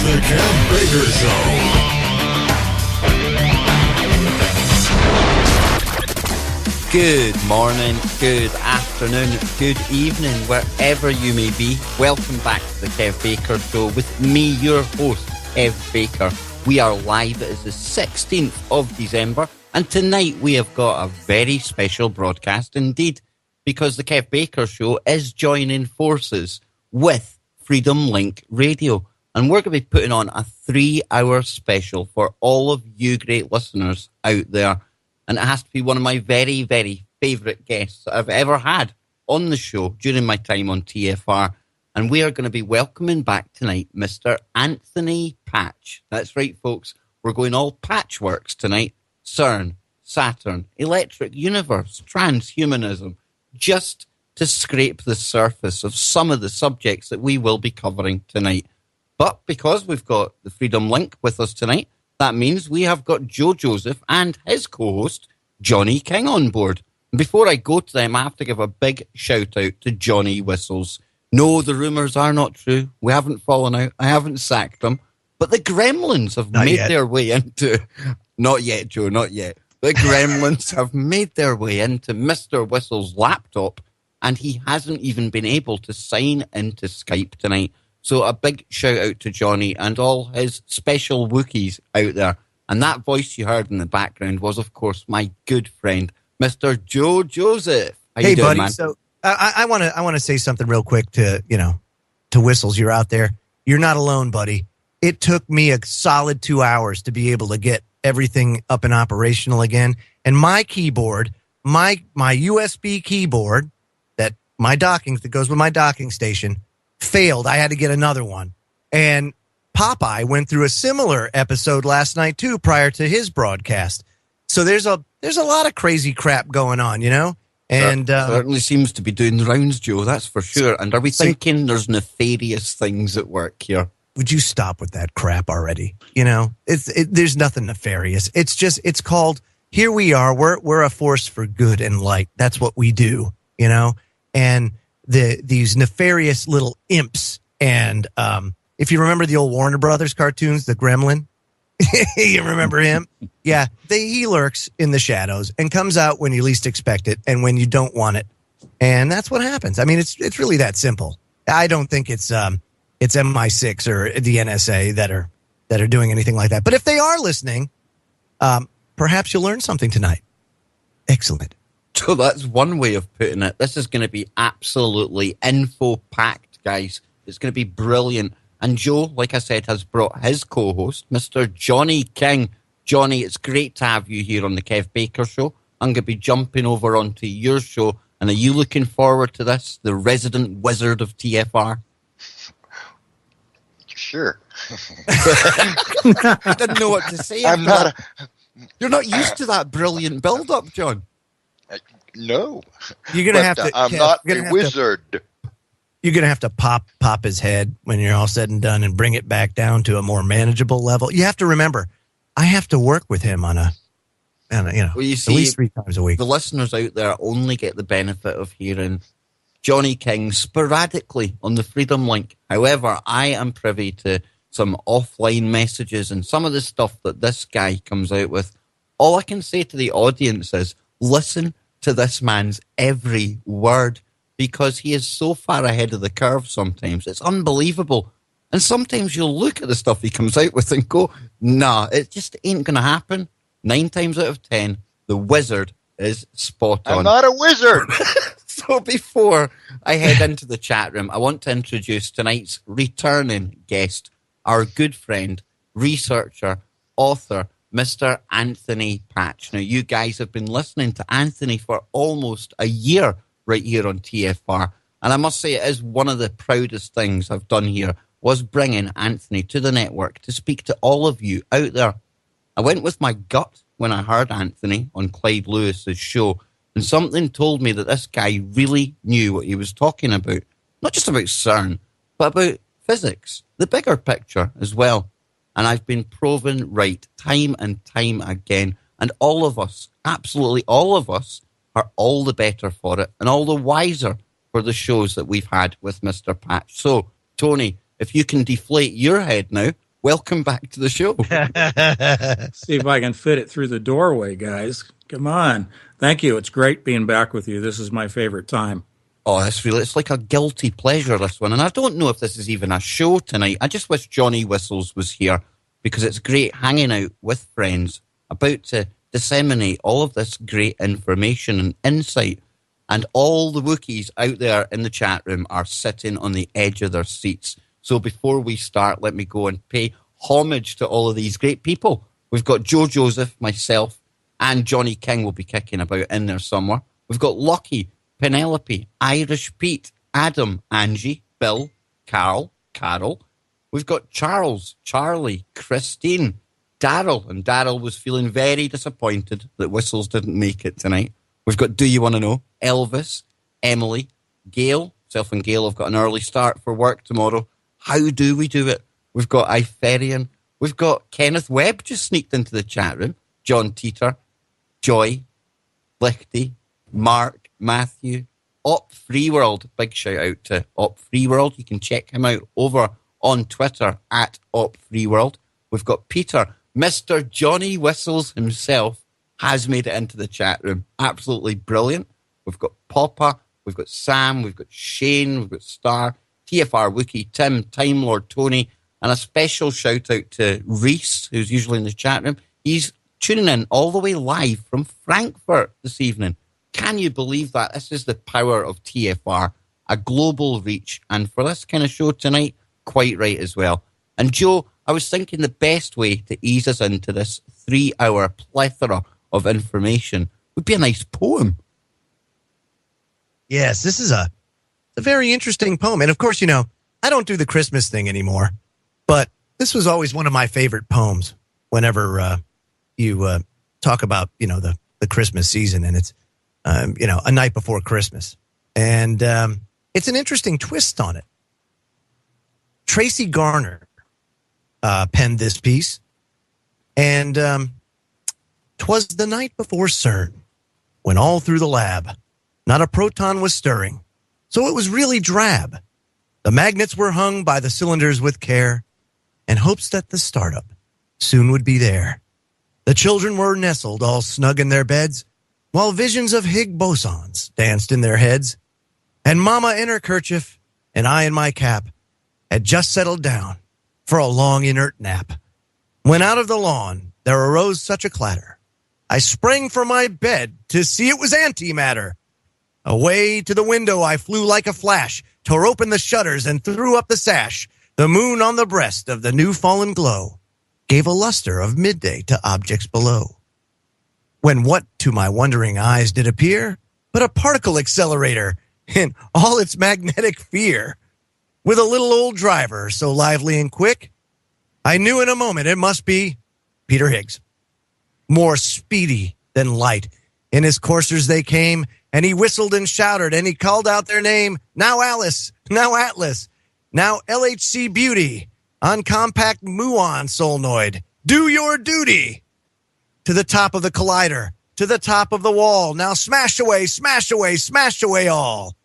The Kev Baker Show. Good morning, good afternoon, good evening, wherever you may be. Welcome back to the Kev Baker Show with me, your host, Kev Baker. We are live. It is the 16th of December, and tonight we have got a very special broadcast indeed, because the Kev Baker Show is joining forces with Freedom Link Radio, and we're going to be putting on a 3-hour special for all of you great listeners out there. And it has to be one of my very, very favourite guests that I've ever had on the show during my time on TFR. And we are going to be welcoming back tonight Mr. Anthony Patch. That's right, folks. We're going all patchworks tonight. CERN, Saturn, electric universe, transhumanism, just to scrape the surface of some of the subjects that we will be covering tonight. But because we've got the Freedom Link with us tonight, that means we have got Joe Joseph and his co-host, Johnny King, on board. And before I go to them, I have to give a big shout-out to Johnny Whistles. No, the rumours are not true. We haven't fallen out. I haven't sacked them. But the Gremlins have made their way into... Not yet, Joe, not yet. The Gremlins have made their way into Mr. Whistles' laptop, and he hasn't even been able to sign into Skype tonight. So a big shout out to Johnny and all his special Wookiees out there. And that voice you heard in the background was, of course, my good friend, Mr. Joe Joseph. How you doing, buddy? Man? So I want to say something real quick to Whistles. You're out there. You're not alone, buddy. It took me a solid 2 hours to be able to get everything up and operational again. And my keyboard, my USB keyboard that goes with my docking station, failed. I had to get another one. And Popeye went through a similar episode last night too, prior to his broadcast. So there's a lot of crazy crap going on, And certainly seems to be doing the rounds, Joe, that's for sure. And are we thinking there's nefarious things at work here? Would you stop with that crap already? There's nothing nefarious. It's called, here we are. We're a force for good and light. That's what we do, and these nefarious little imps. And if you remember the old Warner Brothers cartoons, the Gremlin, you remember him? Yeah, he lurks in the shadows and comes out when you least expect it and when you don't want it. And that's what happens. I mean, it's really that simple. I don't think it's MI6 or the NSA that are doing anything like that. But if they are listening, perhaps you'll learn something tonight. Excellent. So that's one way of putting it. This is going to be absolutely info-packed, guys. It's going to be brilliant. And Joe, like I said, has brought his co-host, Mr. Johnny King. Johnny, it's great to have you here on the Kev Baker Show. I'm going to be jumping over onto your show. And are you looking forward to this, the resident wizard of TFR? Sure. I didn't know what to say. You're not used to that brilliant build-up, John. No. You're gonna have to. I'm not a wizard. You're gonna have to pop his head when you're all said and done, and bring it back down to a more manageable level. You have to remember, I have to work with him on well, you see, at least 3 times a week. The listeners out there only get the benefit of hearing Johnny King sporadically on the Freedom Link. However, I am privy to some offline messages and some of the stuff that this guy comes out with. All I can say to the audience is, listen to this man's every word, because he is so far ahead of the curve sometimes. It's unbelievable. And sometimes you'll look at the stuff he comes out with and go, nah, it just ain't going to happen. 9 times out of 10, the wizard is spot on. I'm not a wizard. So before I head into the chat room, I want to introduce tonight's returning guest, our good friend, researcher, author, Mr. Anthony Patch. Now, you guys have been listening to Anthony for almost a year right here on TFR. And I must say, it is one of the proudest things I've done here was bringing Anthony to the network to speak to all of you out there. I went with my gut when I heard Anthony on Clyde Lewis's show, and something told me that this guy really knew what he was talking about. Not just about CERN, but about physics, the bigger picture as well. And I've been proven right time and time again. And all of us, absolutely all of us, are all the better for it and all the wiser for the shows that we've had with Mr. Patch. So, Tony, if you can deflate your head now, welcome back to the show. See if I can fit it through the doorway, guys. Come on. Thank you. It's great being back with you. This is my favorite time. Oh, it's like a guilty pleasure, this one. And I don't know if this is even a show tonight. I just wish Johnny Whistles was here because it's great hanging out with friends about to disseminate all of this great information and insight. And all the Wookiees out there in the chat room are sitting on the edge of their seats. So before we start, let me go and pay homage to all of these great people. We've got Joe Joseph, myself, and Johnny King will be kicking about in there somewhere. We've got Lucky, Penelope, Irish Pete, Adam, Angie, Bill, Carol. We've got Charles, Charlie, Christine, Daryl, and Daryl was feeling very disappointed that Whistles didn't make it tonight. We've got Do You Want to Know, Elvis, Emily, Gail. Self and Gail have got an early start for work tomorrow. How do we do it? We've got Iferian. We've got Kenneth Webb just sneaked into the chat room. John Teeter, Joy, Lichty, Mark, Matthew, Op Free World. Big shout out to Op Free World. You can check him out over on Twitter at Op Free World. We've got Peter, Mr. Johnny Whistles himself, has made it into the chat room. Absolutely brilliant. We've got Papa, we've got Sam, we've got Shane, we've got Star, TFR Wookie, Tim, Time Lord Tony, and a special shout out to Reese, who's usually in the chat room. He's tuning in all the way live from Frankfurt this evening. Can you believe that? This is the power of TFR, a global reach. And for this kind of show tonight, quite right as well. And Joe, I was thinking the best way to ease us into this 3-hour plethora of information would be a nice poem. Yes, this is a very interesting poem. And of course, you know, I don't do the Christmas thing anymore, but this was always one of my favorite poems whenever you talk about, you know, the Christmas season, and it's, you know, a night before Christmas. And it's an interesting twist on it. Tracy Garner penned this piece, and 'twas the night before CERN, when all through the lab, not a proton was stirring, so it was really drab. The magnets were hung by the cylinders with care, and hopes that the startup soon would be there. The children were nestled all snug in their beds, while visions of Higgs bosons danced in their heads. And Mama in her kerchief, and I in my cap, had just settled down for a long inert nap. When out of the lawn there arose such a clatter, I sprang from my bed to see it was antimatter. Away to the window I flew like a flash, tore open the shutters and threw up the sash. The moon on the breast of the new fallen glow gave a luster of midday to objects below. When what to my wondering eyes did appear but a particle accelerator in all its magnetic fear, with a little old driver so lively and quick, I knew in a moment it must be Peter Higgs. More speedy than light, in his coursers they came, and he whistled and shouted, and he called out their name. Now Alice, now Atlas, now LHC Beauty, on compact muon solenoid, do your duty. To the top of the collider, to the top of the wall, now smash away, smash away, smash away all.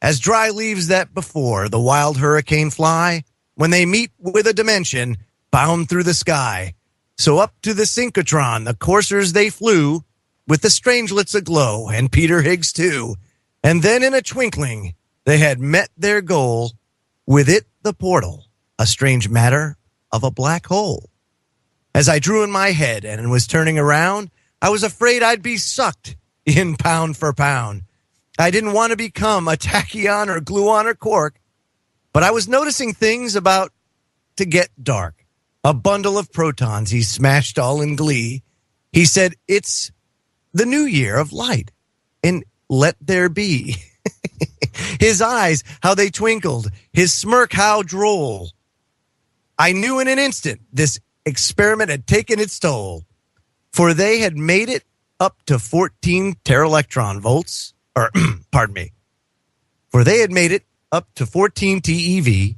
As dry leaves that before the wild hurricane fly, when they meet with a dimension bound through the sky. So up to the synchrotron the coursers they flew, with the strangelets aglow, and Peter Higgs too. And then in a twinkling they had met their goal, with it the portal, a strange matter of a black hole. As I drew in my head and was turning around, I was afraid I'd be sucked in pound for pound. I didn't want to become a tachyon or gluon or quark, but I was noticing things about to get dark. A bundle of protons he smashed all in glee. He said, it's the new year of light, and let there be. His eyes, how they twinkled, his smirk, how droll. I knew in an instant this experiment had taken its toll, for they had made it up to 14 teraelectron volts, or, pardon me, for they had made it up to 14 TeV.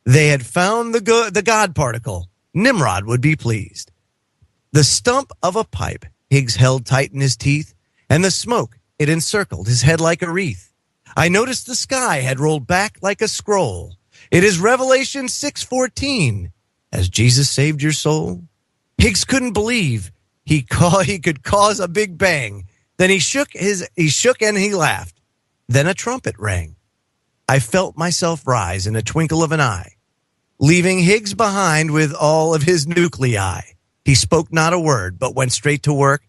They had found the God particle. Nimrod would be pleased. The stump of a pipe Higgs held tight in his teeth, and the smoke, it encircled his head like a wreath. I noticed the sky had rolled back like a scroll. It is Revelation 6:14. Has Jesus saved your soul? Higgs couldn't believe he could cause a big bang. Then he shook and he laughed. Then a trumpet rang. I felt myself rise in a twinkle of an eye, leaving Higgs behind with all of his nuclei. He spoke not a word, but went straight to work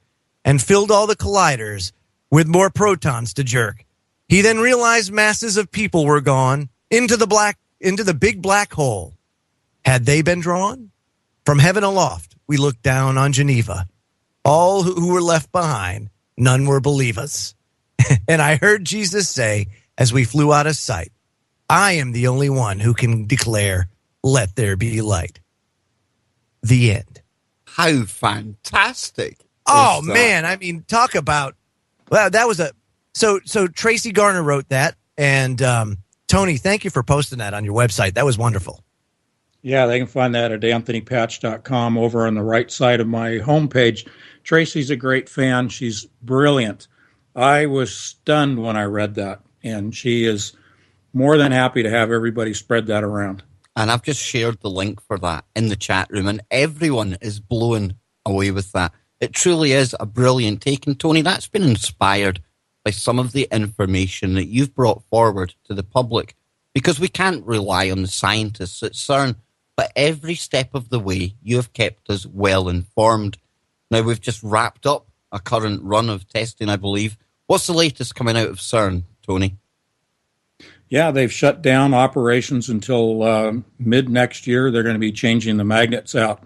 and filled all the colliders with more protons to jerk. He then realized masses of people were gone into the big black hole. Had they been drawn? From heaven aloft, we looked down on Geneva. All who were left behind, none were believers. And I heard Jesus say, as we flew out of sight, I am the only one who can declare, let there be light. The end. How fantastic. Oh, man. I mean, talk about, well, that was so Tracy Garner wrote that. And Tony, thank you for posting that on your website. That was wonderful. Yeah, they can find that at anthonypatch.com over on the right side of my homepage. Tracy's a great fan. She's brilliant. I was stunned when I read that, and she is more than happy to have everybody spread that around. And I've just shared the link for that in the chat room, and everyone is blown away with that. It truly is a brilliant take. And Tony, that's been inspired by some of the information that you've brought forward to the public, because we can't rely on the scientists at CERN, but every step of the way you have kept us well informed. Now, we've just wrapped up a current run of testing, I believe. What's the latest coming out of CERN, Tony? Yeah, they've shut down operations until mid next year. They're going to be changing the magnets out.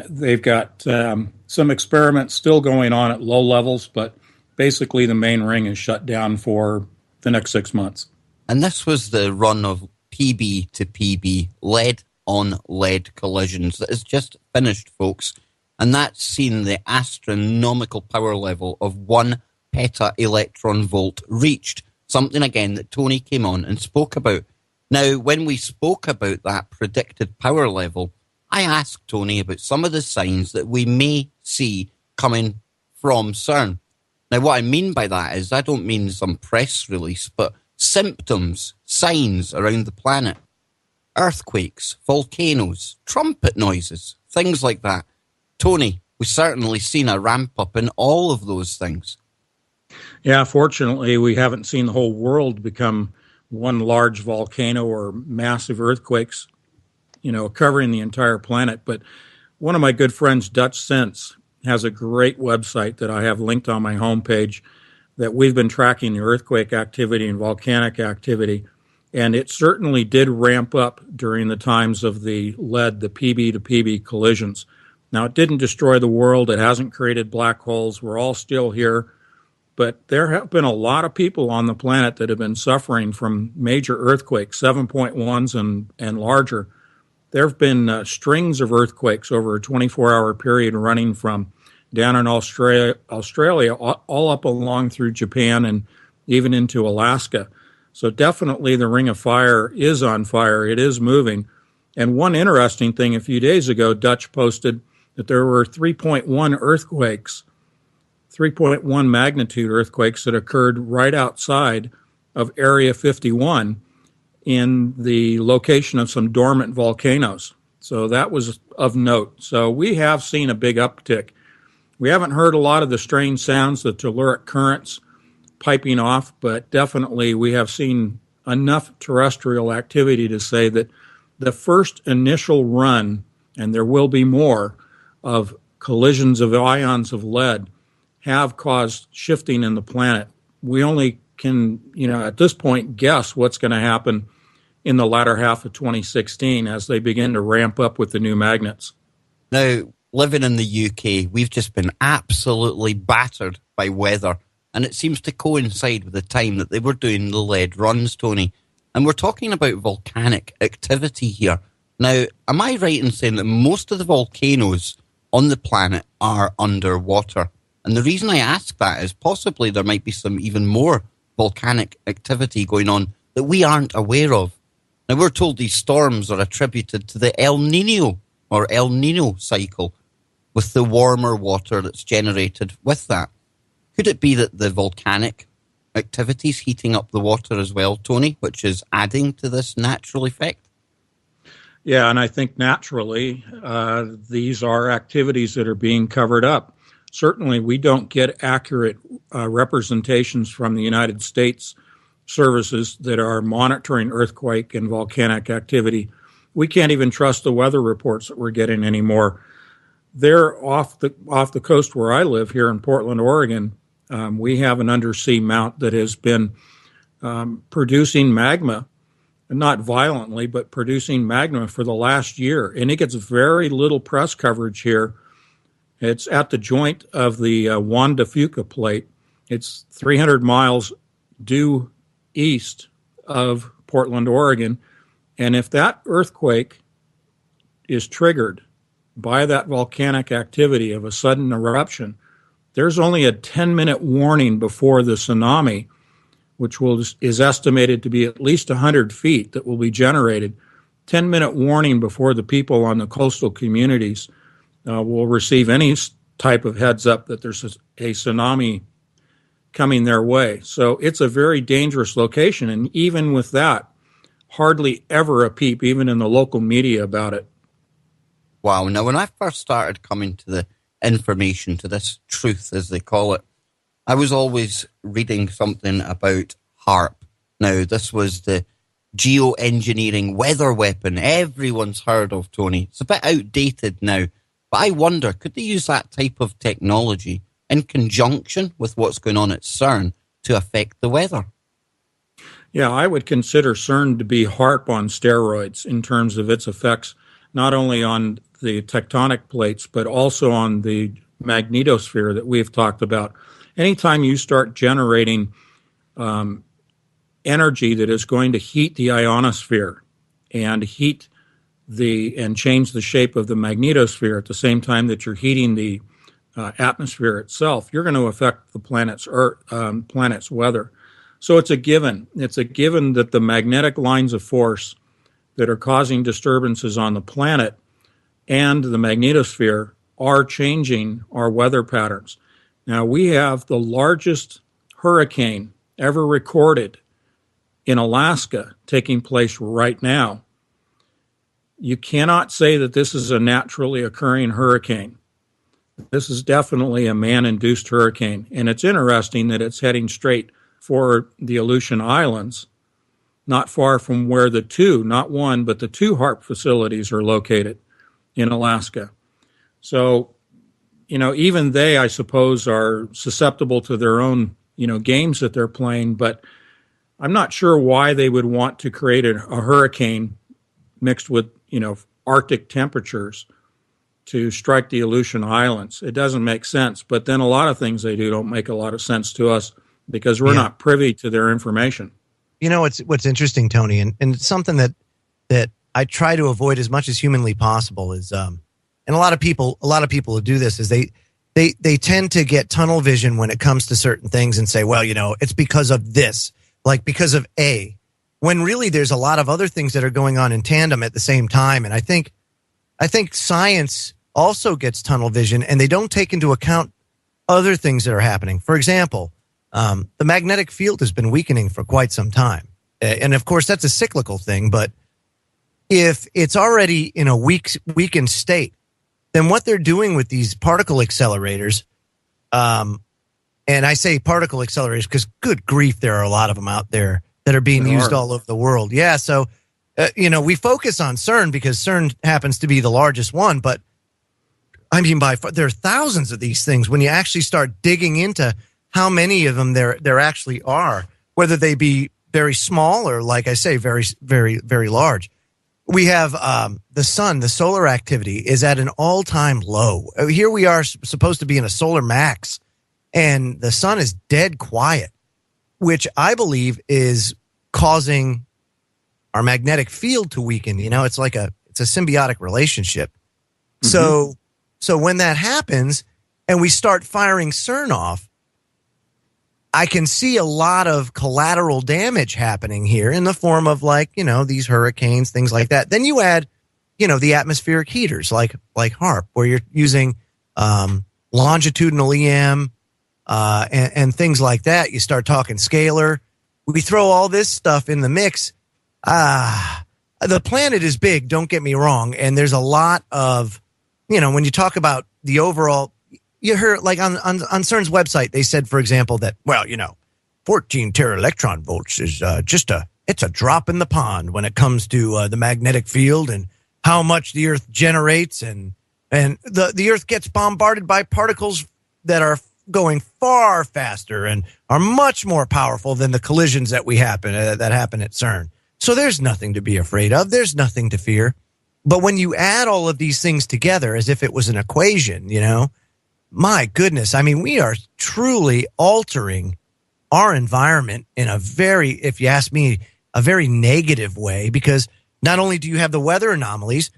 They've got some experiments still going on at low levels, but basically the main ring is shut down for the next 6 months. And this was the run of PB to PB, lead on lead collisions that has just finished, folks. And that's seen the astronomical power level of 1 peta-electron volt reached, something again that Tony came on and spoke about. Now, when we spoke about that predicted power level, I asked Tony about some of the signs that we may see coming from CERN. Now, what I mean by that is I don't mean some press release, but symptoms, signs around the planet. Earthquakes, volcanoes, trumpet noises, things like that. Tony, we've certainly seen a ramp up in all of those things. Yeah, fortunately, we haven't seen the whole world become one large volcano or massive earthquakes, covering the entire planet. But one of my good friends, Dutch Sense, has a great website that I have linked on my homepage that we've been tracking the earthquake activity and volcanic activity. And it certainly did ramp up during the times of the lead, the PB to PB collisions. Now, it didn't destroy the world. It hasn't created black holes. We're all still here. But there have been a lot of people on the planet that have been suffering from major earthquakes, 7.1s and larger. There have been strings of earthquakes over a 24-hour period running from down in Australia all up along through Japan and even into Alaska. So definitely the Ring of Fire is on fire. It is moving. And one interesting thing, a few days ago, Dutch posted that there were 3.1 earthquakes, 3.1 magnitude earthquakes that occurred right outside of Area 51 in the location of some dormant volcanoes. So that was of note. So we have seen a big uptick. We haven't heard a lot of the strange sounds, the telluric currents piping off, but definitely we have seen enough terrestrial activity to say that the first initial run, and there will be more, of collisions of ions of lead have caused shifting in the planet. We only can, at this point, guess what's going to happen in the latter half of 2016 as they begin to ramp up with the new magnets. Now, living in the UK, we've just been absolutely battered by weather, and it seems to coincide with the time that they were doing the lead runs, Tony. And we're talking about volcanic activity here. Now, am I right in saying that most of the volcanoes on the planet are underwater? And the reason I ask that is possibly there might be some even more volcanic activity going on that we aren't aware of. Now, we're told these storms are attributed to the El Nino cycle, with the warmer water that's generated with that. Could it be that the volcanic activity is heating up the water as well, Tony, which is adding to this natural effect? Yeah, and I think naturally these are activities that are being covered up. Certainly, we don't get accurate representations from the United States services that are monitoring earthquake and volcanic activity. We can't even trust the weather reports that we're getting anymore. They're off the coast where I live here in Portland, Oregon. We have an undersea mount that has been producing magma, not violently, but producing magma for the last year. And it gets very little press coverage here. It's at the joint of the Juan de Fuca plate. It's 300 miles due east of Portland, Oregon. And if that earthquake is triggered by that volcanic activity of a sudden eruption, there's only a 10-minute warning before the tsunami, which is estimated to be at least 100 feet, that will be generated. 10-minute warning before the people on the coastal communities will receive any type of heads up that there's a tsunami coming their way. So it's a very dangerous location, and even with that, hardly ever a peep, even in the local media, about it. Wow. Now, when I first started coming to the information, to this truth, as they call it, I was always reading something about HARP. Now, this was the geoengineering weather weapon everyone's heard of, Tony. It's a bit outdated now, but I wonder, could they use that type of technology in conjunction with what's going on at CERN to affect the weather? Yeah, I would consider CERN to be HARP on steroids in terms of its effects, not only on the tectonic plates, but also on the magnetosphere that we've talked about. Anytime you start generating energy that is going to heat the ionosphere and change the shape of the magnetosphere at the same time that you're heating the atmosphere itself, you're going to affect the planet's weather. So it's a given. It's a given that the magnetic lines of force that are causing disturbances on the planet and the magnetosphere are changing our weather patterns. Now, we have the largest hurricane ever recorded in Alaska taking place right now. You cannot say that this is a naturally occurring hurricane. This is definitely a man-induced hurricane, and it's interesting that it's heading straight for the Aleutian Islands, not far from where the two, not one, but the two HARP facilities are located in Alaska. So, even they, I suppose, are susceptible to their own, games that they're playing, but I'm not sure why they would want to create a hurricane mixed with, Arctic temperatures to strike the Aleutian Islands. It doesn't make sense, but then a lot of things they do don't make a lot of sense to us because we're not privy to their information. What's interesting, Tony, and it's something that I try to avoid as much as humanly possible is, and a lot of people who do this is they tend to get tunnel vision when it comes to certain things and say, well, it's because of this, like because of A, when really there's a lot of other things that are going on in tandem at the same time. And I think science also gets tunnel vision, and they don't take into account other things that are happening. For example, the magnetic field has been weakening for quite some time. And of course, that's a cyclical thing. But if it's already in a weakened state, then what they're doing with these particle accelerators, and I say particle accelerators because, good grief, there are a lot of them out there that are being used all over the world. Yeah, so, we focus on CERN because CERN happens to be the largest one. But, I mean, by far, there are thousands of these things when you actually start digging into how many of them there actually are, whether they be very small or, like I say, very, very, very large. We have the sun, the solar activity is at an all-time low. Here we are supposed to be in a solar max, and the sun is dead quiet, which I believe is causing our magnetic field to weaken. It's like it's a symbiotic relationship. Mm-hmm. So when that happens and we start firing CERN off, I can see a lot of collateral damage happening here in the form of these hurricanes, things like that. Then you add, the atmospheric heaters like HARP, where you're using longitudinal EM and things like that. You start talking scalar. We throw all this stuff in the mix. I the planet is big, don't get me wrong. And there's a lot of, when you talk about the overall, you heard like on CERN's website, they said, for example, that, 14 tera electron volts is it's a drop in the pond when it comes to the magnetic field and how much the Earth generates. And the Earth gets bombarded by particles that are going far faster and are much more powerful than the collisions that happen at CERN. So there's nothing to be afraid of. There's nothing to fear. But when you add all of these things together as if it was an equation, my goodness, I mean, we are truly altering our environment in a very, if you ask me, a very negative way, because not only do you have the weather anomalies,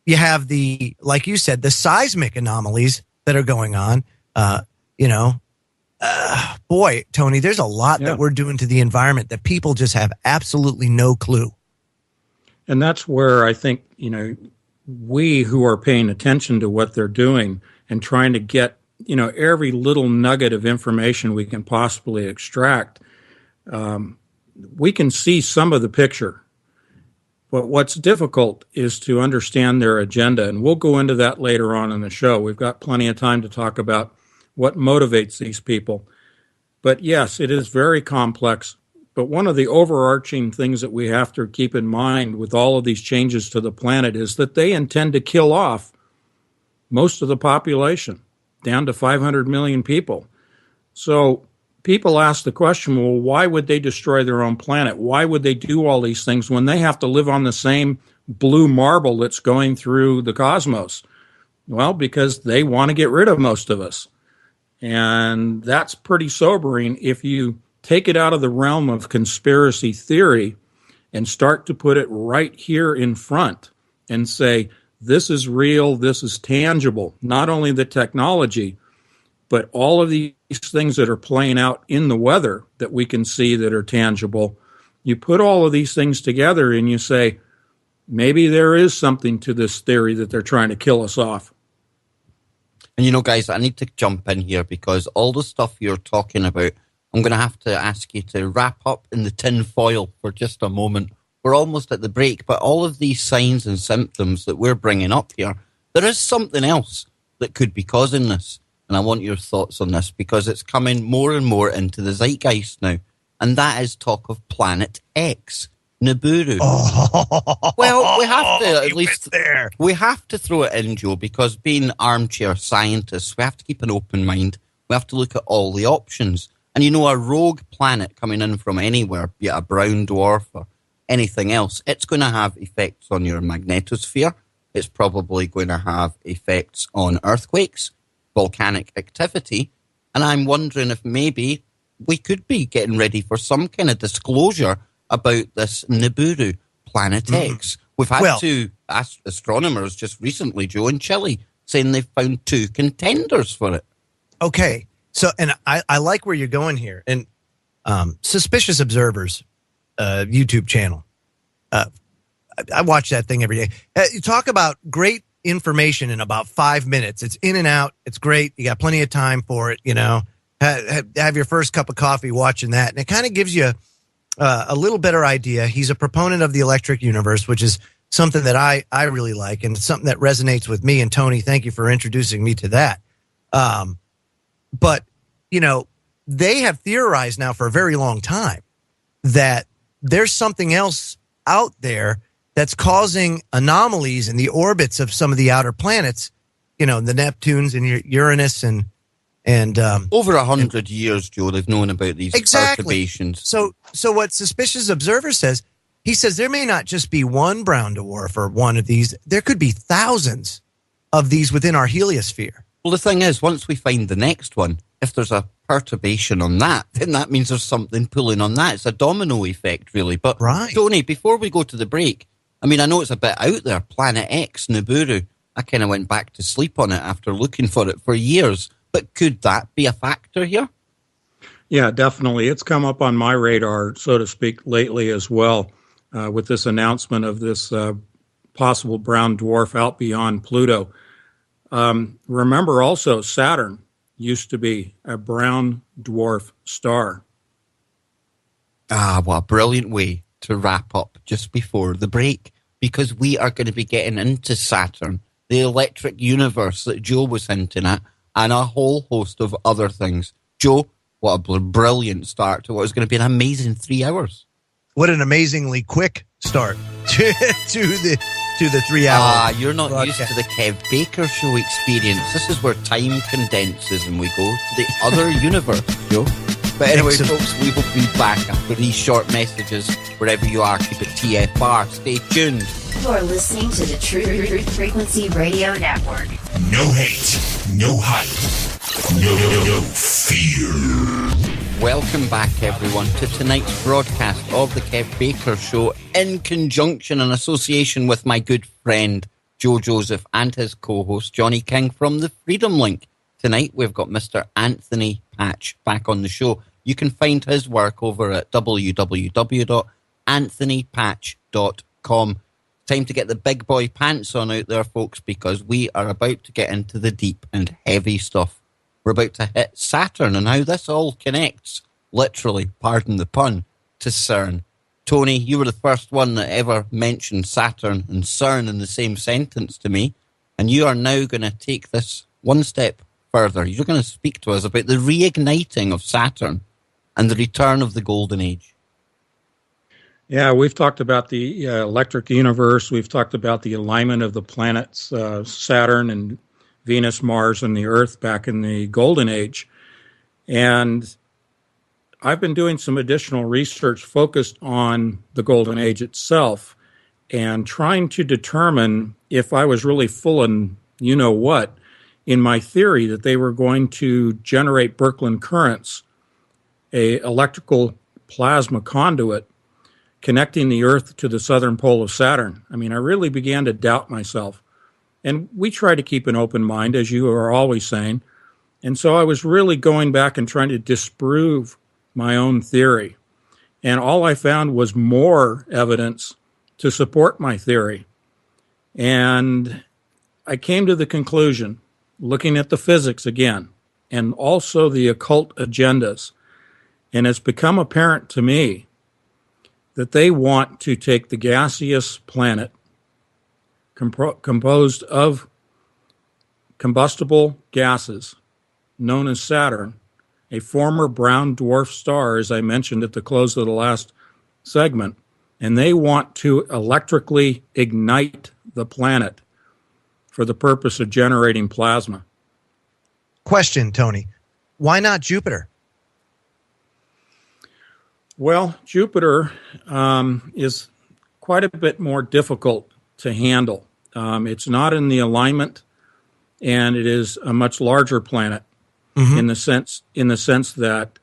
you have the, like you said, the seismic anomalies that are going on. Boy, Tony, there's a lot that we're doing to the environment that people just have absolutely no clue. And that's where I think, we who are paying attention to what they're doing and trying to get, every little nugget of information we can possibly extract, we can see some of the picture. But what's difficult is to understand their agenda. And we'll go into that later on in the show. We've got plenty of time to talk about what motivates these people. But yes, it is very complex. But one of the overarching things that we have to keep in mind with all of these changes to the planet is that they intend to kill off most of the population, down to 500 million people. So people ask the question, well, why would they destroy their own planet? Why would they do all these things when they have to live on the same blue marble that's going through the cosmos? Well, because they want to get rid of most of us. And that's pretty sobering if you take it out of the realm of conspiracy theory and start to put it right here in front and say, this is real, this is tangible, not only the technology, but all of these things that are playing out in the weather that we can see that are tangible. You put all of these things together and you say, maybe there is something to this theory that they're trying to kill us off. And guys, I need to jump in here because all the stuff you're talking about, I'm going to have to ask you to wrap up in the tin foil for just a moment. We're almost at the break, but all of these signs and symptoms that we're bringing up here, there is something else that could be causing this. And I want your thoughts on this because it's coming more and more into the zeitgeist now. And that is talk of Planet X, Nibiru. Well, we have to at least we have to throw it in, Joe, because being armchair scientists, we have to keep an open mind. We have to look at all the options. And a rogue planet coming in from anywhere, be it a brown dwarf or anything else, it's going to have effects on your magnetosphere. It's probably going to have effects on earthquakes, volcanic activity. And I'm wondering if maybe we could be getting ready for some kind of disclosure about this Nibiru, Planet X. We've had two astronomers just recently, Joe, in Chile, saying they've found two contenders for it. Okay. So, and I like where you're going here. And Suspicious Observers YouTube channel. I watch that thing every day. You talk about great information in about 5 minutes. It's in and out. It's great. You got plenty of time for it. Have your first cup of coffee watching that. And it kind of gives you a little better idea. He's a proponent of the electric universe, which is something that I really like and something that resonates with me. And Tony, thank you for introducing me to that. But, they have theorized now for a very long time that there's something else out there that's causing anomalies in the orbits of some of the outer planets, the Neptunes and Uranus and over 100 years, Joe, they've known about these perturbations. So what Suspicious Observer says, he says there may not just be one brown dwarf or one of these. There could be thousands of these within our heliosphere. Well, the thing is, once we find the next one, if there's a perturbation on that, then that means there's something pulling on that. It's a domino effect, really. But, Tony, before we go to the break, I know it's a bit out there, Planet X, Nibiru. I kind of went back to sleep on it after looking for it for years. But could that be a factor here? Yeah, definitely. It's come up on my radar, so to speak, lately as well, with this announcement of this possible brown dwarf out beyond Pluto. Remember also, Saturn used to be a brown dwarf star. What a brilliant way to wrap up just before the break. because we are going to be getting into Saturn, the electric universe that Joe was hinting at, and a whole host of other things. Joe, what a brilliant start to what is going to be an amazing 3 hours. What an amazingly quick start to the 3 hour. You're not broadcast. used to the Kev Baker Show experience. This is where time condenses and we go to the other universe, Joe. But anyway, folks, we will be back after these short messages. Wherever you are, keep it TFR. Stay tuned. You're listening to the Truth Frequency Radio Network. No hate, no hype, no fear. Welcome back, everyone, to tonight's broadcast of the Kev Baker Show in conjunction and association with my good friend Joe Joseph and his co-host Johnny King from the Freedom Link. Tonight, we've got Mr. Anthony Patch back on the show. You can find his work over at www.anthonypatch.com. Time to get the big boy pants on out there, folks, because we are about to get into the deep and heavy stuff. We're about to hit Saturn and how this all connects, literally, pardon the pun, to CERN. Tony, you were the first one that ever mentioned Saturn and CERN in the same sentence to me, and you are now going to take this one step further. You're going to speak to us about the reigniting of Saturn and the return of the Golden Age. Yeah, we've talked about the electric universe. We've talked about the alignment of the planets, Saturn and Venus, Mars, and the Earth back in the Golden Age. And I've been doing some additional research focused on the Golden Age itself and trying to determine if I was really full and you-know-what in my theory that they were going to generate Birkeland currents, a electrical plasma conduit connecting the Earth to the southern pole of Saturn. I mean, I really began to doubt myself. And we try to keep an open mind, as you are always saying. And so I was really going back and trying to disprove my own theory. And all I found was more evidence to support my theory. And I came to the conclusion, looking at the physics again, and also the occult agendas, and it's become apparent to me that they want to take the gaseous planet composed of combustible gases known as Saturn, a former brown dwarf star, as I mentioned at the close of the last segment, and they want to electrically ignite the planet for the purpose of generating plasma. Question, Tony. Why not Jupiter? Well, Jupiter is quite a bit more difficult to handle. It's not in the alignment, and it is a much larger planet in the sense that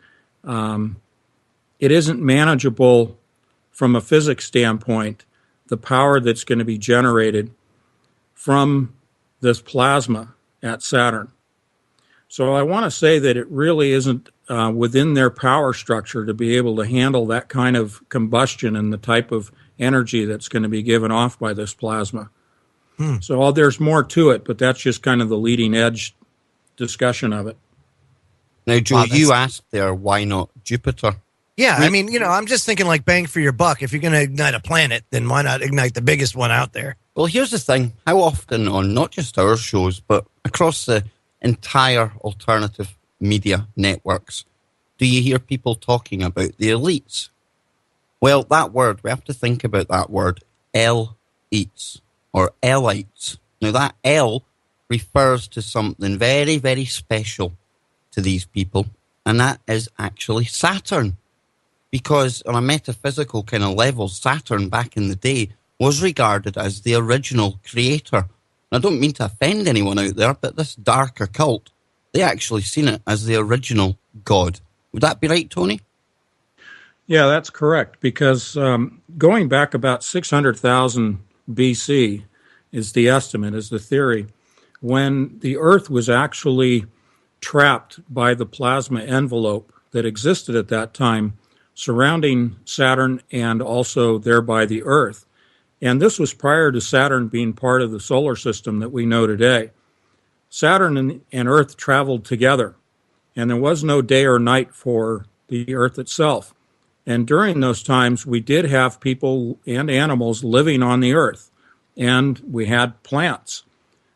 it isn't manageable from a physics standpoint. The power that's going to be generated from this plasma at Saturn. So I want to say that it really isn't within their power structure to be able to handle that kind of combustion and the type of energy that's going to be given off by this plasma. So there's more to it, but that's just kind of the leading edge discussion of it. Now, Joe, you asked there, why not Jupiter? Yeah, I mean, I'm just thinking like bang for your buck. If you're going to ignite a planet, then why not ignite the biggest one out there? Well, here's the thing. How often on not just our shows, but across the entire alternative media networks, do you hear people talking about the elites? Well, that word, we have to think about that word, elites or elites. Now, that L refers to something very, very special to these people, and that is actually Saturn. Because on a metaphysical kind of level, Saturn back in the day was regarded as the original creator. And I don't mean to offend anyone out there, but this darker cult, they actually seen it as the original god. Would that be right, Tony? Yeah, that's correct, because going back about 600,000 BC is the estimate, is the theory, when the Earth was actually trapped by the plasma envelope that existed at that time surrounding Saturn and also thereby the Earth. And this was prior to Saturn being part of the solar system that we know today. Saturn and Earth traveled together, and there was no day or night for the Earth itself. And during those times, we did have people and animals living on the Earth. and we had plants.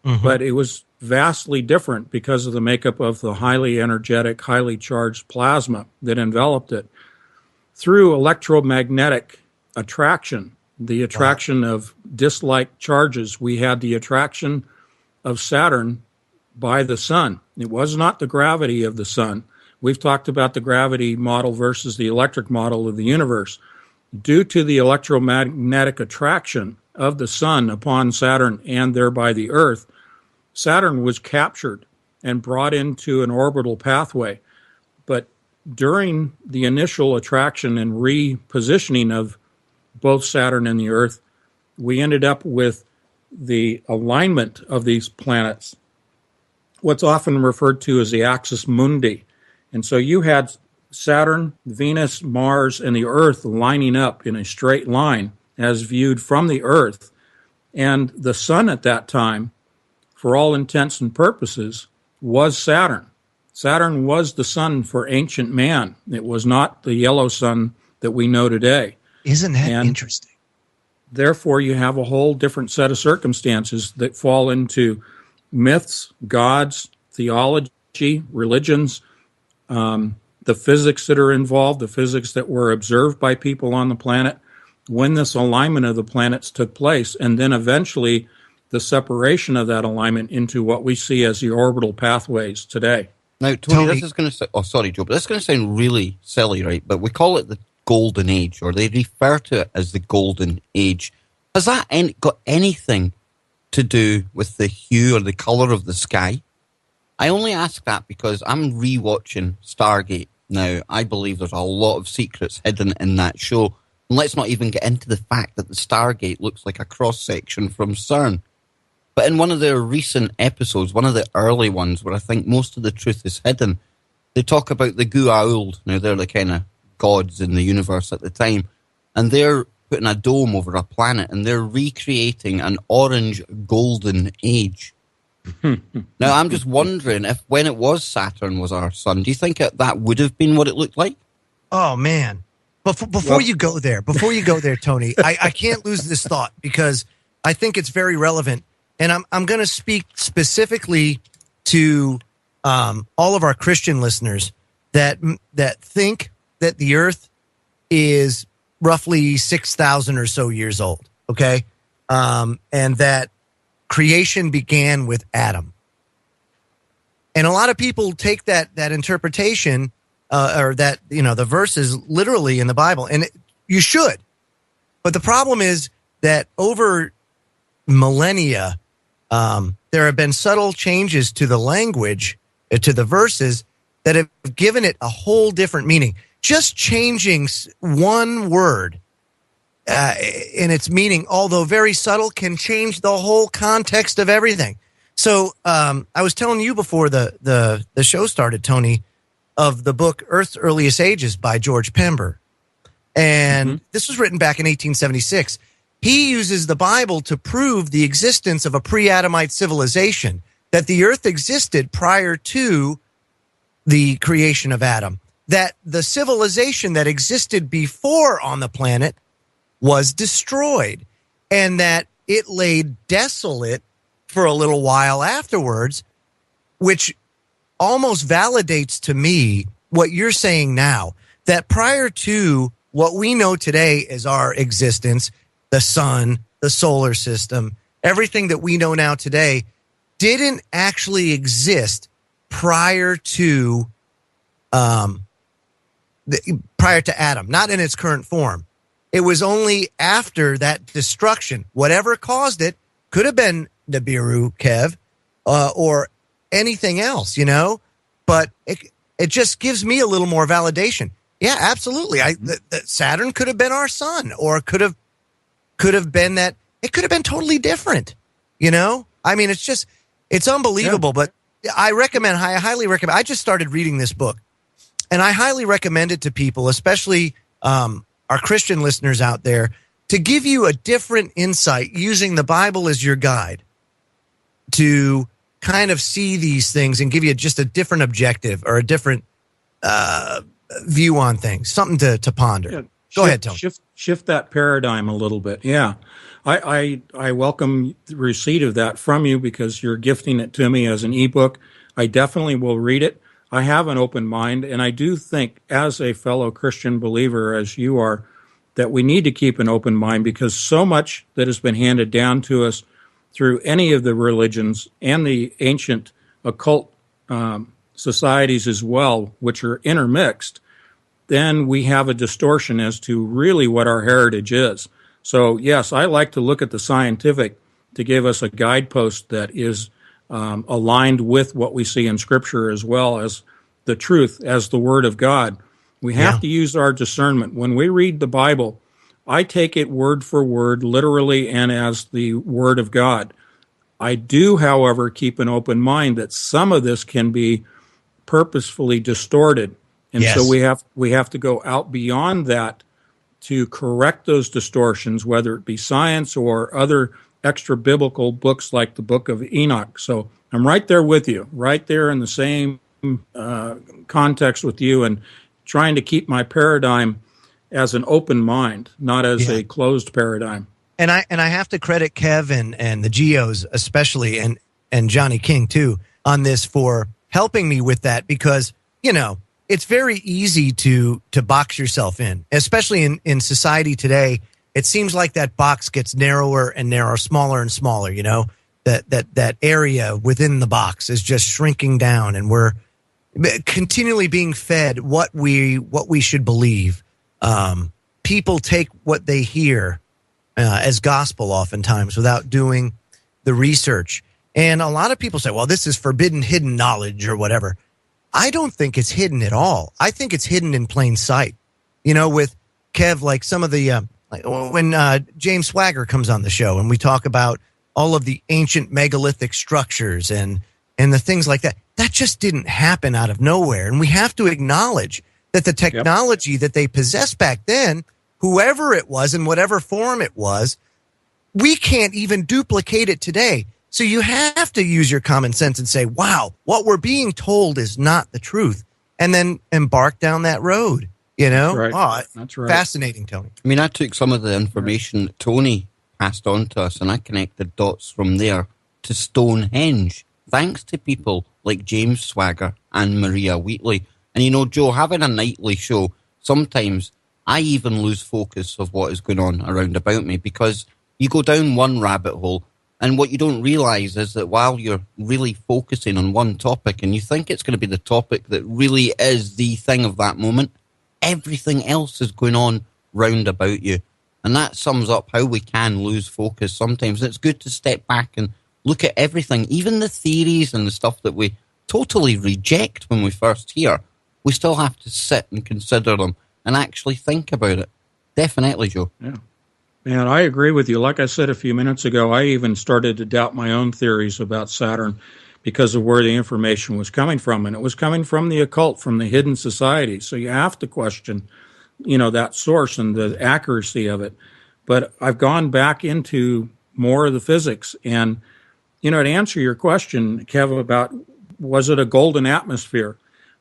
But it was vastly different because of the makeup of the highly energetic, highly charged plasma that enveloped it. Through electromagnetic attraction, the attraction of disk-like charges, we had the attraction of Saturn by the sun. It was not the gravity of the sun. We've talked about the gravity model versus the electric model of the universe. Due to the electromagnetic attraction of the sun upon Saturn and thereby the Earth, Saturn was captured and brought into an orbital pathway. But during the initial attraction and repositioning of both Saturn and the Earth, we ended up with the alignment of these planets, what's often referred to as the axis mundi. And so you had Saturn, Venus, Mars, and the Earth lining up in a straight line as viewed from the Earth. And the sun at that time, for all intents and purposes, was Saturn. Saturn was the sun for ancient man. It was not the yellow sun that we know today. Isn't that interesting? Therefore, you have a whole different set of circumstances that fall into myths, gods, theology, religions, the physics that are involved, the physics that were observed by people on the planet when this alignment of the planets took place, and then eventually the separation of that alignment into what we see as the orbital pathways today. Now, Tony, this is going to oh, sorry, Joe, but this is going to sound really silly, right? But we call it the Golden Age, or they refer to it as the Golden Age. Has that got anything to do with the hue or the color of the sky? I only ask that because I'm rewatching Stargate now. I believe there's a lot of secrets hidden in that show. And let's not even get into the fact that the Stargate looks like a cross-section from CERN. But in one of their recent episodes, one of the early ones where I think most of the truth is hidden, they talk about the Goa'uld. Now, they're the kind of gods in the universe at the time. And they're putting a dome over a planet, and they're recreating an orange golden age. Now, I'm just wondering if when it was Saturn was our sun, do you think that would have been what it looked like? Oh, man. Before you go there, Tony, I can't lose this thought because I think it's very relevant. And I'm going to speak specifically to all of our Christian listeners that think that the Earth is roughly 6,000 or so years old, okay? And that creation began with Adam. And a lot of people take that interpretation or that, the verses literally in the Bible, and you should. But the problem is that over millennia, there have been subtle changes to the language, to the verses, that have given it a whole different meaning. Just changing one word in its meaning, although very subtle, can change the whole context of everything. So I was telling you before the show started, Tony, of the book Earth's Earliest Ages by George Pember. And this was written back in 1876. He uses the Bible to prove the existence of a pre-Adamite civilization, that the Earth existed prior to the creation of Adam, that the civilization that existed before on the planet was destroyed, and that it lay desolate for a little while afterwards, which almost validates to me what you're saying now, that prior to what we know today as our existence, the sun, the solar system, everything that we know now today didn't actually exist prior to Adam, not in its current form. It was only after that destruction, whatever caused it, could have been Nibiru, Kev, or anything else, but it just gives me a little more validation. Yeah, absolutely. Saturn could have been our sun, or could have been that. It could have been totally different. I mean, it's unbelievable. Yeah. But I highly recommend. I just started reading this book, and I highly recommend it to people, especially our Christian listeners out there, to give you a different insight using the Bible as your guide to kind of see these things and give you just a different objective or a different view on things, something to ponder. Yeah, Go ahead, Tony. Shift that paradigm a little bit. Yeah. I welcome the receipt of that from you because you're gifting it to me as an ebook. I definitely will read it. I have an open mind, and I do think, as a fellow Christian believer, as you are, that we need to keep an open mind because so much that has been handed down to us through any of the religions and the ancient occult societies as well, which are intermixed, then we have a distortion as to really what our heritage is. So, yes, I like to look at the scientific to give us a guidepost that is aligned with what we see in Scripture as well as the truth, as the Word of God. We have to use our discernment. When we read the Bible, I take it word for word, literally, and as the Word of God. I do, however, keep an open mind that some of this can be purposefully distorted. And so we have to go out beyond that to correct those distortions, whether it be science or other extra biblical books like the Book of Enoch. So I'm right there with you, right there in the same context with you, and trying to keep my paradigm as an open mind, not as a closed paradigm. And I have to credit Kev and the Geos especially, and Johnny King too, on this for helping me with that, because, you know, it's very easy to box yourself in, especially in society today. It seems like that box gets narrower and narrower, smaller and smaller, you know, that area within the box is just shrinking down, and we're continually being fed what we should believe. People take what they hear as gospel oftentimes without doing the research. And a lot of people say, well, this is forbidden hidden knowledge or whatever. I don't think it's hidden at all. I think it's hidden in plain sight. You know, with Kev, like some of the, when James Swagger comes on the show and we talk about all of the ancient megalithic structures and the things like that, that just didn't happen out of nowhere. And we have to acknowledge that the technology that they possessed back then, whoever it was in whatever form it was, we can't even duplicate it today. So you have to use your common sense and say, wow, what we're being told is not the truth. And then embark down that road, you know? That's right. That's right. Fascinating, Tony. I mean, I took some of the information that Tony passed on to us, and I connected dots from there to Stonehenge, thanks to people like James Swagger and Maria Wheatley. And, you know, Joe, having a nightly show, sometimes I even lose focus of what is going on around about me, because you go down one rabbit hole, and what you don't realize is that while you're really focusing on one topic and you think it's going to be the topic that really is the thing of that moment, everything else is going on round about you. And that sums up how we can lose focus sometimes. It's good to step back and look at everything, even the theories and the stuff that we totally reject when we first hear. We still have to sit and consider them and actually think about it. Definitely, Joe. Yeah. And I agree with you. Like I said a few minutes ago, I even started to doubt my own theories about Saturn because of where the information was coming from. And it was coming from the occult, from the hidden society. So you have to question, you know, that source and the accuracy of it. But I've gone back into more of the physics. And, you know, to answer your question, Kev, about was it a golden atmosphere?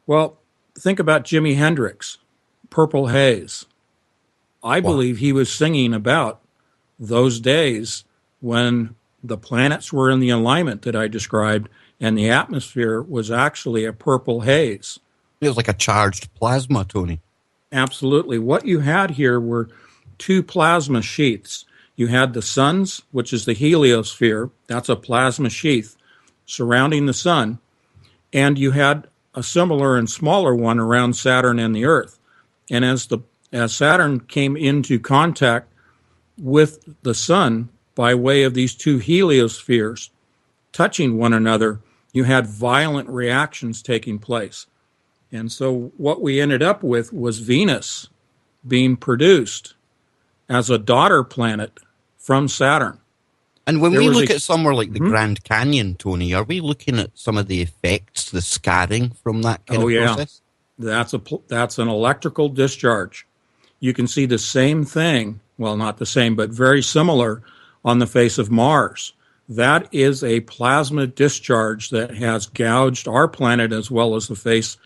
Well, think about Jimi Hendrix, Purple Haze. I believe he was singing about those days when the planets were in the alignment that I described, and the atmosphere was actually a purple haze. It was like a charged plasma, Tony. Absolutely. What you had here were two plasma sheaths. You had the sun's, which is the heliosphere. That's a plasma sheath surrounding the sun. And you had a similar and smaller one around Saturn and the Earth. And as Saturn came into contact with the sun by way of these two heliospheres touching one another, you had violent reactions taking place. And so what we ended up with was Venus being produced as a daughter planet from Saturn. And when we look at somewhere like the Grand Canyon, Tony, are we looking at some of the effects, the scarring from that kind of process? That's an electrical discharge. You can see the same thing, well, not the same, but very similar on the face of Mars. That is a plasma discharge that has gouged our planet as well as the face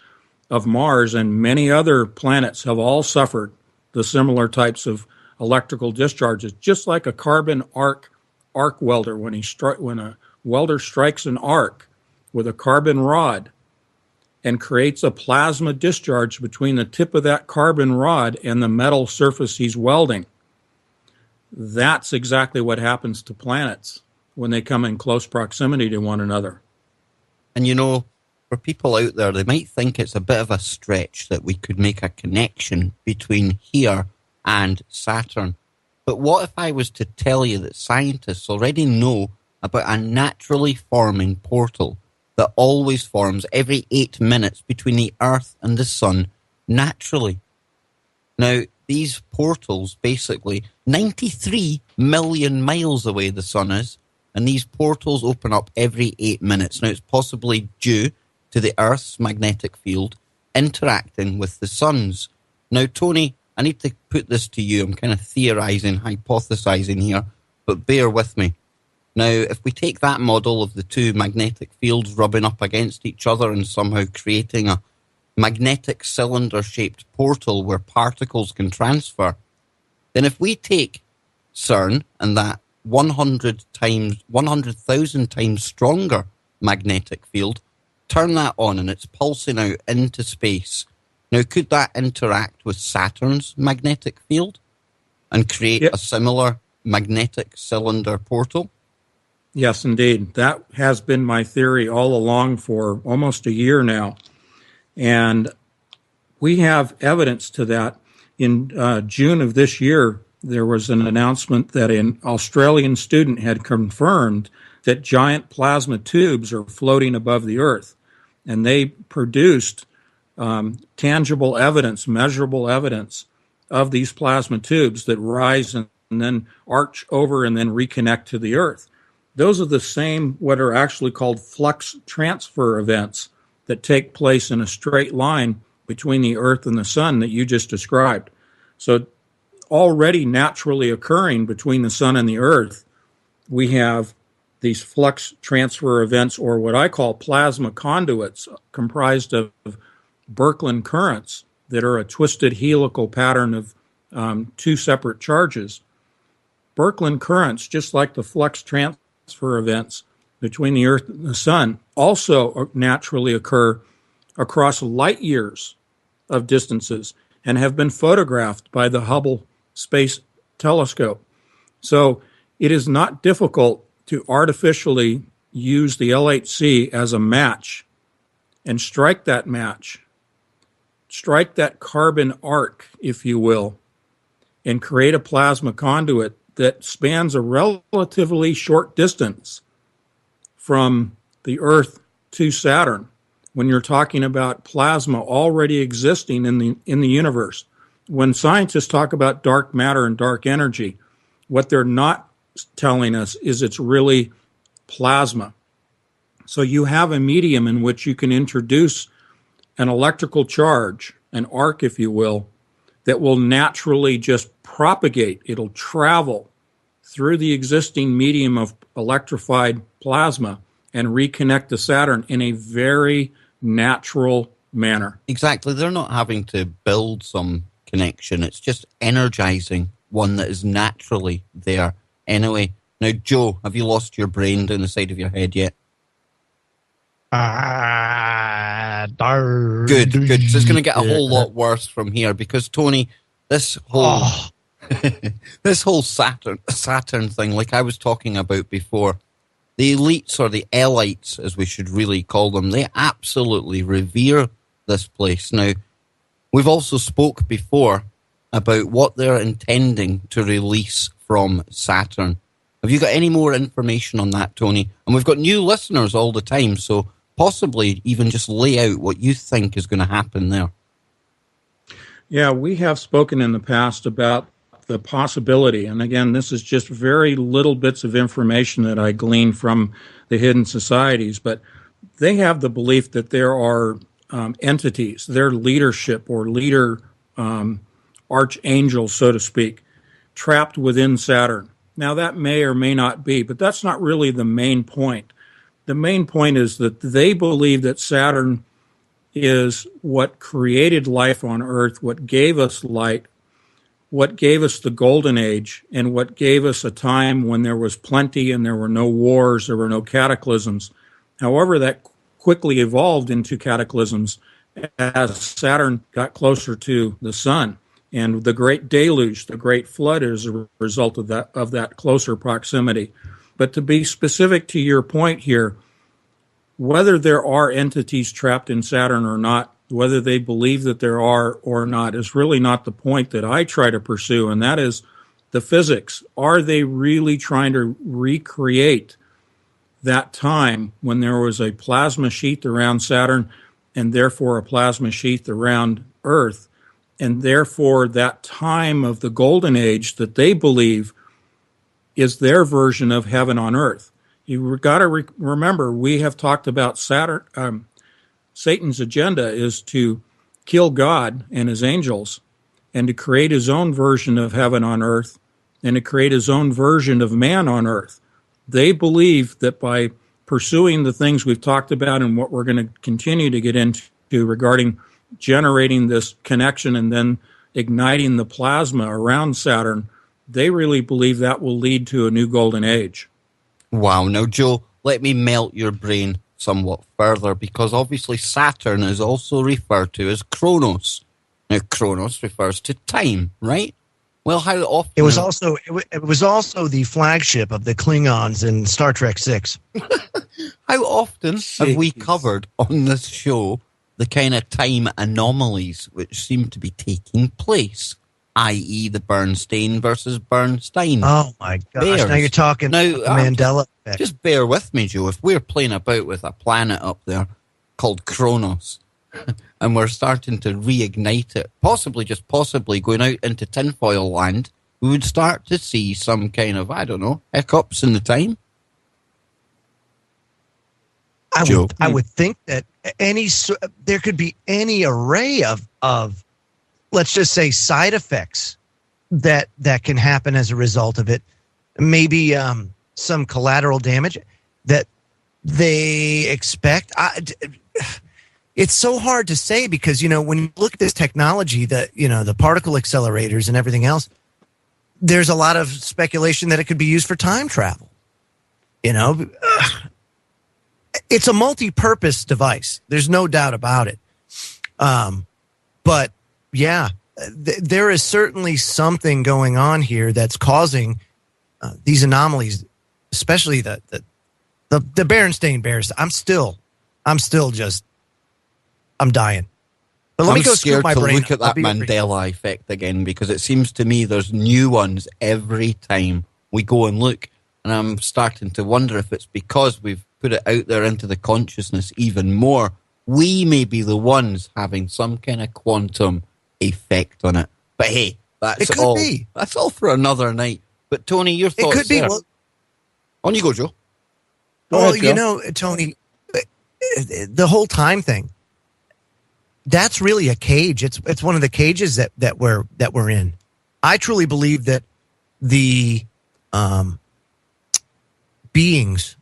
of Mars, and many other planets have all suffered the similar types of electrical discharges, just like a carbon arc welder. When a welder strikes an arc with a carbon rod and creates a plasma discharge between the tip of that carbon rod and the metal surface he's welding, that's exactly what happens to planets when they come in close proximity to one another. And you know, for people out there, they might think it's a bit of a stretch that we could make a connection between here and Saturn. But what if I was to tell you that scientists already know about a naturally forming portal that always forms every 8 minutes between the Earth and the Sun naturally? Now, these portals, basically 93 million miles away the Sun is, and these portals open up every 8 minutes. Now, it's possibly due to the Earth's magnetic field interacting with the Sun's. Now, Tony, I need to put this to you. I'm kind of theorizing, hypothesizing here, but bear with me. Now, if we take that model of the two magnetic fields rubbing up against each other and somehow creating a magnetic cylinder-shaped portal where particles can transfer, then if we take CERN and that 100,000 times stronger magnetic field, turn that on and it's pulsing out into space. Now, could that interact with Saturn's magnetic field and create a similar magnetic cylinder portal? Yes, indeed. That has been my theory all along for almost a year now. And we have evidence to that. In June of this year, there was an announcement that an Australian student had confirmed that giant plasma tubes are floating above the Earth. And they produced tangible evidence, measurable evidence of these plasma tubes that rise and then arch over and then reconnect to the Earth. Those are the same, what are actually called flux transfer events that take place in a straight line between the Earth and the Sun that you just described. So already naturally occurring between the Sun and the Earth, we have these flux transfer events, or what I call plasma conduits, comprised of Birkeland currents that are a twisted helical pattern of two separate charges. Birkeland currents, just like the flux transfer events between the Earth and the Sun, also naturally occur across light years of distances and have been photographed by the Hubble Space Telescope. So it is not difficult to artificially use the LHC as a match and strike that match, strike that carbon arc, if you will, and create a plasma conduit that spans a relatively short distance from the Earth to Saturn when you're talking about plasma already existing in the universe. When scientists talk about dark matter and dark energy, what they're not telling us is it's really plasma. So you have a medium in which you can introduce an electrical charge, an arc, if you will, that will naturally just propagate. It'll travel through the existing medium of electrified plasma and reconnect to Saturn in a very natural manner. Exactly. They're not having to build some connection. It's just energizing one that is naturally there anyway. Now, Joe, have you lost your brain down the side of your head yet? Good. So it's going to get a whole lot worse from here because, Tony, this whole this whole Saturn thing, like I was talking about before, the elites, or the elites, as we should really call them, they absolutely revere this place. Now, we've also spoke before about what they're intending to release from Saturn. Have you got any more information on that, Tony? And we've got new listeners all the time, so possibly even just lay out what you think is going to happen there. Yeah, we have spoken in the past about the possibility, and again, this is just very little bits of information that I glean from the hidden societies, but they have the belief that there are entities, their leadership or leader archangels, so to speak, trapped within Saturn. Now, that may or may not be, but that's not really the main point. The main point is that they believe that Saturn is what created life on Earth, what gave us light, what gave us the golden age and what gave us a time when there was plenty and there were no wars, there were no cataclysms. However, that quickly evolved into cataclysms as Saturn got closer to the sun. And the great deluge, the great flood, is a result of that closer proximity. But to be specific to your point here, whether there are entities trapped in Saturn or not, whether they believe that there are or not, is really not the point that I try to pursue, and that is the physics. Are they really trying to recreate that time when there was a plasma sheath around Saturn and therefore a plasma sheath around Earth, and therefore that time of the golden age that they believe is their version of heaven on earth? You've got to remember, we have talked about Satan's agenda is to kill God and his angels and to create his own version of heaven on earth and to create his own version of man on earth. They believe that by pursuing the things we've talked about and what we're going to continue to get into regarding generating this connection and then igniting the plasma around Saturn, they really believe that will lead to a new golden age. Wow. Now, Joe, let me melt your brain somewhat further, because obviously Saturn is also referred to as Chronos. Now, Chronos refers to time, right? Well, how often... It was also the flagship of the Klingons in Star Trek VI. How often have we covered on this show the kind of time anomalies which seem to be taking place, i.e. the Bernstein versus Bernstein? Oh, my gosh. Bears. Now you're talking now, the Mandela effect. Just bear with me, Joe. If we're playing about with a planet up there called Kronos and we're starting to reignite it, possibly going out into tinfoil land, we would start to see some kind of, I don't know, hiccups in the time. I would think that there could be any array of let's just say side effects that can happen as a result of it. Maybe some collateral damage that they expect. It's so hard to say because, when you look at this technology, the particle accelerators and everything else, there's a lot of speculation that it could be used for time travel. It's a multi-purpose device. There's no doubt about it. But yeah, there is certainly something going on here that's causing these anomalies, especially the Berenstain Bears. I'm dying. But let me go scoop my brain. I'm scared to look at that Mandela effect again, because it seems to me there's new ones every time we go and look. And I'm starting to wonder if it's because we've put it out there into the consciousness even more. We may be the ones having some kind of quantum effect on it. But hey, that's all for another night. But Tony, your thoughts? It could be. Well, on you go, Joe. Go ahead, Tony, the whole time thing, that's really a cage. It's one of the cages that we're in. I truly believe that the beings,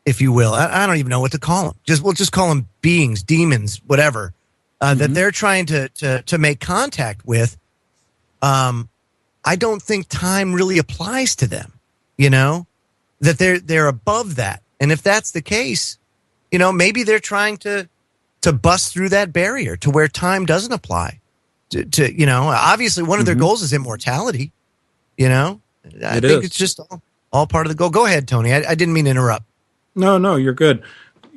if you will, I don't even know what to call them. We'll just call them beings, demons, whatever, that they're trying to make contact with. I don't think time really applies to them. That they're above that, and if that's the case, maybe they're trying to bust through that barrier to where time doesn't apply. Obviously one of their goals is immortality. I think it's just all part of the goal. Go ahead, Tony. I didn't mean to interrupt. No, you're good.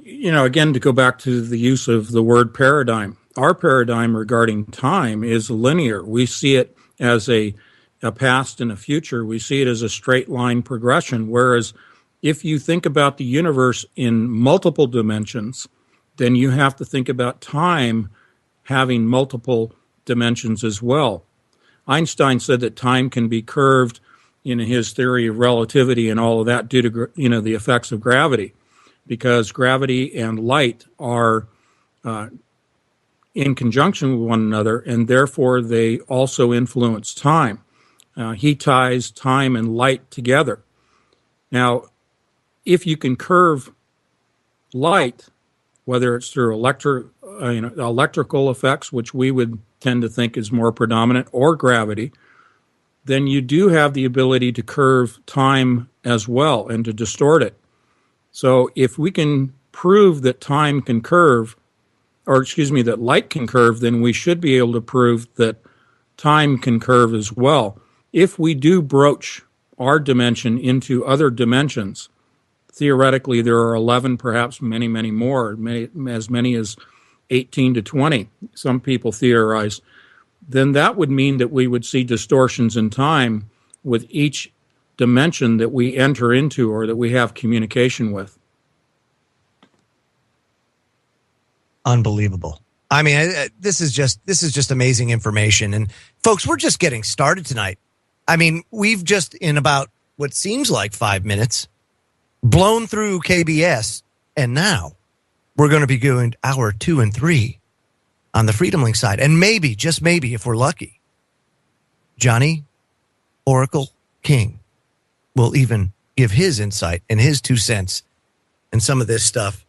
Again, to go back to the use of the word paradigm, our paradigm regarding time is linear. We see it as a past and a future. We see it as a straight line progression. Whereas if you think about the universe in multiple dimensions, then you have to think about time having multiple dimensions as well. Einstein said that time can be curved in his theory of relativity and all of that due to the effects of gravity, because gravity and light are in conjunction with one another, and therefore they also influence time. He ties time and light together. Now, if you can curve light, whether it's through electrical effects, which we would tend to think is more predominant, or gravity, then you do have the ability to curve time as well and to distort it. So if we can prove that time can curve, that light can curve, then we should be able to prove that time can curve as well. If we do broach our dimension into other dimensions, theoretically there are 11, perhaps many, many more, as many as 18 to 20, some people theorize, then that would mean that we would see distortions in time with each dimension that we enter into or that we have communication with. Unbelievable. I mean, this is just amazing information. And folks, we're just getting started tonight. I mean, we've just, in about what seems like 5 minutes, blown through KBS. And now we're going to be going hour 2 and 3 on the Freedom Link side. And maybe, just maybe, if we're lucky, Johnny Oracle King will even give his insight and his 2 cents and some of this stuff,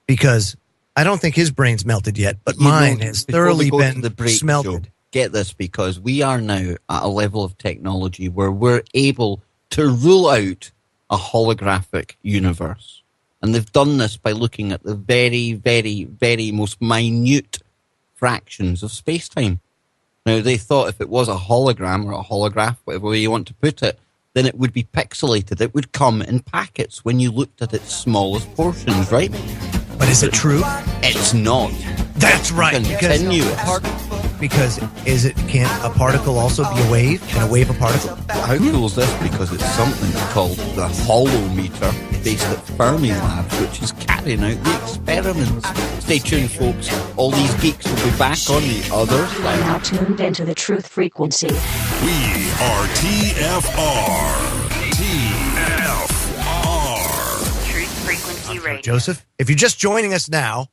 because I don't think his brain's melted yet, but mine has thoroughly been smelted. Joe, get this, because we are now at a level of technology where we're able to rule out a holographic universe. And they've done this by looking at the very, very, very most minute fractions of space-time. Now, they thought if it was a hologram or a holograph, whatever way you want to put it, then it would be pixelated. It would come in packets when you looked at its smallest portions, right? But is it true? It's not. That's right. Because can't a particle also be a wave? Can a wave a particle? How cool is this? Because it's something called the holometer, based at Fermi Labs, which is carrying out the experiments. Stay tuned, folks. All these geeks will be back on the other side. Now tuned into the truth frequency. We are TFR. Truth Frequency Radio. Joseph, if you're just joining us now,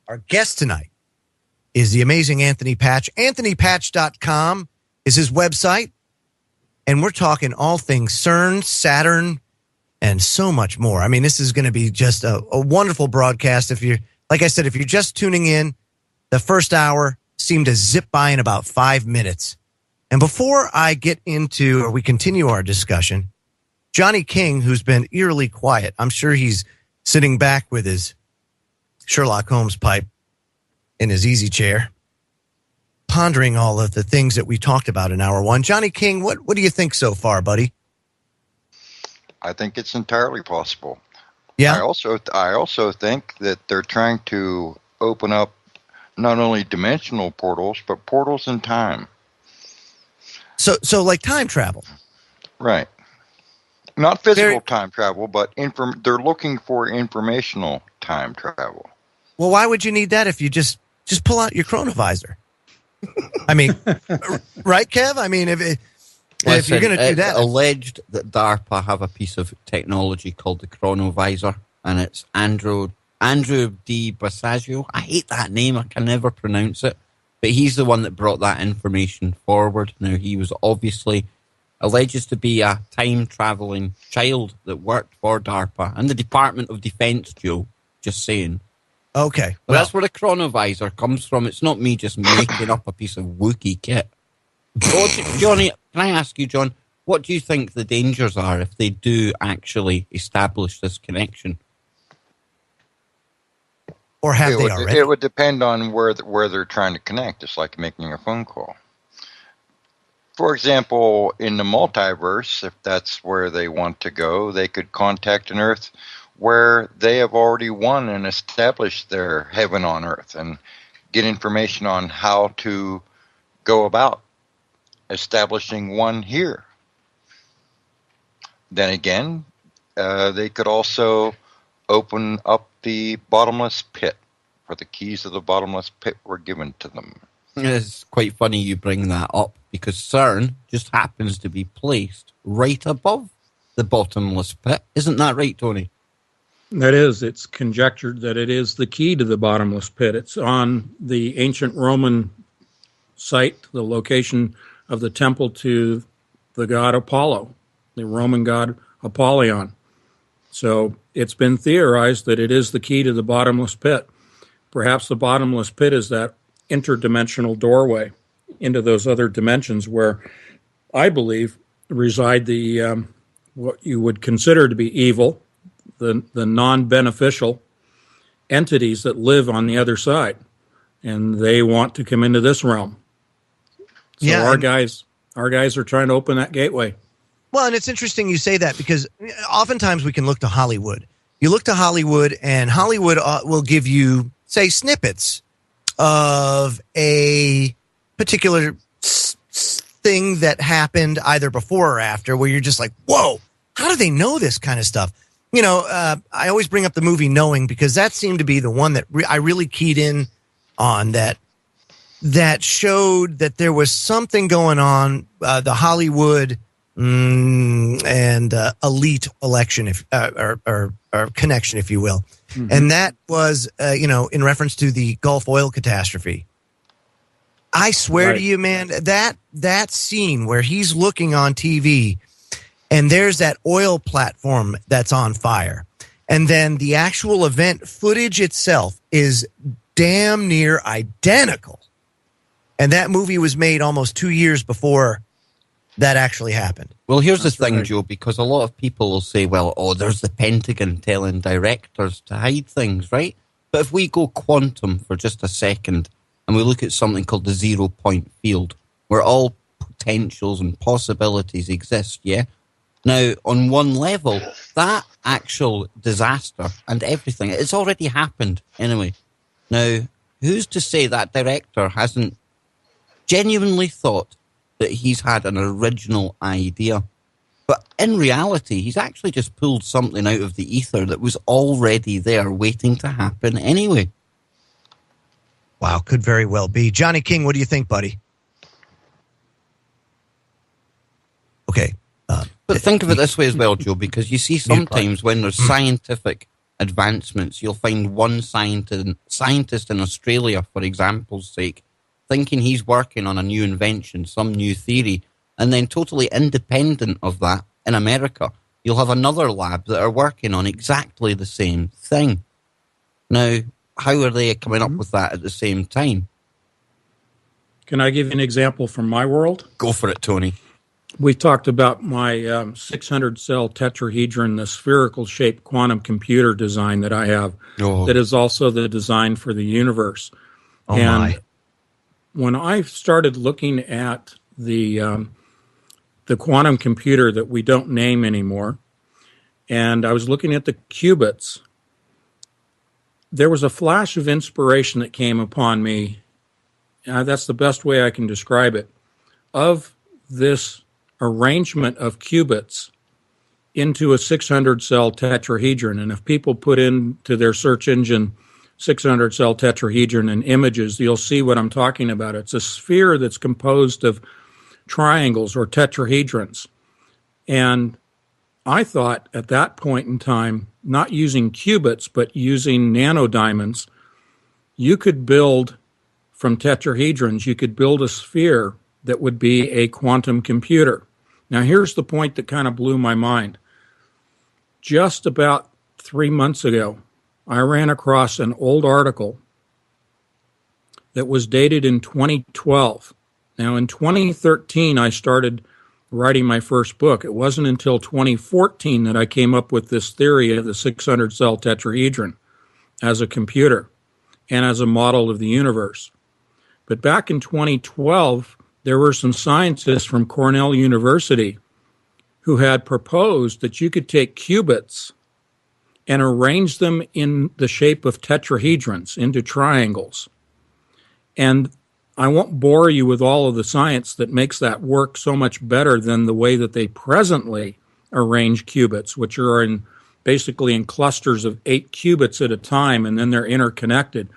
our guest tonight is the amazing Anthony Patch. AnthonyPatch.com is his website. And we're talking all things CERN, Saturn, and so much more. I mean, this is going to be just a wonderful broadcast. If you're, like I said, if you're just tuning in, the first hour seemed to zip by in about 5 minutes. And before I get into, or we continue our discussion, Johnny King, who's been eerily quiet, I'm sure he's sitting back with his Sherlock Holmes pipe in his easy chair, pondering all of the things that we talked about in hour 1. Johnny King, what do you think so far, buddy? I think it's entirely possible. Yeah. I also think that they're trying to open up not only dimensional portals, but portals in time. So like time travel. Right. Not physical time travel, but they're looking for informational time travel. Well, why would you need that if you just pull out your chronovisor? I mean, right, Kev? I mean, if you're going to do that. It's alleged that DARPA have a piece of technology called the chronovisor, and it's Andrew Di Basaggio. I hate that name. I can never pronounce it. But he's the one that brought that information forward. Now, he was obviously alleged to be a time-traveling child that worked for DARPA and the Department of Defense, Joe. Just saying. Okay. Well, that's where the chronovisor comes from. It's not me just making up a piece of Wookiee kit. Johnny, can I ask you, John, what do you think the dangers are if they do actually establish this connection? Or have they already? It would depend on where they're trying to connect. It's like making a phone call. For example, in the multiverse, if that's where they want to go, they could contact an Earth where they have already won and established their heaven on Earth and get information on how to go about establishing one here. Then again, they could also open up the bottomless pit, for the keys of the bottomless pit were given to them. It's quite funny you bring that up, because CERN just happens to be placed right above the bottomless pit. Isn't that right, Tony? That is. It's conjectured that it is the key to the bottomless pit. It's on the ancient Roman site, the location of the temple to the god Apollo, the Roman god Apollyon. So it's been theorized that it is the key to the bottomless pit. Perhaps the bottomless pit is that interdimensional doorway into those other dimensions where I believe, reside the what you would consider to be evil, the non-beneficial entities that live on the other side, and they want to come into this realm. So Yeah, our guys are trying to open that gateway. Well, and it's interesting you say that because oftentimes we can look to Hollywood. You look to Hollywood, and Hollywood will give you, say, snippets of a particular thing that happened either before or after, where you're just like, whoa, how do they know this kind of stuff? You know, I always bring up the movie Knowing because that seemed to be the one that I really keyed in on, that showed that there was something going on, the Hollywood and elite election, or connection, if you will. Mm-hmm. And that was, in reference to the Gulf oil catastrophe. I swear to you, man, that scene where he's looking on TV and there's that oil platform that's on fire. And then the actual event footage itself is damn near identical. And that movie was made almost 2 years before that actually happened. Well, here's the thing, Joe, because a lot of people will say, well, there's the Pentagon telling directors to hide things, right? But if we go quantum for just a second and we look at something called the 0 point field, where all potentials and possibilities exist, yeah? Now, on one level, that actual disaster and everything, it's already happened anyway. Now, who's to say that director hasn't genuinely thought that he's had an original idea? But in reality, he's actually just pulled something out of the ether that was already there waiting to happen anyway. Wow, could very well be. Johnny King, what do you think, buddy? Okay. But think of it this way as well, Joe, because you see sometimes when there's scientific advancements, you'll find one scientist in Australia, for example's sake, thinking he's working on a new invention, some new theory, and then totally independent of that, in America, you'll have another lab that are working on exactly the same thing. Now, how are they coming up with that at the same time? Can I give you an example from my world? Go for it, Tony. We talked about my 600-cell tetrahedron, the spherical-shaped quantum computer design that I have, that is also the design for the universe. Oh, and my. When I started looking at the quantum computer that we don't name anymore, and I was looking at the qubits, there was a flash of inspiration that came upon me. That's the best way I can describe it, of this arrangement of qubits into a 600-cell tetrahedron. And if people put into their search engine 600-cell tetrahedron and images, you'll see what I'm talking about. It's a sphere that's composed of triangles or tetrahedrons. And I thought at that point in time, not using qubits, but using nanodiamonds, you could build from tetrahedrons, you could build a sphere that would be a quantum computer. Now, here's the point that kind of blew my mind. Just about 3 months ago, I ran across an old article that was dated in 2012. Now, in 2013, I started writing my first book. It wasn't until 2014 that I came up with this theory of the 600-cell tetrahedron as a computer and as a model of the universe. But back in 2012, there were some scientists from Cornell University who had proposed that you could take qubits and arrange them in the shape of tetrahedrons into triangles. And I won't bore you with all of the science that makes that work so much better than the way that they presently arrange qubits, which are basically in clusters of 8 qubits at a time, and then they're interconnected.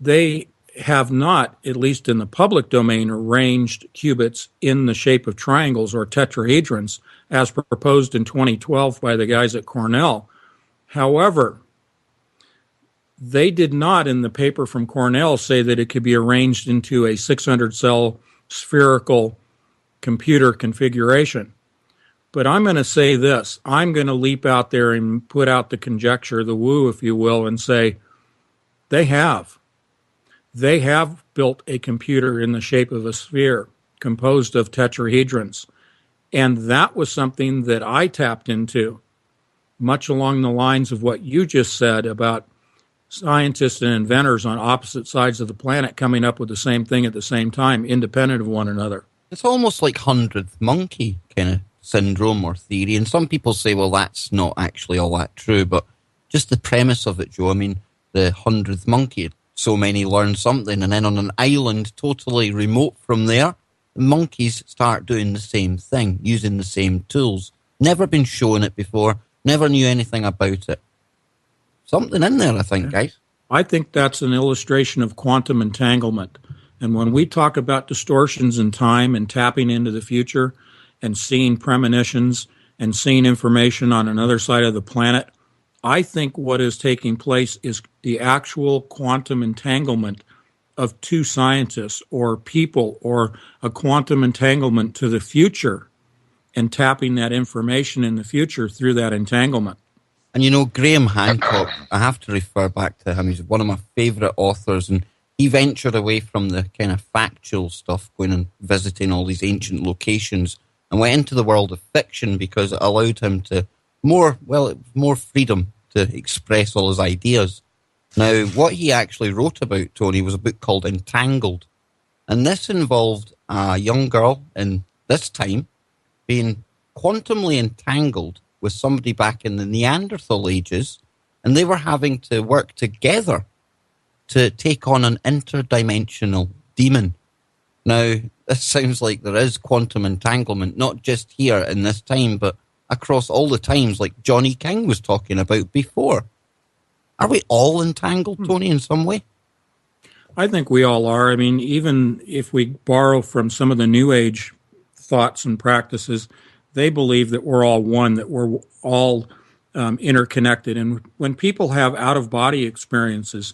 They have not, at least in the public domain, arranged qubits in the shape of triangles or tetrahedrons as proposed in 2012 by the guys at Cornell. However, they did not, in the paper from Cornell, say that it could be arranged into a 600-cell spherical computer configuration. But I'm going to say this. I'm going to leap out there and put out the conjecture, the woo, if you will, and say they have. They have built a computer in the shape of a sphere composed of tetrahedrons. And that was something that I tapped into, much along the lines of what you just said about scientists and inventors on opposite sides of the planet coming up with the same thing at the same time, independent of one another. It's almost like 100th monkey kind of syndrome or theory. And some people say, well, that's not actually all that true. But just the premise of it, Joe, I mean, the 100th monkey, so many learn something. And then on an island totally remote from there, the monkeys start doing the same thing, using the same tools. Never been shown it before, never knew anything about it. Something in there, I think, guys. I think that's an illustration of quantum entanglement. And when we talk about distortions in time and tapping into the future and seeing premonitions and seeing information on another side of the planet, I think what is taking place is the actual quantum entanglement of two scientists or people, or a quantum entanglement to the future and tapping that information in the future through that entanglement. And you know, Graham Hancock, I have to refer back to him. He's one of my favourite authors, and he ventured away from the kind of factual stuff, going and visiting all these ancient locations, and went into the world of fiction because it allowed him to more freedom to express all his ideas. Now, what he actually wrote about, Tony, was a book called Entangled. And this involved a young girl in this time being quantumly entangled with somebody back in the Neanderthal ages, and they were having to work together to take on an interdimensional demon. Now, this sounds like there is quantum entanglement, not just here in this time, but across all the times, like Johnny King was talking about before. Are we all entangled, Tony, in some way? I think we all are. I mean, even if we borrow from some of the New Age thoughts and practices, they believe that we're all one, that we're all interconnected. And when people have out-of-body experiences,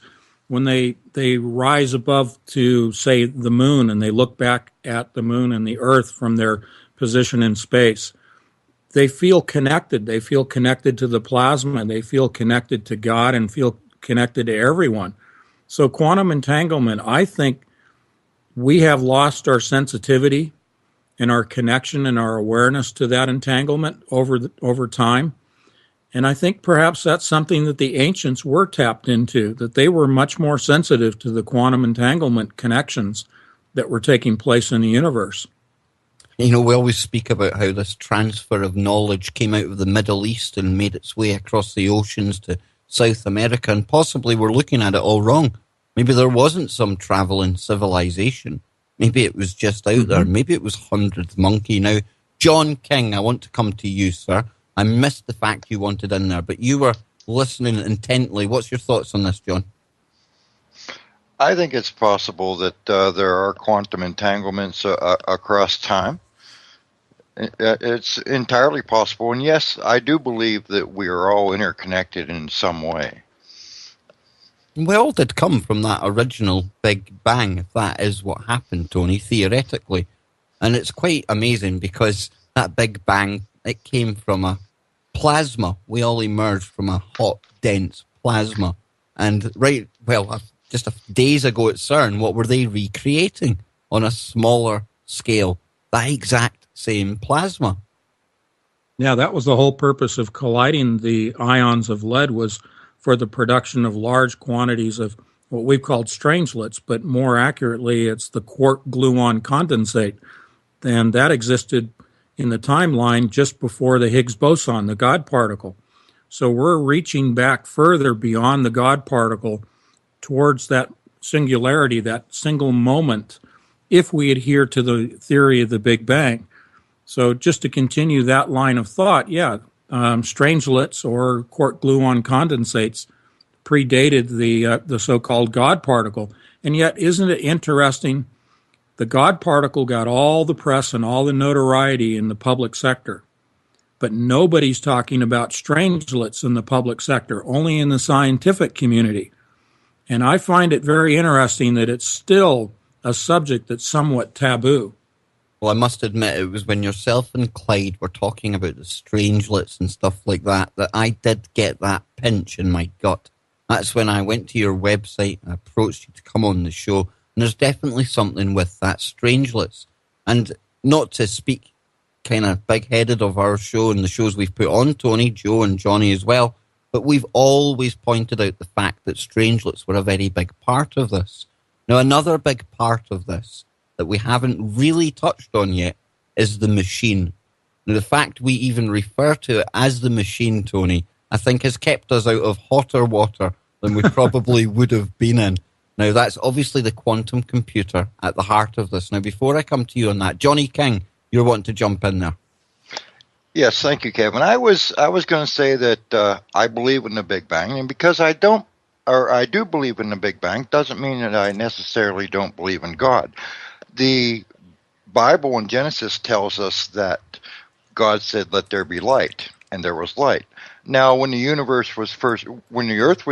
when they rise above to, say, the moon, and they look back at the moon and the Earth from their position in space, they feel connected. They feel connected to the plasma. They feel connected to God and feel connected to everyone. So quantum entanglement, I think we have lost our sensitivity and our connection and our awareness to that entanglement over time. And I think perhaps that's something that the ancients were tapped into, that they were much more sensitive to the quantum entanglement connections that were taking place in the universe. You know, we always speak about how this transfer of knowledge came out of the Middle East and made its way across the oceans to South America, and possibly we're looking at it all wrong. Maybe there wasn't some traveling civilization. Maybe it was just out there. Maybe it was 100th monkey. Now, John King, I want to come to you, sir. I missed the fact you wanted in there, but you were listening intently. What's your thoughts on this, John? I think it's possible that there are quantum entanglements across time. It's entirely possible. And yes, I do believe that we are all interconnected in some way. We all did come from that original Big Bang, if that is what happened, Tony, theoretically. And it's quite amazing because that Big Bang, it came from a plasma. We all emerged from a hot, dense plasma. And just days ago at CERN, what were they recreating on a smaller scale? That exact same plasma. Yeah, that was the whole purpose of colliding the ions of lead, was for the production of large quantities of what we've called strangelets, but more accurately, it's the quark-gluon condensate. And that existed in the timeline just before the Higgs boson, the God particle. So we're reaching back further beyond the God particle towards that singularity, that single moment, if we adhere to the theory of the Big Bang. So just to continue that line of thought, strangelets or quark-gluon condensates predated the so-called God particle. And yet, isn't it interesting? The God particle got all the press and all the notoriety in the public sector, but nobody's talking about strangelets in the public sector, only in the scientific community. And I find it very interesting that it's still a subject that's somewhat taboo. Well, I must admit, it was when yourself and Clyde were talking about the strangelets and stuff like that I did get that pinch in my gut. That's when I went to your website and approached you to come on the show. And there's definitely something with that strangelets. And not to speak kind of big-headed of our show and the shows we've put on, Tony, Joe and Johnny as well, but we've always pointed out the fact that strangelets were a very big part of this. Now, another big part of this that we haven't really touched on yet is the machine. Now, the fact we even refer to it as the machine, Tony, I think has kept us out of hotter water than we probably would have been in. Now, that's obviously the quantum computer at the heart of this. Now, before I come to you on that, Johnny King, you're wanting to jump in there. Yes, thank you, Kevin. I was going to say that I believe in the Big Bang, and because I do believe in the Big Bang, doesn't mean that I necessarily don't believe in God. The Bible in Genesis tells us that God said, "Let there be light," and there was light. Now, when the earth was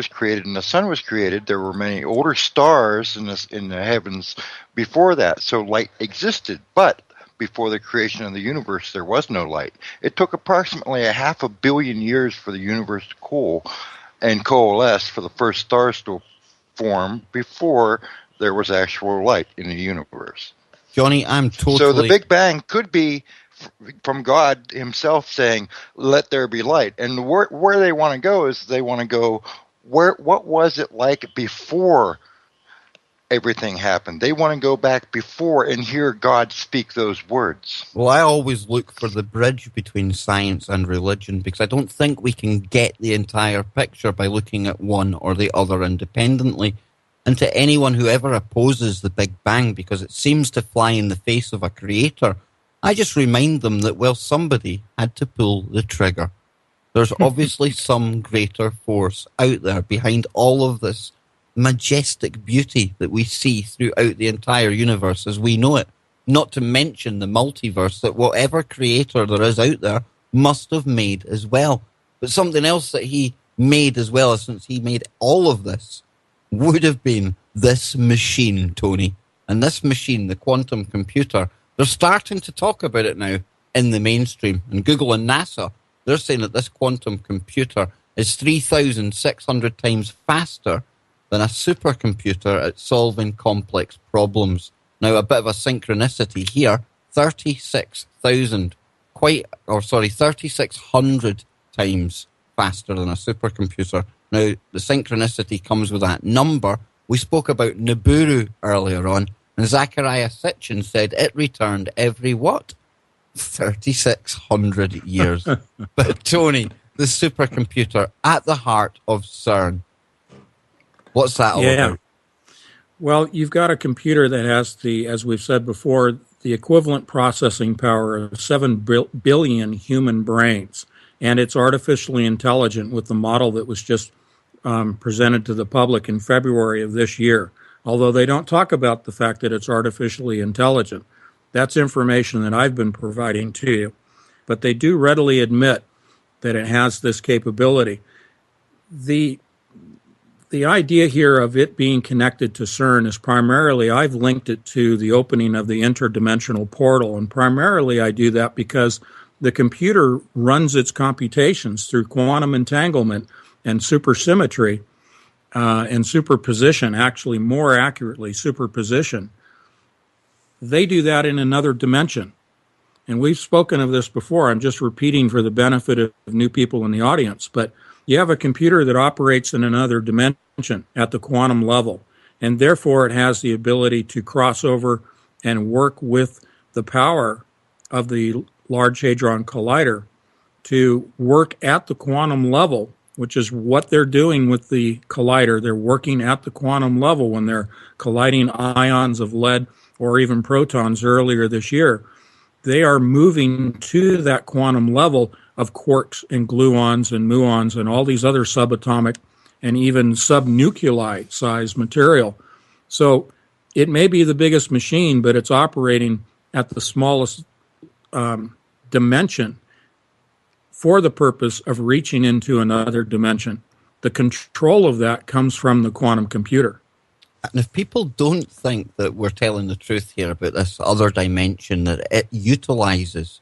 created and the sun was created, there were many older stars in the heavens before that, so light existed. But before the creation of the universe, there was no light. It took approximately 500 million years for the universe to cool and coalesce for the first stars to form before there was actual light in the universe. Johnny, I'm totally... So the Big Bang could be from God himself saying, "Let there be light." And where they want to go is they want to go, what was it like before everything happened? They want to go back before and hear God speak those words. Well, I always look for the bridge between science and religion because I don't think we can get the entire picture by looking at one or the other independently. And to anyone who ever opposes the Big Bang because it seems to fly in the face of a creator, I just remind them that, well, somebody had to pull the trigger. There's obviously some greater force out there behind all of this majestic beauty that we see throughout the entire universe as we know it. Not to mention the multiverse that whatever creator there is out there must have made as well. But something else that he made as well, since he made all of this, would have been this machine, Tony. And this machine, the quantum computer, they're starting to talk about it now in the mainstream. And Google and NASA, they're saying that this quantum computer is 3,600 times faster than a supercomputer at solving complex problems. Now, a bit of a synchronicity here, 3,600 times faster than a supercomputer. Now, the synchronicity comes with that number. We spoke about Nibiru earlier on, and Zachariah Sitchin said it returned every what? 3,600 years. But Tony, the supercomputer at the heart of CERN, what's that all about? Well, you've got a computer that has as we've said before, the equivalent processing power of 7 billion human brains. And it's artificially intelligent with the model that was just presented to the public in February of this year. Although they don't talk about the fact that it's artificially intelligent. That's information that I've been providing to you. But they do readily admit that it has this capability. The idea here of it being connected to CERN is primarily, I've linked it to the opening of the interdimensional portal. And primarily I do that because the computer runs its computations through quantum entanglement and supersymmetry and superposition, actually more accurately, superposition. They do that in another dimension. And we've spoken of this before. I'm just repeating for the benefit of new people in the audience. But you have a computer that operates in another dimension at the quantum level. And therefore, it has the ability to cross over and work with the power of the Large Hadron Collider to work at the quantum level, which is what they're doing with the collider. They're working at the quantum level when they're colliding ions of lead or even protons earlier this year. They are moving to that quantum level of quarks and gluons and muons and all these other subatomic and even subnuclei size material. So it may be the biggest machine, but it's operating at the smallest dimension for the purpose of reaching into another dimension. The control of that comes from the quantum computer. And if people don't think that we're telling the truth here about this other dimension that it utilizes,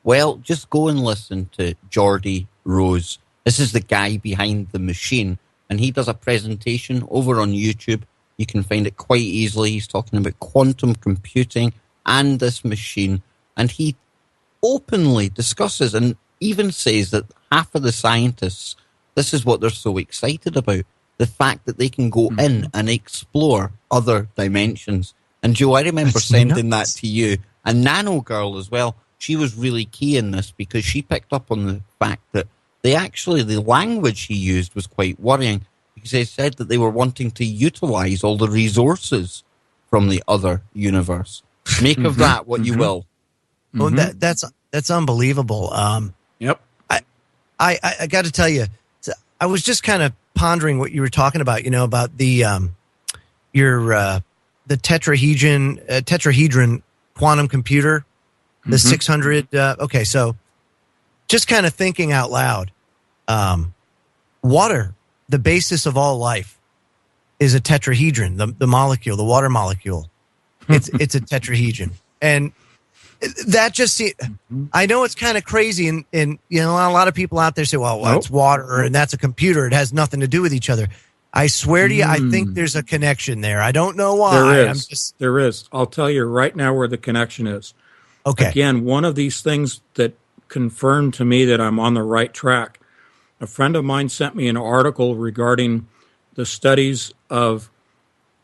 well, just go and listen to Geordie Rose. This is the guy behind the machine, and he does a presentation over on YouTube. You can find it quite easily. He's talking about quantum computing and this machine, and he openly discusses and even says that half of the scientists, this is what they're so excited about, the fact that they can go in and explore other dimensions. And Joe, I remember sending that to you. And Nano Girl as well, she was really key in this because she picked up on the fact that the language he used was quite worrying, because they said that they were wanting to utilize all the resources from the other universe. Make of that what you will. Well, that's unbelievable. Yep. I got to tell you, I was just kind of pondering what you were talking about. About the tetrahedron quantum computer, the 600. Okay, so just kind of thinking out loud. Water, the basis of all life, is a tetrahedron. The molecule, the water molecule, it's a tetrahedron, and that just I know it's kind of crazy, and a lot of people out there say, well, it's water and that's a computer. It has nothing to do with each other. I swear to you, I think there's a connection there. I don't know why. There is. I'll tell you right now where the connection is. Okay. Again, one of these things that confirmed to me that I'm on the right track. A friend of mine sent me an article regarding the studies of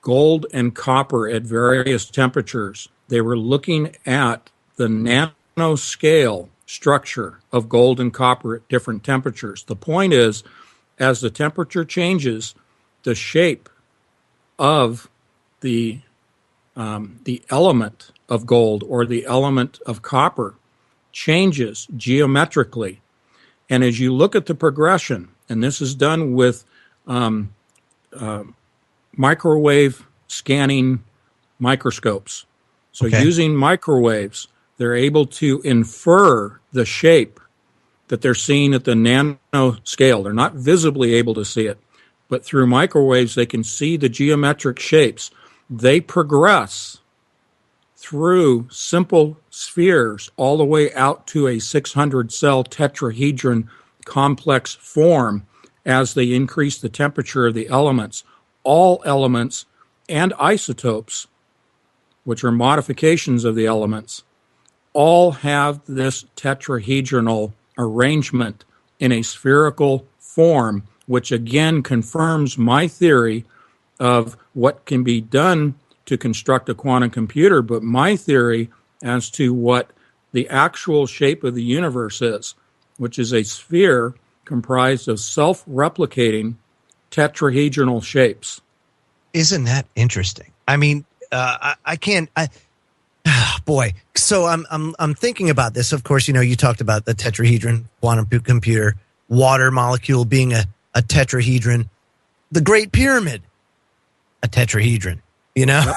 gold and copper at various temperatures. They were looking at the nanoscale structure of gold and copper at different temperatures. The point is, as the temperature changes, the shape of the element of gold or the element of copper changes geometrically. And as you look at the progression, and this is done with microwave scanning microscopes. So using microwaves, they're able to infer the shape that they're seeing at the nanoscale. They're not visibly able to see it, but through microwaves, they can see the geometric shapes. They progress through simple spheres all the way out to a 600-cell tetrahedron complex form as they increase the temperature of the elements. All elements and isotopes, which are modifications of the elements, all have this tetrahedral arrangement in a spherical form, which again confirms my theory of what can be done to construct a quantum computer, but my theory as to what the actual shape of the universe is, which is a sphere comprised of self-replicating tetrahedral shapes. Isn't that interesting? I mean, I can't. Boy. So I'm thinking about this. Of course, you talked about the tetrahedron quantum computer, water molecule being a tetrahedron, the Great Pyramid, a tetrahedron. Yep.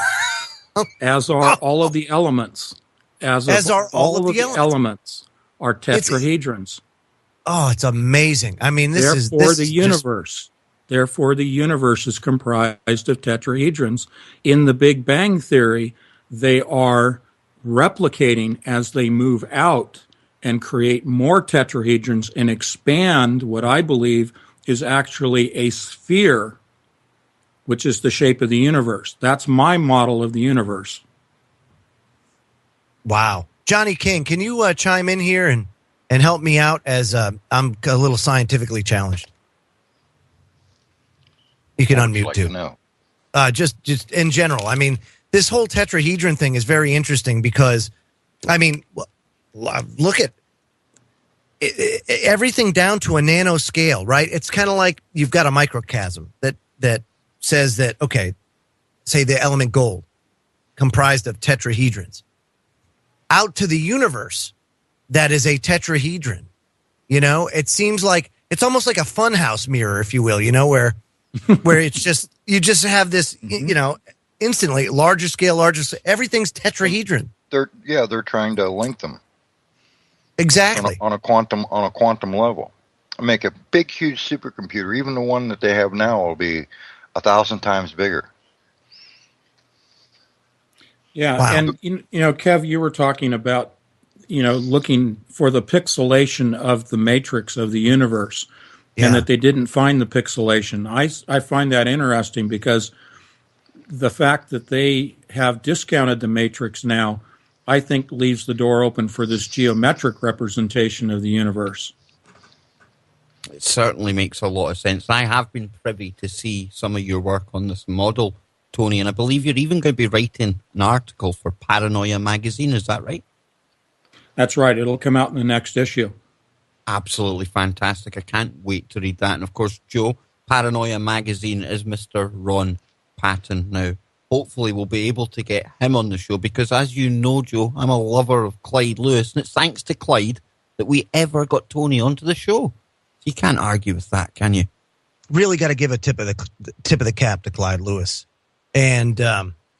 As are all of the elements. All of the elements are tetrahedrons. It's amazing. I mean, Therefore, the universe is comprised of tetrahedrons. In the Big Bang Theory, they are replicating as they move out and create more tetrahedrons and expand what I believe is actually a sphere, which is the shape of the universe. That's my model of the universe. Wow. Johnny King, can you chime in here and help me out as I'm a little scientifically challenged? You can unmute too. No. Just in general. I mean, this whole tetrahedron thing is very interesting because, I mean, look at everything down to a nanoscale, right? It's kind of like you've got a microcosm that says that, okay, say the element gold comprised of tetrahedrons. Out to the universe, that is a tetrahedron. It seems like it's almost like a funhouse mirror, if you will, where it's just, you just have this, instantly larger scale, everything's tetrahedron. They're trying to link them. Exactly. On a quantum level. Make a big, huge supercomputer. Even the one that they have now will be 1,000 times bigger. Yeah, wow. And Kev, you were talking about looking for the pixelation of the matrix of the universe, and that they didn't find the pixelation. I find that interesting because the fact that they have discounted the matrix now I think leaves the door open for this geometric representation of the universe. It certainly makes a lot of sense. I have been privy to see some of your work on this model, Tony, and I believe you're even going to be writing an article for Paranoia magazine. Is that right? That's right. It'll come out in the next issue. Absolutely fantastic. I can't wait to read that. And of course, Joe, Paranoia magazine is Mr. Ron Patton now. Hopefully we'll be able to get him on the show because, as you know, Joe, I'm a lover of Clyde Lewis, and it's thanks to Clyde that we ever got Tony onto the show. So you can't argue with that, can you? Really got to give a tip of the cap to Clyde Lewis, and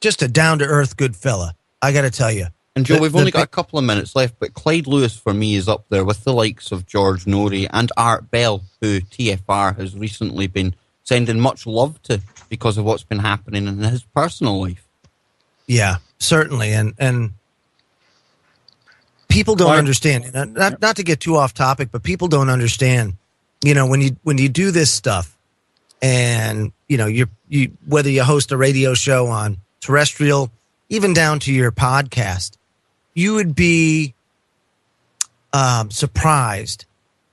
just a down to earth good fella. I got to tell you. And Joe, we've only got a couple of minutes left, but Clyde Lewis for me is up there with the likes of George Norrie and Art Bell, who TFR has recently been sending much love to because of what's been happening in his personal life. Yeah, certainly. And people don't understand, not to get too off topic, but people don't understand, when you do this stuff and, you whether you host a radio show on terrestrial, even down to your podcast, you would be surprised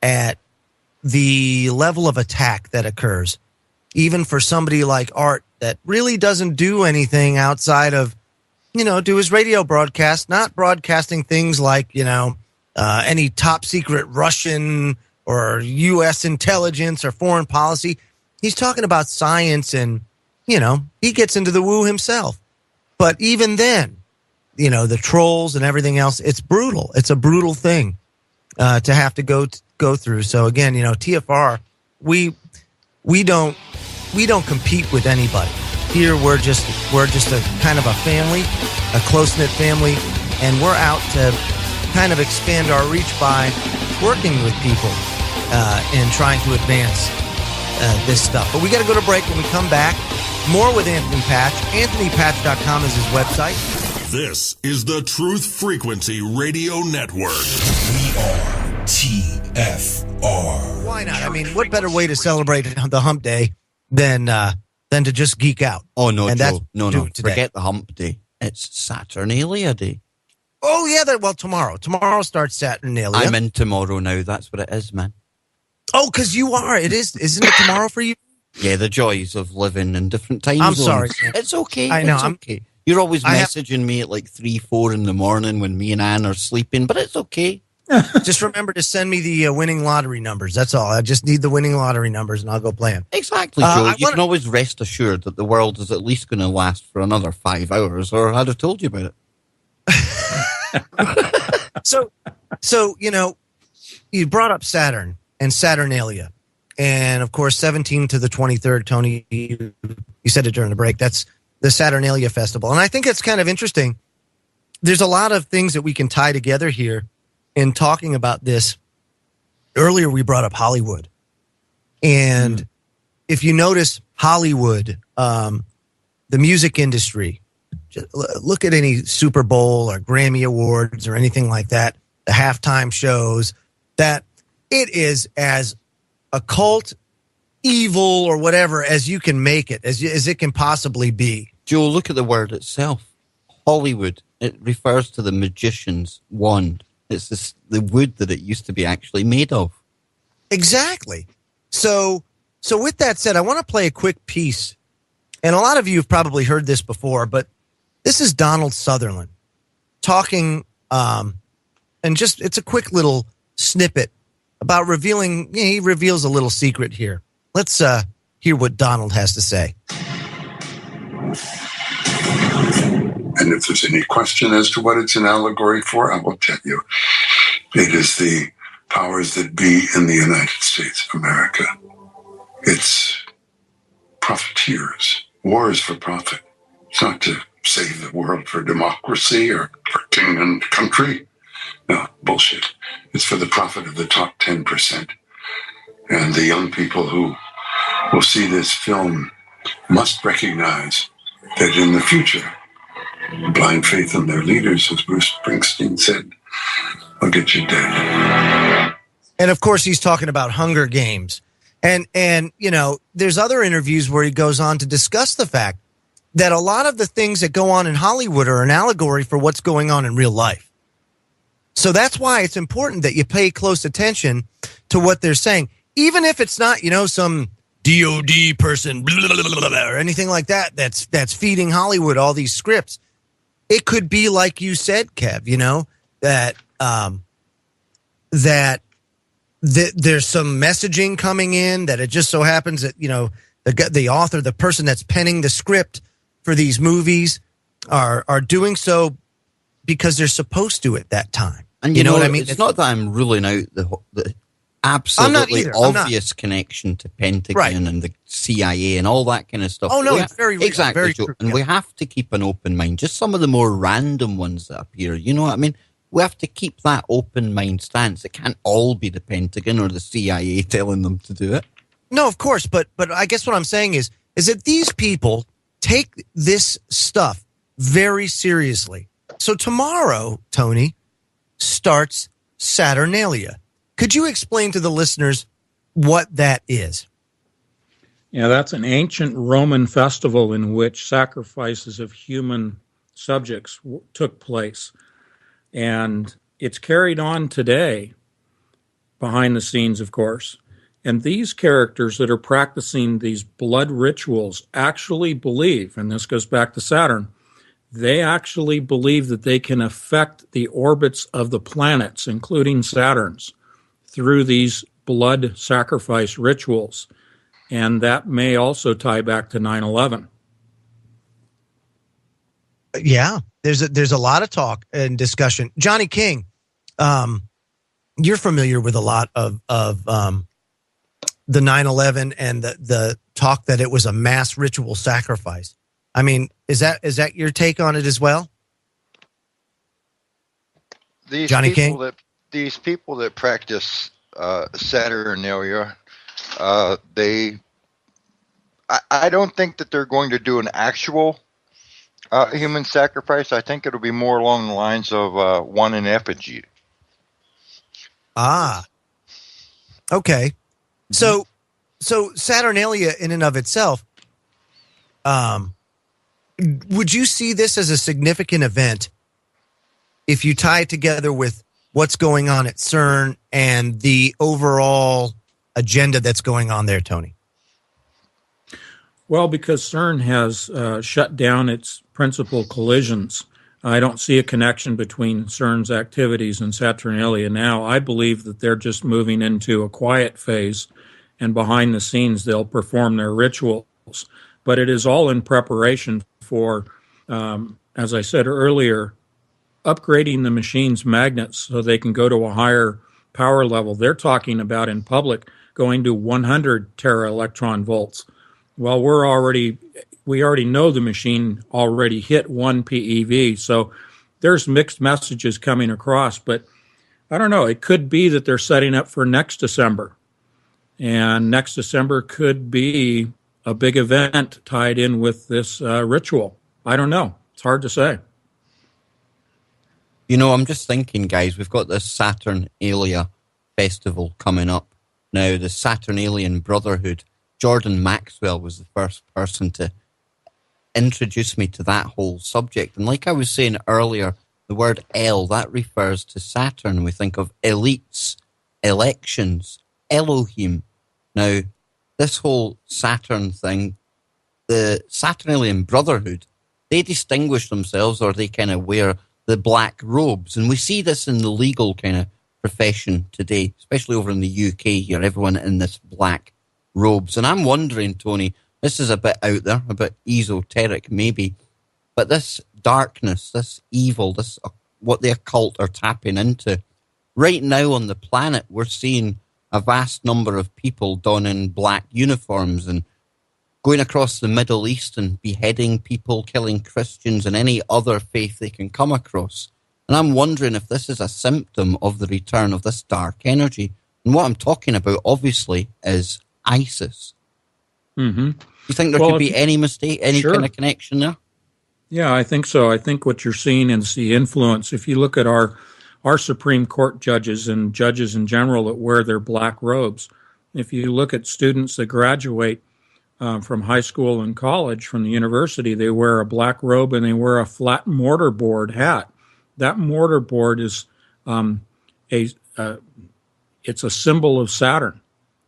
at the level of attack that occurs, even for somebody like Art that really doesn't do anything outside of, do his radio broadcast, not broadcasting things like, any top secret Russian or U.S. intelligence or foreign policy. He's talking about science and, he gets into the woo himself. But even then, the trolls and everything else, it's brutal. It's a brutal thing to have to go through. So again, TFR, we don't compete with anybody. Here we're just a kind of a family, a close-knit family, and we're out to kind of expand our reach by working with people and trying to advance this stuff. But we got to go to break. When we come back, more with Anthony Patch. AnthonyPatch.com is his website. This is the Truth Frequency Radio Network. We are TFR. Why not? I mean, what better way to celebrate the hump day than to just geek out? Oh, no, and Joe. No. Today. Forget the hump day. It's Saturnalia Day. Oh, yeah. Tomorrow. Tomorrow starts Saturnalia. I'm in tomorrow now. That's what it is, man. Oh, because you are. It is. Isn't it tomorrow for you? Yeah, the joys of living in different time I'm zones. sorry. It's okay. I know. It's okay. You're always messaging me at like 3-4 in the morning when me and Ann are sleeping, but it's okay. Just remember to send me the winning lottery numbers. That's all. I just need the winning lottery numbers, and I'll go play them. Exactly, Joe. You can always rest assured that the world is at least going to last for another 5 hours, or I'd have told you about it. So you brought up Saturn and Saturnalia. And, of course, 17th to the 23rd, Tony, you said it during the break. That's the Saturnalia Festival. And I think it's kind of interesting. There's a lot of things that we can tie together here in talking about this. Earlier, we brought up Hollywood. And if you notice Hollywood, the music industry, just look at any Super Bowl or Grammy Awards or anything like that, the halftime shows, that it is as occult, evil, or whatever as you can make it, as it can possibly be. Joe, look at the word itself. Hollywood. It refers to the magician's wand. It's the wood that it used to be actually made of. Exactly. So with that said, I want to play a quick piece. And a lot of you have probably heard this before, but this is Donald Sutherland talking, and just it's a quick little snippet about he reveals a little secret here. Let's hear what Donald has to say. And if there's any question as to what it's an allegory for, I will tell you. It is the powers that be in the United States of America. It's profiteers. War is for profit. It's not to save the world for democracy or for king and country. No, bullshit. It's for the profit of the top 10%. And the young people who will see this film must recognize that in the future, blind faith in their leaders, as Bruce Springsteen said, will get you dead. And of course, he's talking about Hunger Games. And there's other interviews where he goes on to discuss the fact that a lot of the things that go on in Hollywood are an allegory for what's going on in real life. So that's why it's important that you pay close attention to what they're saying, even if it's not, some DOD person blah, blah, blah, blah, or anything like that. That's feeding Hollywood all these scripts. It could be like you said, Kev. That there's some messaging coming in, that it just so happens that the author, the person that's penning the script for these movies, are doing so because they're supposed to at that time. And you know what I mean? It's not that I'm ruling out the absolutely obvious connection to Pentagon and the CIA and all that kind of stuff. Oh, no, it's very real. Exactly, very Joe. true. And we have to keep an open mind. Just some of the more random ones that appear, you know what I mean? We have to keep that open mind stance. It can't all be the Pentagon or the CIA telling them to do it. No, of course, but I guess what I'm saying is that these people take this stuff very seriously. So tomorrow, Tony, starts Saturnalia. Could you explain to the listeners what that is? Yeah, that's an ancient Roman festival in which sacrifices of human subjects took place. And it's carried on today, behind the scenes, of course. And these characters that are practicing these blood rituals actually believe, and this goes back to Saturn, they actually believe that they can affect the orbits of the planets, including Saturn's, through these blood sacrifice rituals. And that may also tie back to 9/11. Yeah, there's a lot of talk and discussion. Johnny King, you're familiar with a lot of the 9/11 and the talk that it was a mass ritual sacrifice. I mean, is that your take on it as well? Johnny King? These people that practice Saturnalia, I don't think that they're going to do an actual human sacrifice. I think it'll be more along the lines of one in effigy. Ah, okay. So Saturnalia in and of itself, would you see this as a significant event if you tie it together with what's going on at CERN and the overall agenda that's going on there, Tony? Well, because CERN has shut down its principal collisions, I don't see a connection between CERN's activities and Saturnalia now. I believe that they're just moving into a quiet phase, and behind the scenes they'll perform their rituals. But it is all in preparation for, as I said earlier, upgrading the machine's magnets so they can go to a higher power level. They're talking about in public going to 100 tera electron volts. Well, we already know the machine already hit 1 PeV, so there's mixed messages coming across. But I don't know. It could be that they're setting up for next December, and next December could be a big event tied in with this ritual. I don't know. It's hard to say. I'm just thinking, guys, we've got this Saturnalia festival coming up. Now, the Saturnalian Brotherhood, Jordan Maxwell was the first person to introduce me to that whole subject. And like I was saying earlier, the word El, that refers to Saturn. We think of elites, elections, Elohim. Now, this whole Saturn thing, the Saturnalian Brotherhood, they distinguish themselves, or they kind of wear the black robes. And we see this in the legal kind of profession today, especially over in the UK here, everyone in this black robes. And I'm wondering, Tony, this is a bit out there, a bit esoteric maybe, but this darkness, this evil, this what the occult are tapping into, right now on the planet, we're seeing a vast number of people donning black uniforms and going across the Middle East and beheading people, killing Christians and any other faith they can come across. And I'm wondering if this is a symptom of the return of this dark energy. And what I'm talking about, obviously, is ISIS. Mm-hmm. You think there could be any mistake, any kind of connection there? Yeah, I think so. I think what you're seeing is the influence. If you look at our Supreme Court judges and judges in general that wear their black robes, if you look at students that graduate from high school and college, from the university. They wear a black robe and they wear a flat mortarboard hat. That mortarboard is it's a symbol of Saturn.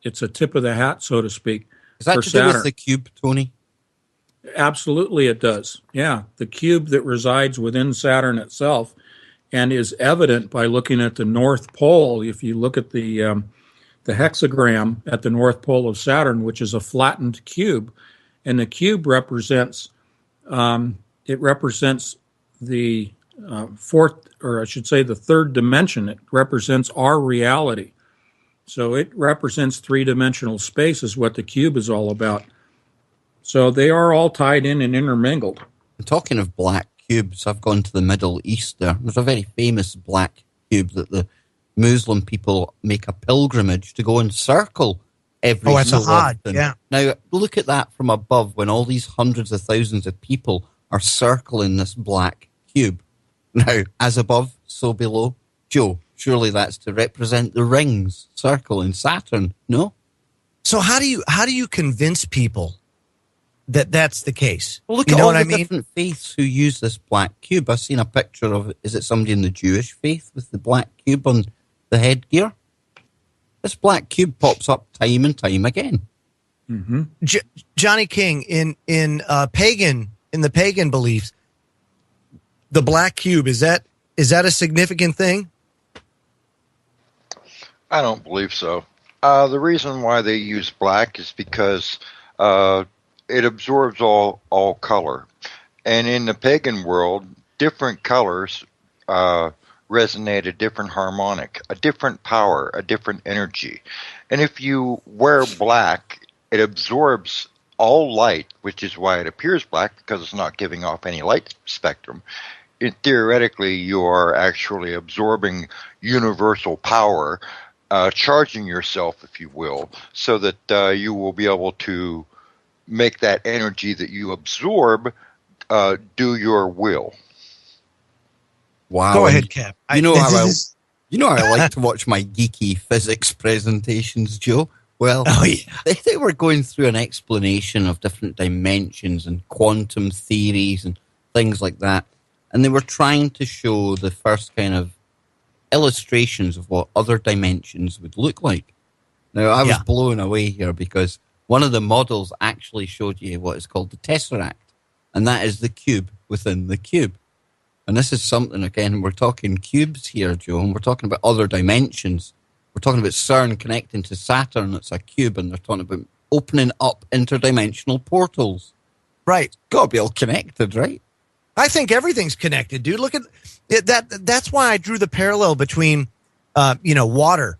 It's a tip of the hat, so to speak. Is that for to Saturn. do with the cube, Tony? Absolutely, it does. Yeah, the cube that resides within Saturn itself, and is evident by looking at the North Pole. If you look at the hexagram at the North Pole of Saturn, which is a flattened cube, and the cube represents the fourth, or I should say, the third dimension. It represents our reality. So it represents three-dimensional space, is what the cube is all about. So they are all tied in and intermingled. Talking of black cubes, I've gone to the Middle East there. There's a very famous black cube that the Muslim people make a pilgrimage to go and circle every so often. Yeah. Now, look at that from above when all these hundreds of thousands of people are circling this black cube. Now, as above, so below. Joe, surely that's to represent the rings circling Saturn, no? So how do you convince people that that's the case? Well, look you at know all what the I mean? different faiths who use this black cube. I've seen a picture of, is it somebody in the Jewish faith with the black cube on the headgear? This black cube pops up time and time again. Mm-hmm. Johnny King, in the pagan beliefs, the black cube, is that a significant thing? I don't believe so. The reason why they use black is because it absorbs all color. And in the pagan world, different colors resonate a different harmonic, a different power, a different energy. And if you wear black, it absorbs all light, which is why it appears black, because it's not giving off any light spectrum. Theoretically, you are actually absorbing universal power, charging yourself, if you will, so that you will be able to make that energy that you absorb do your will. Wow. Go ahead, Cap. You know how I like to watch my geeky physics presentations, Joe? Well, they were going through an explanation of different dimensions and quantum theories and things like that. And they were trying to show the first kind of illustrations of what other dimensions would look like. Now, I was blown away here because one of the models actually showed you what is called the tesseract, and that is the cube within the cube. And this is something, again, we're talking cubes here, Joe, and we're talking about other dimensions. We're talking about CERN connecting to Saturn, it's a cube, and they're talking about opening up interdimensional portals. Right. It's got to be all connected, right? I think everything's connected, dude. Look at that. That's why I drew the parallel between, water.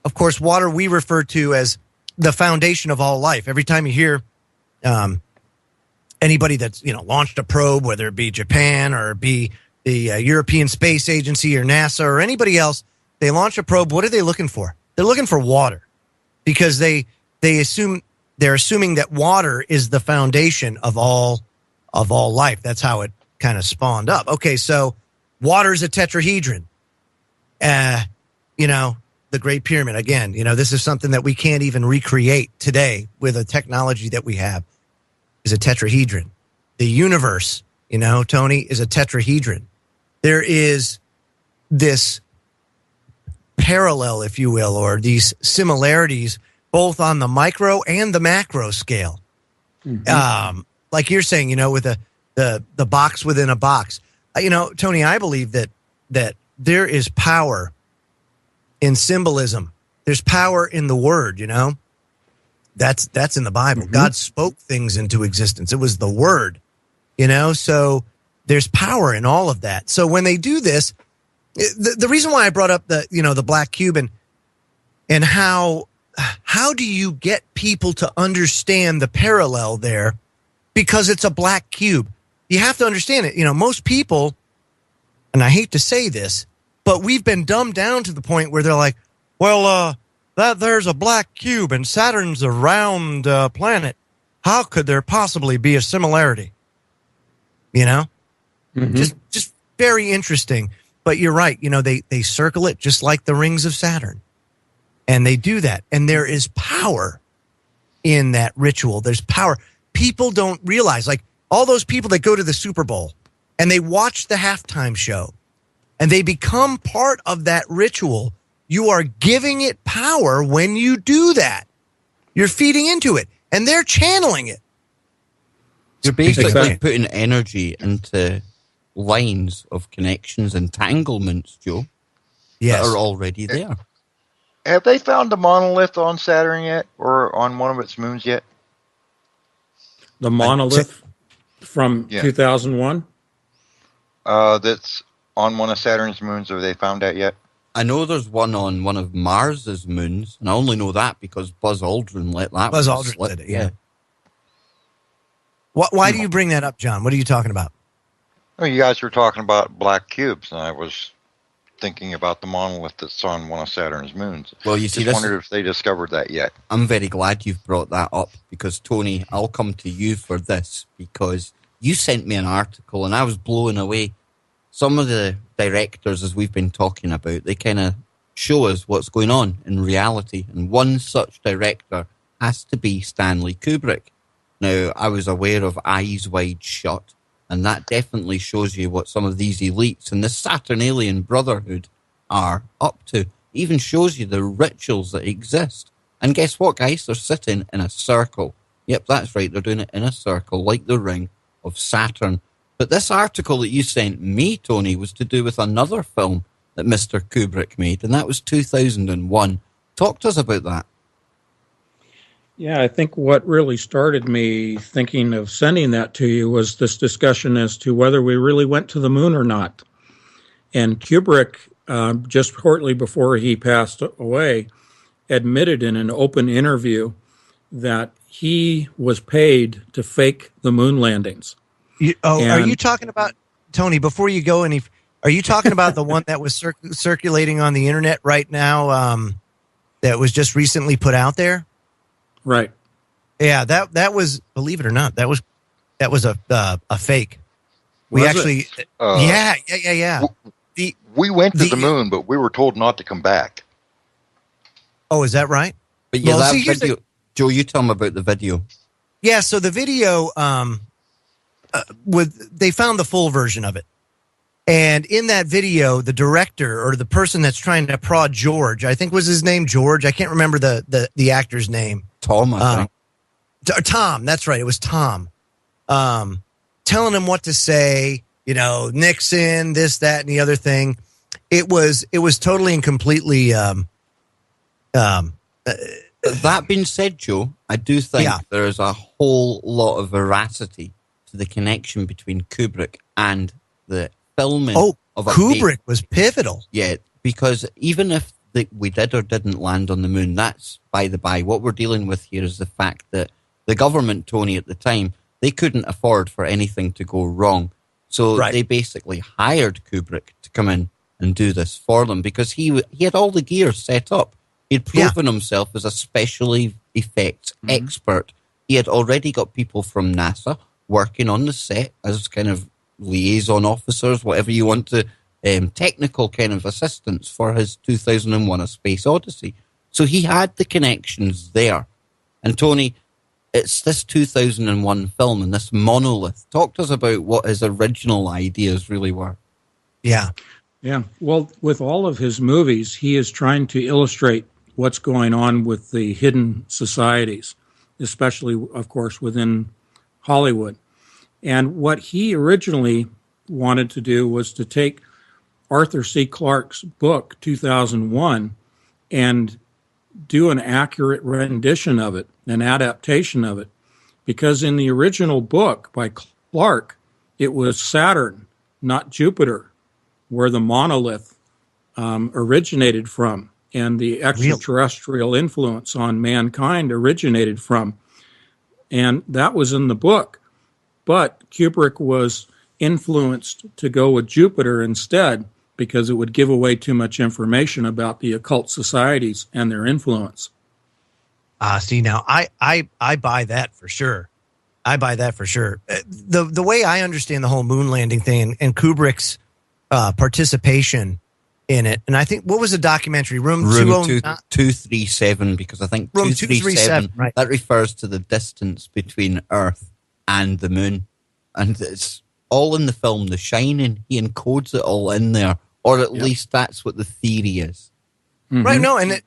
Of course, water we refer to as the foundation of all life. Every time you hear anybody that's launched a probe, whether it be Japan or it be the European Space Agency or NASA or anybody else, they launch a probe. What are they looking for? They're looking for water, because they're assuming that water is the foundation of all life. That's how it kind of spawned up. Okay, so water is a tetrahedron. The Great Pyramid, again, this is something that we can't even recreate today with the technology that we have, is a tetrahedron. The universe, Tony, is a tetrahedron. There is this parallel, if you will, or these similarities both on the micro and the macro scale. Mm-hmm. Like you're saying, with the box within a box. Tony, I believe that there is power in symbolism. There's power in the word, That's in the Bible. Mm-hmm. God spoke things into existence. It was the word, so there's power in all of that. So when they do this, the reason why I brought up the black cube and how do you get people to understand the parallel there? Because it's a black cube. You have to understand it. Most people, and I hate to say this, but we've been dumbed down to the point where they're like, well, that there's a black cube and Saturn's a round planet. How could there possibly be a similarity? Mm-hmm. Just very interesting. But you're right. They circle it just like the rings of Saturn. And they do that. And there is power in that ritual. There's power. People don't realize, like all those people that go to the Super Bowl and they watch the halftime show and they become part of that ritual. You are giving it power when you do that. You're feeding into it and they're channeling it. You're basically putting energy into lines of connections, entanglements, Joe, that are already there. Have they found a monolith on Saturn yet, or on one of its moons yet? The monolith from 2001? That's on one of Saturn's moons. Have they found that yet? I know there's one on one of Mars's moons, and I only know that because Buzz Aldrin let that Buzz Aldrin slip. did it, yeah. Why do you bring that up, John? What are you talking about? Oh, you guys were talking about black cubes, and I was thinking about the monolith that's on one of Saturn's moons. Well, you see, just wondered if they discovered that yet. I'm very glad you've brought that up because, Tony, I'll come to you for this because you sent me an article and I was blown away. Some of the directors, as we've been talking about, they kind of show us what's going on in reality. And one such director has to be Stanley Kubrick. Now, I was aware of Eyes Wide Shut, and that definitely shows you what some of these elites and the Saturnalian Brotherhood are up to. Even shows you the rituals that exist. And guess what, guys? They're sitting in a circle. Yep, that's right. They're doing it in a circle, like the ring of Saturn. But this article that you sent me, Tony, was to do with another film that Mr. Kubrick made, and that was 2001. Talk to us about that. Yeah, I think what really started me thinking of sending that to you was this discussion as to whether we really went to the moon or not. And Kubrick, just shortly before he passed away, admitted in an open interview that he was paid to fake the moon landings. Are you talking about, Tony, before you go any, are you talking about the one that was circulating on the internet right now that was just recently put out there? Right. Yeah, that was, believe it or not, that was a fake. We actually, yeah. We went to the moon, but we were told not to come back. Oh, is that right? But yeah, that video, Joe, you tell them about the video. Yeah, so the video, they found the full version of it. And in that video, the director or the person that's trying to prod George, I think was his name George. I can't remember the actor's name. Tom, I think. Tom, that's right. It was Tom. Telling him what to say, Nixon, this, that, and the other thing. It was totally and completely. That being said, Joe, I do think there is a whole lot of veracity to the connection between Kubrick and the filming of Kubrick was pivotal. Yeah, because even if we did or didn't land on the moon, that's by the by. What we're dealing with here is the fact that the government, Tony, at the time, they couldn't afford for anything to go wrong. So they basically hired Kubrick to come in and do this for them because he had all the gear set up. He'd proven himself as a special effects expert. He had already got people from NASA working on the set as kind of liaison officers, whatever you want to, technical kind of assistants for his 2001 A Space Odyssey. So he had the connections there. And Tony, it's this 2001 film and this monolith. Talk to us about what his original ideas really were. Yeah. Well, with all of his movies, he is trying to illustrate what's going on with the hidden societies, especially, of course, within Hollywood. And what he originally wanted to do was to take Arthur C. Clarke's book, 2001, and do an accurate rendition of it, an adaptation of it. Because in the original book by Clarke, it was Saturn, not Jupiter, where the monolith originated from, and the extraterrestrial influence on mankind originated from. And that was in the book. But Kubrick was influenced to go with Jupiter instead because it would give away too much information about the occult societies and their influence. See, now I buy that for sure. I buy that for sure. The way I understand the whole moon landing thing and Kubrick's participation in it. And I think, what was the documentary? Room 237, because I think Room 237, right. that refers to the distance between Earth and the moon. And it's all in the film The Shining. He encodes it all in there, or at least that's what the theory is. Mm-hmm. Right, no, and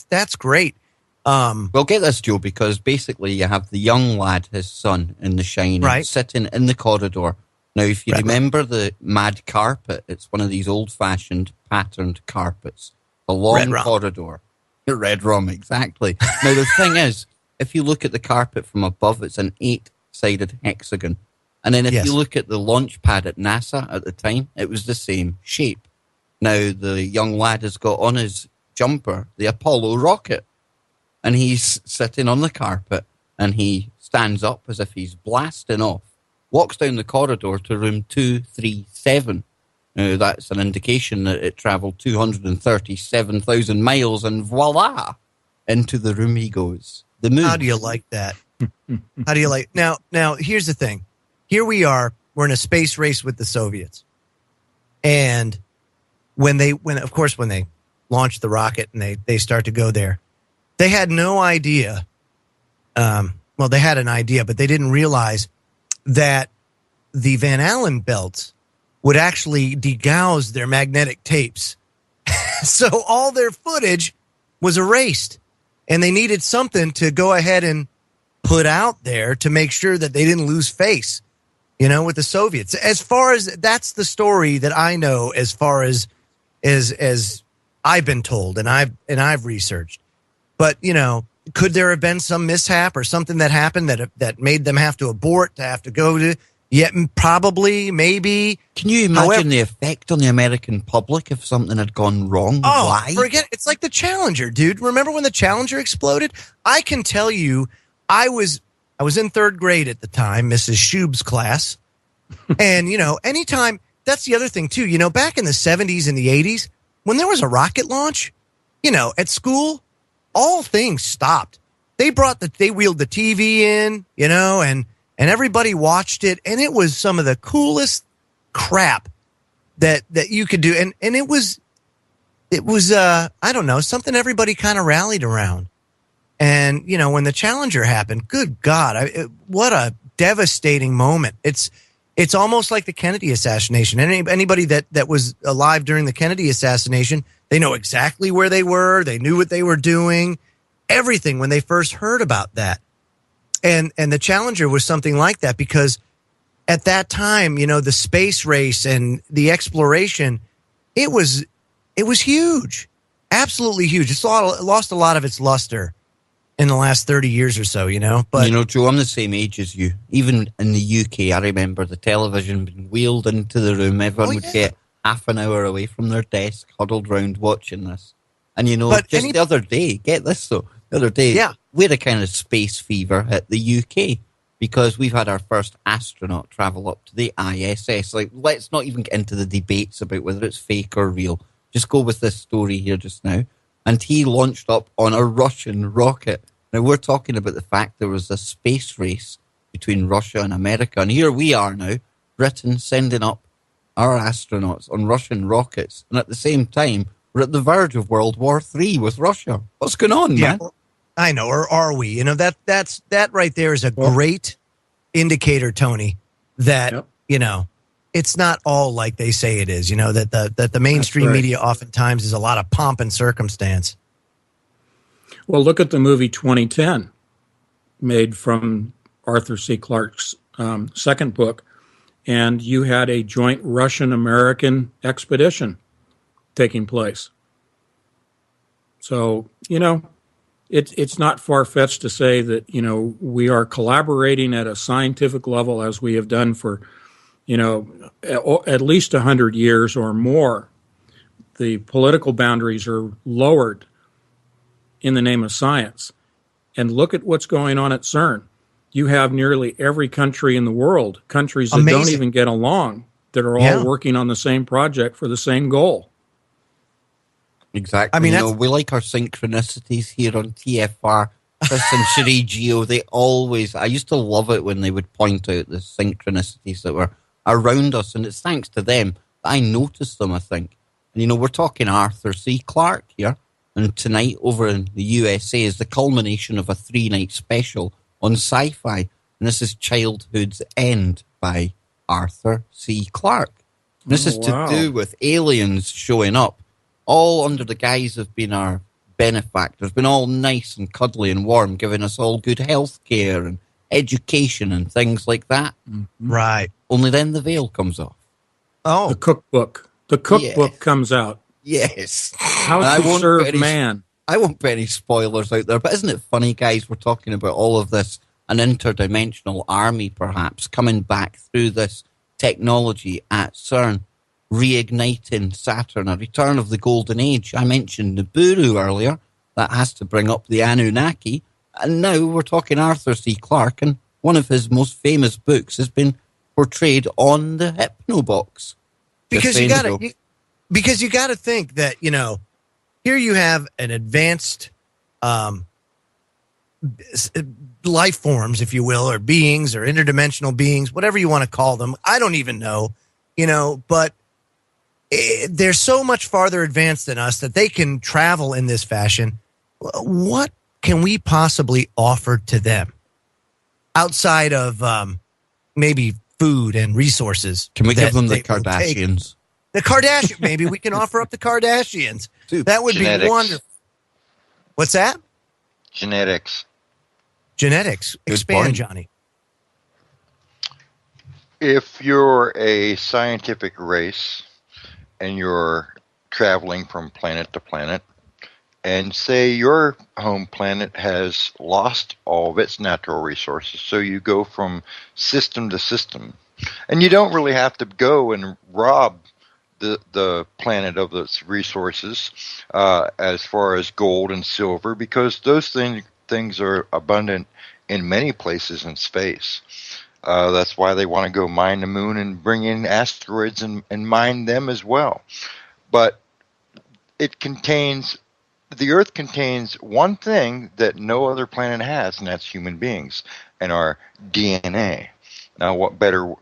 that's great. Well, get this, Joe, because basically you have the young lad, his son, in The Shining, sitting in the corridor. Now, if you remember the mad carpet, it's one of these old-fashioned patterned carpets. A long corridor. Red rum, exactly. Now, the thing is, if you look at the carpet from above, it's an 8-sided hexagon. And then if you look at the launch pad at NASA at the time, it was the same shape. Now, the young lad has got on his jumper the Apollo rocket. And he's sitting on the carpet, and he stands up as if he's blasting off, walks down the corridor to room 237. Now, that's an indication that it travelled 237,000 miles, and voila, into the room he goes. The moon. How do you like that? How do you like... Now, here's the thing. Here we are. We're in a space race with the Soviets. And when they launch the rocket and they start to go there, they had no idea. Well, they had an idea, but they didn't realize that the Van Allen belts would actually degauss their magnetic tapes. So all their footage was erased, and they needed something to go ahead and put out there to make sure that they didn't lose face, with the Soviets. As far as that's the story that I know, as far as I've been told and I've researched. But, could there have been some mishap or something that happened that made them have to abort, to have to go to? Yeah, probably, maybe. Can you imagine the effect on the American public if something had gone wrong? Oh, Why? Forget it. It's like the Challenger, dude. Remember when the Challenger exploded? I can tell you, I was in third grade at the time, Mrs. Schub's class. And, anytime, that's the other thing, too. Back in the 70s and the 80s, when there was a rocket launch, at school, all things stopped. They wheeled the TV in, and everybody watched it, and it was some of the coolest crap that you could do. And it was I don't know, something everybody kind of rallied around. And, when the Challenger happened, good God, what a devastating moment. It's almost like the Kennedy assassination. Anybody that was alive during the Kennedy assassination, they know exactly where they were. They knew what they were doing, everything when they first heard about that. And the Challenger was something like that, because at that time, the space race and the exploration, it was huge, absolutely huge. It lost a lot of its luster in the last 30 years or so, But Joe, I'm the same age as you. Even in the UK, I remember the television being wheeled into the room. Everyone would get half an hour away from their desk, huddled round watching this. And, the other day, get this though, we had a kind of space fever at the UK because we've had our first astronaut travel up to the ISS. Like, let's not even get into the debates about whether it's fake or real. Just go with this story here just now. And he launched up on a Russian rocket. Now, we're talking about the fact there was a space race between Russia and America. And here we are now, Britain sending up our astronauts on Russian rockets. And at the same time, we're at the verge of World War III with Russia. What's going on, man? I know, or are we? That right there is a great indicator, Tony, that, it's not all like they say it is, that the mainstream media oftentimes is a lot of pomp and circumstance. Well, look at the movie 2010, made from Arthur C. Clarke's second book, and you had a joint Russian-American expedition taking place. So, it's not far-fetched to say that, we are collaborating at a scientific level as we have done for, at least 100 years or more. The political boundaries are lowered in the name of science. And look at what's going on at CERN. You have nearly every country in the world, countries that don't even get along, that are all working on the same project for the same goal. Exactly. I mean, we like our synchronicities here on TFR. Chris and Cherie Geo, I used to love it when they would point out the synchronicities that were around us, and it's thanks to them that I noticed them, I think. And, we're talking Arthur C. Clarke here. And tonight over in the USA is the culmination of a 3-night special on Sci-Fi. And this is Childhood's End by Arthur C. Clarke. This is to do with aliens showing up, all under the guise of being our benefactors, been all nice and cuddly and warm, giving us all good health care and education and things like that. Mm-hmm. Right. Only then the veil comes off. Oh. The cookbook. The cookbook comes out. Yes. How to serve man. I won't put any spoilers out there, but isn't it funny, guys? We're talking about all of this, an interdimensional army, perhaps, coming back through this technology at CERN, reigniting Saturn, a return of the golden age. I mentioned Nibiru earlier. That has to bring up the Anunnaki. And now we're talking Arthur C. Clarke, and one of his most famous books has been portrayed on the Hypnobox. Because you got to think that, here you have an advanced life forms, if you will, or beings or interdimensional beings, whatever you want to call them. I don't even know, but they're so much farther advanced than us that they can travel in this fashion. What can we possibly offer to them outside of maybe food and resources? Can we give them the Kardashians? The Kardashians. Maybe we can offer up the Kardashians. Dude, that would be wonderful. What's that? Genetics. Expand, Johnny. If you're a scientific race and you're traveling from planet to planet, and say your home planet has lost all of its natural resources, so you go from system to system, and you don't really have to go and rob the planet of its resources as far as gold and silver, because those things are abundant in many places in space. That's why they want to go mine the moon and bring in asteroids and mine them as well. But the Earth contains one thing that no other planet has, and that's human beings and our DNA. Now, what better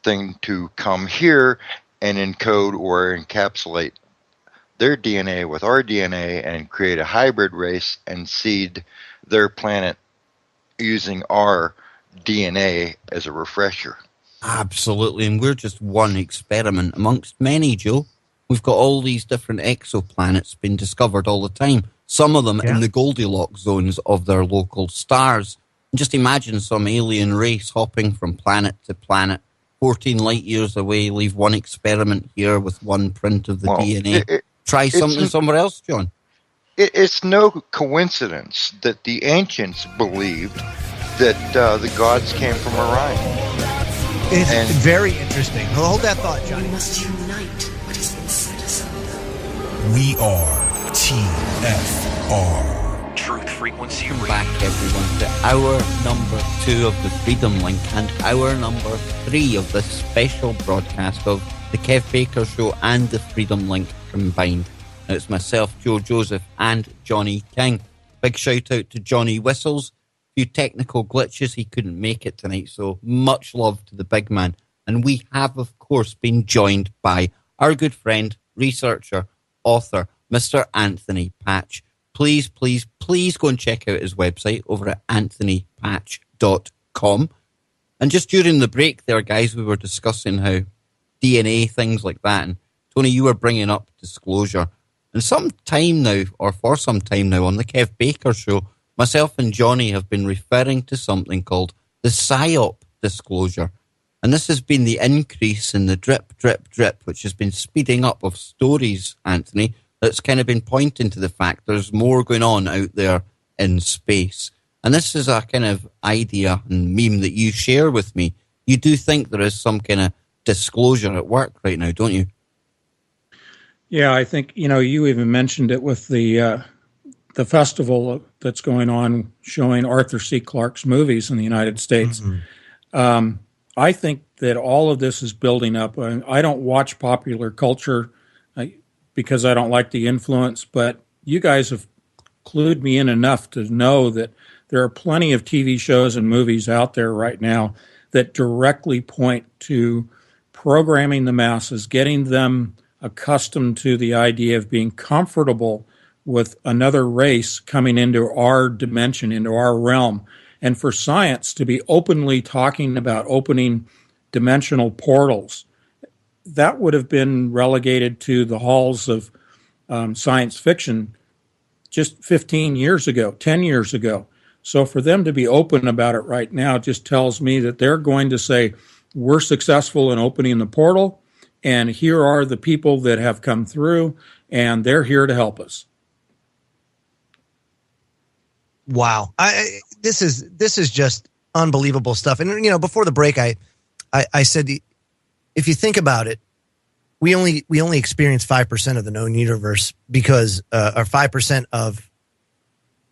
thing to come here and encode or encapsulate their DNA with our DNA and create a hybrid race and seed their planet using our DNA as a refresher? Absolutely, and we're just one experiment amongst many, Joe. We've got all these different exoplanets being discovered all the time, some of them in the Goldilocks zones of their local stars. And just imagine some alien race hopping from planet to planet, 14 light years away, leave one experiment here with one print of the DNA. Try something somewhere else, John. It's no coincidence that the ancients believed that the gods came from Orion. It's very interesting. Hold that thought, Johnny. We must unite what has been set asunder. We are TFR. Truth Frequency Radio. Back, everyone, to hour number 2 of the Freedom Link and hour number 3 of this special broadcast of the Kev Baker Show and the Freedom Link combined. Now, it's myself, Joe Joseph, and Johnny King. Big shout out to Johnny Whistles. Few technical glitches, he couldn't make it tonight, so much love to the big man. And we have, of course, been joined by our good friend, researcher, author, Mr. Anthony Patch. Please, please, please go and check out his website over at anthonypatch.com. And just during the break there, guys, we were discussing how DNA, things like that, and Tony, you were bringing up disclosure. And for some time now on the Kev Baker Show, myself and Johnny have been referring to something called the PSYOP disclosure. And this has been the increase in the drip, drip, drip, which has been speeding up of stories, Anthony, that's kind of been pointing to the fact there's more going on out there in space. And this is a kind of idea and meme that you share with me. You do think there is some kind of disclosure at work right now, don't you? Yeah, I think, you even mentioned it with the festival that's going on showing Arthur C. Clarke's movies in the United States. Mm-hmm. I think that all of this is building up. I don't watch popular culture because I don't like the influence, but you guys have clued me in enough to know that there are plenty of TV shows and movies out there right now that directly point to programming the masses, getting them accustomed to the idea of being comfortable with another race coming into our dimension, into our realm. And for science to be openly talking about opening dimensional portals, that would have been relegated to the halls of science fiction just 15 years ago, 10 years ago. So for them to be open about it right now just tells me that they're going to say, we're successful in opening the portal, and here are the people that have come through, and they're here to help us. Wow. This is just unbelievable stuff. And, you know, before the break, I said, if you think about it, we only experience 5% of the known universe because, or 5% of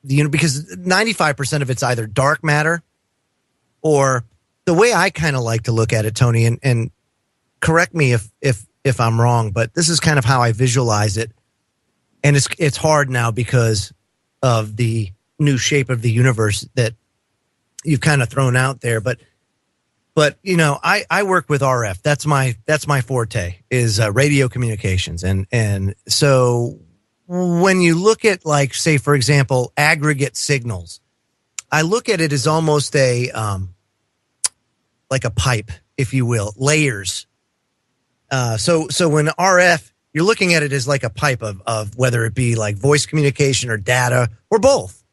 the, because 95% of it's either dark matter, or the way I kind of like to look at it, Tony, and correct me if I'm wrong, but this is kind of how I visualize it. And it's hard now because of the new shape of the universe that you've kind of thrown out there. But you know, I work with RF. That's my forte, is radio communications. And so when you look at, like, say, for example, aggregate signals, I look at it as almost a like a pipe, if you will, layers. So when RF, you're looking at it as like a pipe of whether it be like voice communication or data or both,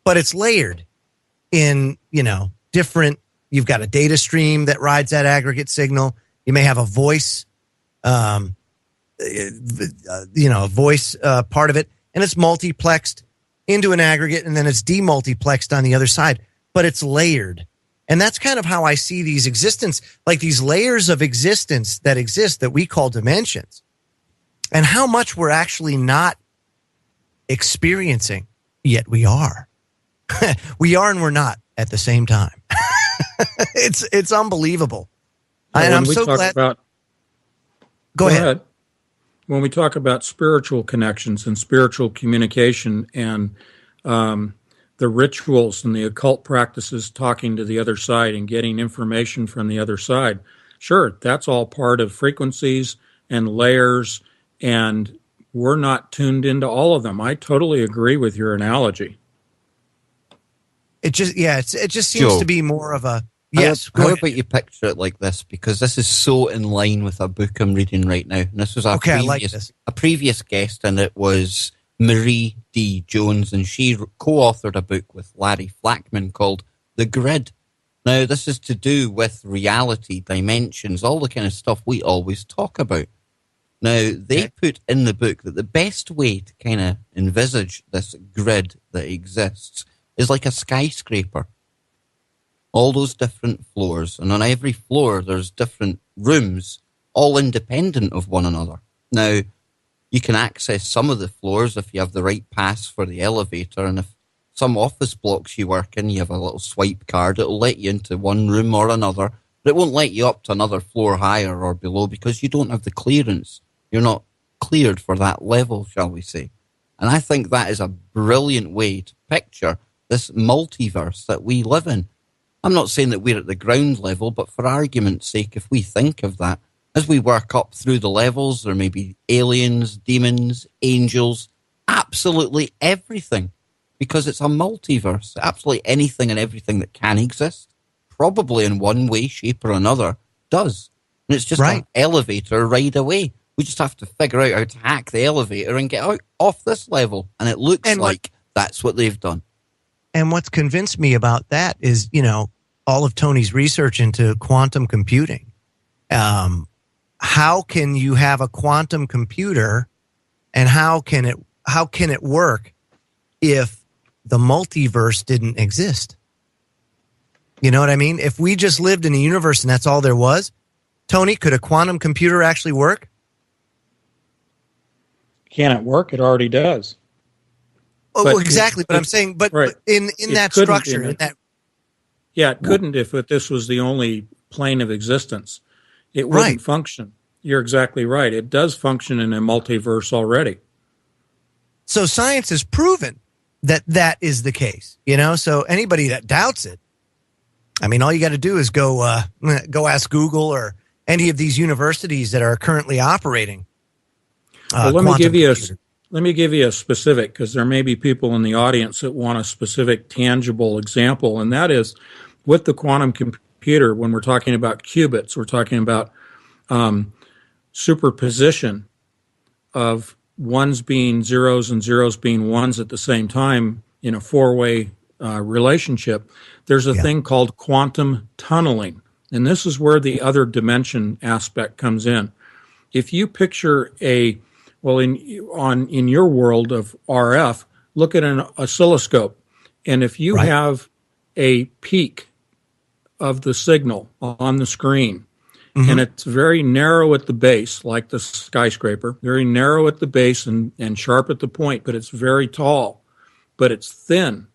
but it's layered in, you know, different. You've got a data stream that rides that aggregate signal. You may have a voice, a voice part of it, and it's multiplexed into an aggregate, and then it's demultiplexed on the other side. But it's layered, and that's kind of how I see these existence, like these layers of existence that exist that we call dimensions, and how much we're actually not experiencing, yet we are. We are and we're not at the same time. It's unbelievable. Well, and I'm so glad. Go ahead. When we talk about spiritual connections and spiritual communication and the rituals and the occult practices, talking to the other side and getting information from the other side, sure, that's all part of frequencies and layers, and we're not tuned into all of them. I totally agree with your analogy. It just seems to be more of a yes. How about you picture it like this? Because this is so in line with a book I'm reading right now. And this was a previous guest, and it was Marie D. Jones, and she co-authored a book with Larry Flackman called The Grid. Now, this is to do with reality, dimensions, all the kind of stuff we always talk about. Now, they put in the book that the best way to kind of envisage this grid that exists is like a skyscraper. All those different floors, and on every floor there's different rooms, all independent of one another. Now, you can access some of the floors if you have the right pass for the elevator, and if some office blocks you work in, you have a little swipe card, it'll let you into one room or another, but it won't let you up to another floor higher or below because you don't have the clearance. You're not cleared for that level, shall we say. And I think that is a brilliant way to picture this multiverse that we live in. I'm not saying that we're at the ground level, but for argument's sake, if we think of that, as we work up through the levels, there may be aliens, demons, angels, absolutely everything, because it's a multiverse. Absolutely anything and everything that can exist, probably in one way, shape, or another, does. And it's just an elevator ride away. We just have to figure out how to hack the elevator and get out off this level. And it looks like that's what they've done. And what's convinced me about that is, you know, all of Tony's research into quantum computing. How can you have a quantum computer, and how can it work if the multiverse didn't exist? You know what I mean? If we just lived in a universe and that's all there was, Tony, could a quantum computer actually work? Can it work? It already does. Oh, exactly. But I'm saying, but in that structure, it couldn't if this was the only plane of existence. It wouldn't function. You're exactly right. It does function in a multiverse already. So science has proven that that is the case. You know, so anybody that doubts it, I mean, all you got to do is go ask Google or any of these universities that are currently operating. Well, quantum computer. let me give you a specific, because there may be people in the audience that want a specific tangible example, and that is with the quantum computer. When we're talking about qubits, we're talking about superposition of ones being zeros and zeros being ones at the same time in a four-way relationship. There's a thing called quantum tunneling, and this is where the other dimension aspect comes in. If you picture in your world of RF, look at an oscilloscope, and if you have a peak of the signal on the screen, and it's very narrow at the base, like the skyscraper, very narrow at the base and sharp at the point, but it's very tall, but it's thin.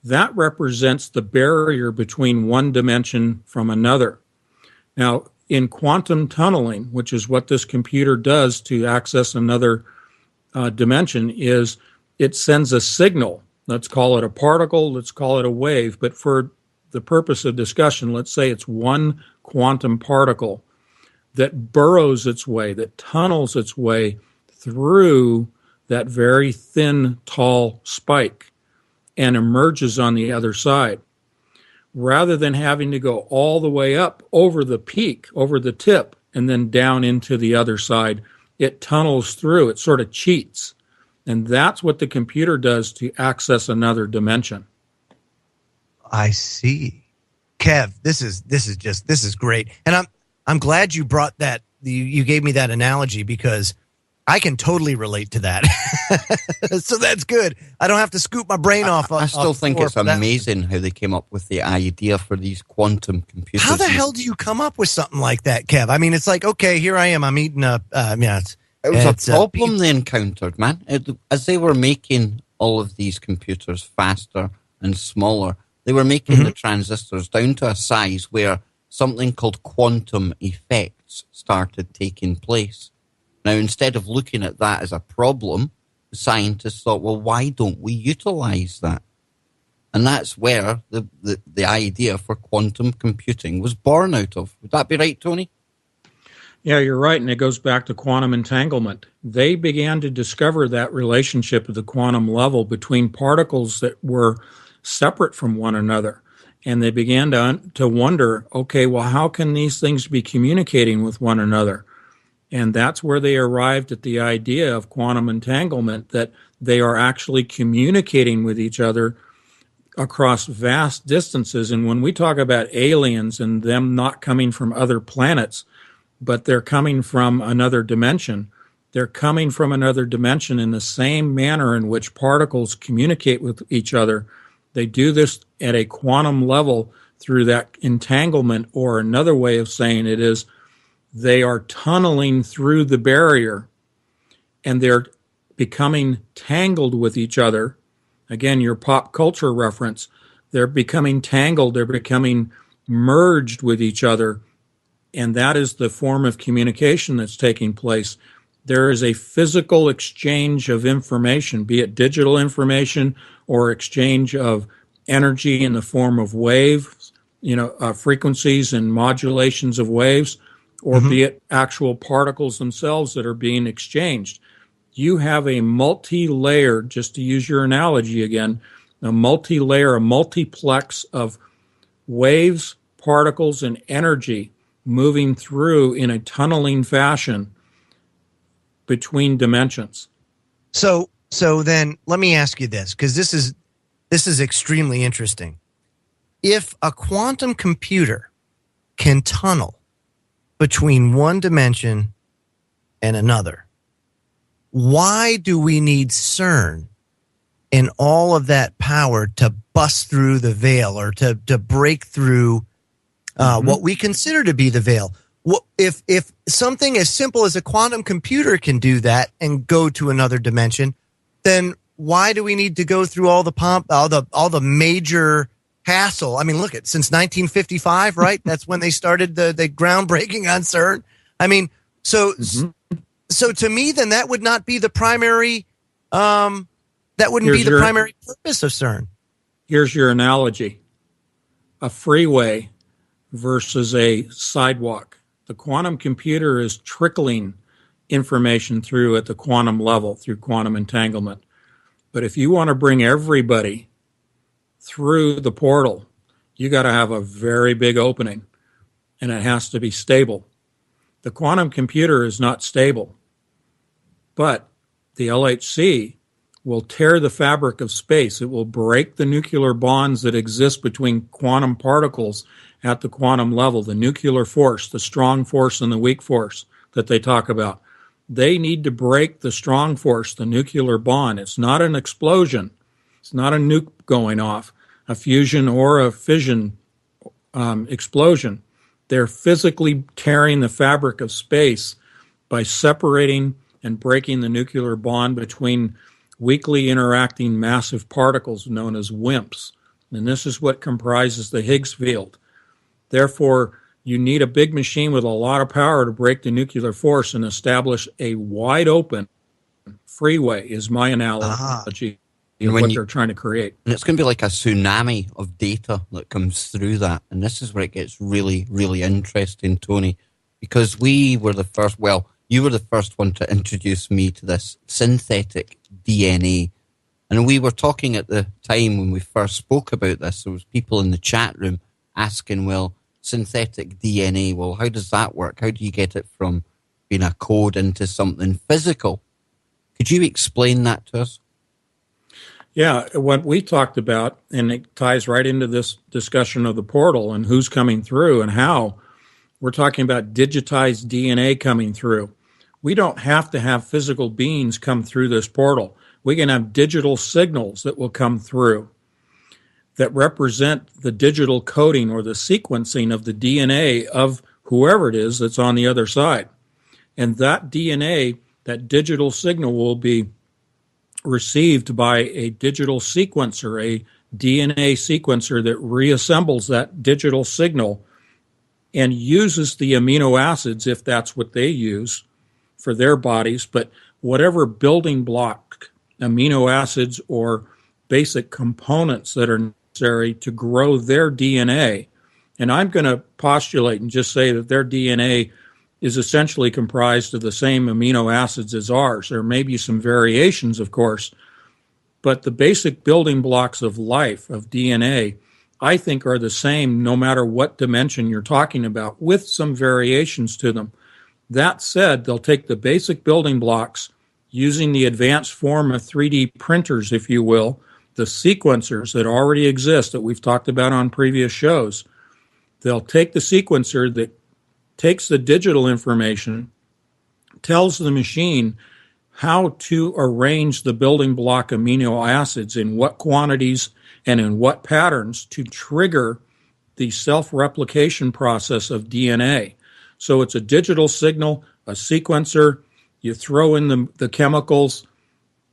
That represents the barrier between one dimension from another. Now, in quantum tunneling, which is what this computer does to access another dimension, is it sends a signal. Let's call it a particle, let's call it a wave, but for the purpose of discussion, let's say it's one quantum particle that burrows its way, that tunnels its way through that very thin, tall spike and emerges on the other side. Rather than having to go all the way up over the peak, over the tip, and then down into the other side, it tunnels through. It sort of cheats. And that's what the computer does to access another dimension. I see. Kev, this is great. And I'm glad you brought that, you gave me that analogy, because I can totally relate to that. So that's good. I don't have to scoop my brain off. I still think it's amazing how they came up with the idea for these quantum computers. How the hell do you come up with something like that, Kev? I mean, it's like, okay, here I am. I'm eating a, it was a problem they encountered, man. As they were making all of these computers faster and smaller, they were making the transistors down to a size where something called quantum effects started taking place. Now, instead of looking at that as a problem, the scientists thought, well, why don't we utilize that? And that's where the idea for quantum computing was born out of. Would that be right, Tony? Yeah, you're right, and it goes back to quantum entanglement. They began to discover that relationship at the quantum level between particles that were separate from one another. And they began to wonder, okay, well, how can these things be communicating with one another? And that's where they arrived at the idea of quantum entanglement, that they are actually communicating with each other across vast distances. And when we talk about aliens and them not coming from other planets, but they're coming from another dimension, they're coming from another dimension in the same manner in which particles communicate with each other. They do this at a quantum level through that entanglement, or another way of saying it is they are tunneling through the barrier and they're becoming tangled with each other. Again, your pop culture reference, they're becoming tangled, they're becoming merged with each other. And that is the form of communication that's taking place. There is a physical exchange of information, be it digital information or exchange of energy in the form of waves, frequencies and modulations of waves, or be it actual particles themselves that are being exchanged. You have a multi-layer, just to use your analogy again, a multi-layer, a multiplex of waves, particles, and energy moving through in a tunneling fashion between dimensions. So then let me ask you this, because this is extremely interesting. If a quantum computer can tunnel between one dimension and another, why do we need CERN and all of that power to bust through the veil, or to break through what we consider to be the veil? If something as simple as a quantum computer can do that and go to another dimension, then why do we need to go through all the pomp, all the major hassle? I mean, look at, since 1955, right? That's when they started the groundbreaking on CERN. I mean, so to me, then that would not be the primary. That wouldn't be the primary purpose of CERN. Here's your analogy: a freeway versus a sidewalk. The quantum computer is trickling information through at the quantum level through quantum entanglement. But if you want to bring everybody through the portal, you got to have a very big opening, and it has to be stable. The quantum computer is not stable, but the LHC will tear the fabric of space. It will break the nuclear bonds that exist between quantum particles at the quantum level, the nuclear force, the strong force and the weak force that they talk about. They need to break the strong force, the nuclear bond. It's not an explosion. It's not a nuke going off, a fusion or a fission explosion. They're physically tearing the fabric of space by separating and breaking the nuclear bond between weakly interacting massive particles known as WIMPs. And this is what comprises the Higgs field. Therefore, you need a big machine with a lot of power to break the nuclear force and establish a wide open freeway, is my analogy of what they're trying to create. And it's going to be like a tsunami of data that comes through that. And this is where it gets really, really interesting, Tony, because we were the first, well, you were the first one to introduce me to this synthetic DNA. And we were talking at the time when we first spoke about this, there was people in the chat room asking, well, synthetic DNA, well, how does that work? How do you get it from being a code into something physical? Could you explain that to us? Yeah, what we talked about, and it ties right into this discussion of the portal and who's coming through and how, we're talking about digitized DNA coming through. We don't have to have physical beings come through this portal. We can have digital signals that will come through that represent the digital coding or the sequencing of the DNA of whoever it is that's on the other side. And that DNA, that digital signal, will be received by a digital sequencer, a DNA sequencer that reassembles that digital signal and uses the amino acids, if that's what they use for their bodies, but whatever building block, amino acids or basic components that are necessary to grow their DNA. And I'm going to postulate and just say that their DNA is essentially comprised of the same amino acids as ours. There may be some variations, of course, but the basic building blocks of life, of DNA, I think are the same no matter what dimension you're talking about, with some variations to them. That said, they'll take the basic building blocks using the advanced form of 3D printers, if you will, the sequencers that already exist that we've talked about on previous shows. They'll take the sequencer that takes the digital information, tells the machine how to arrange the building block amino acids in what quantities and in what patterns to trigger the self-replication process of DNA. So it's a digital signal, a sequencer, you throw in the chemicals,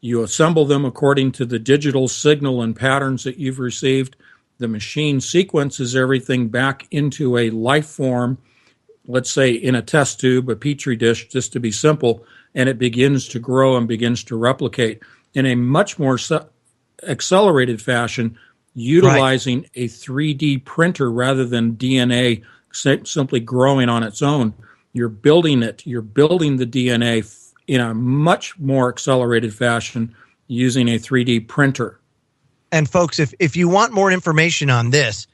you assemble them according to the digital signal and patterns that you've received. The machine sequences everything back into a life form, let's say in a test tube, a petri dish, just to be simple, and it begins to grow and begins to replicate in a much more accelerated fashion, utilizing a 3D printer rather than DNA simply growing on its own. You're building it. You're building the DNA in a much more accelerated fashion using a 3D printer. And folks, if you want more information on this,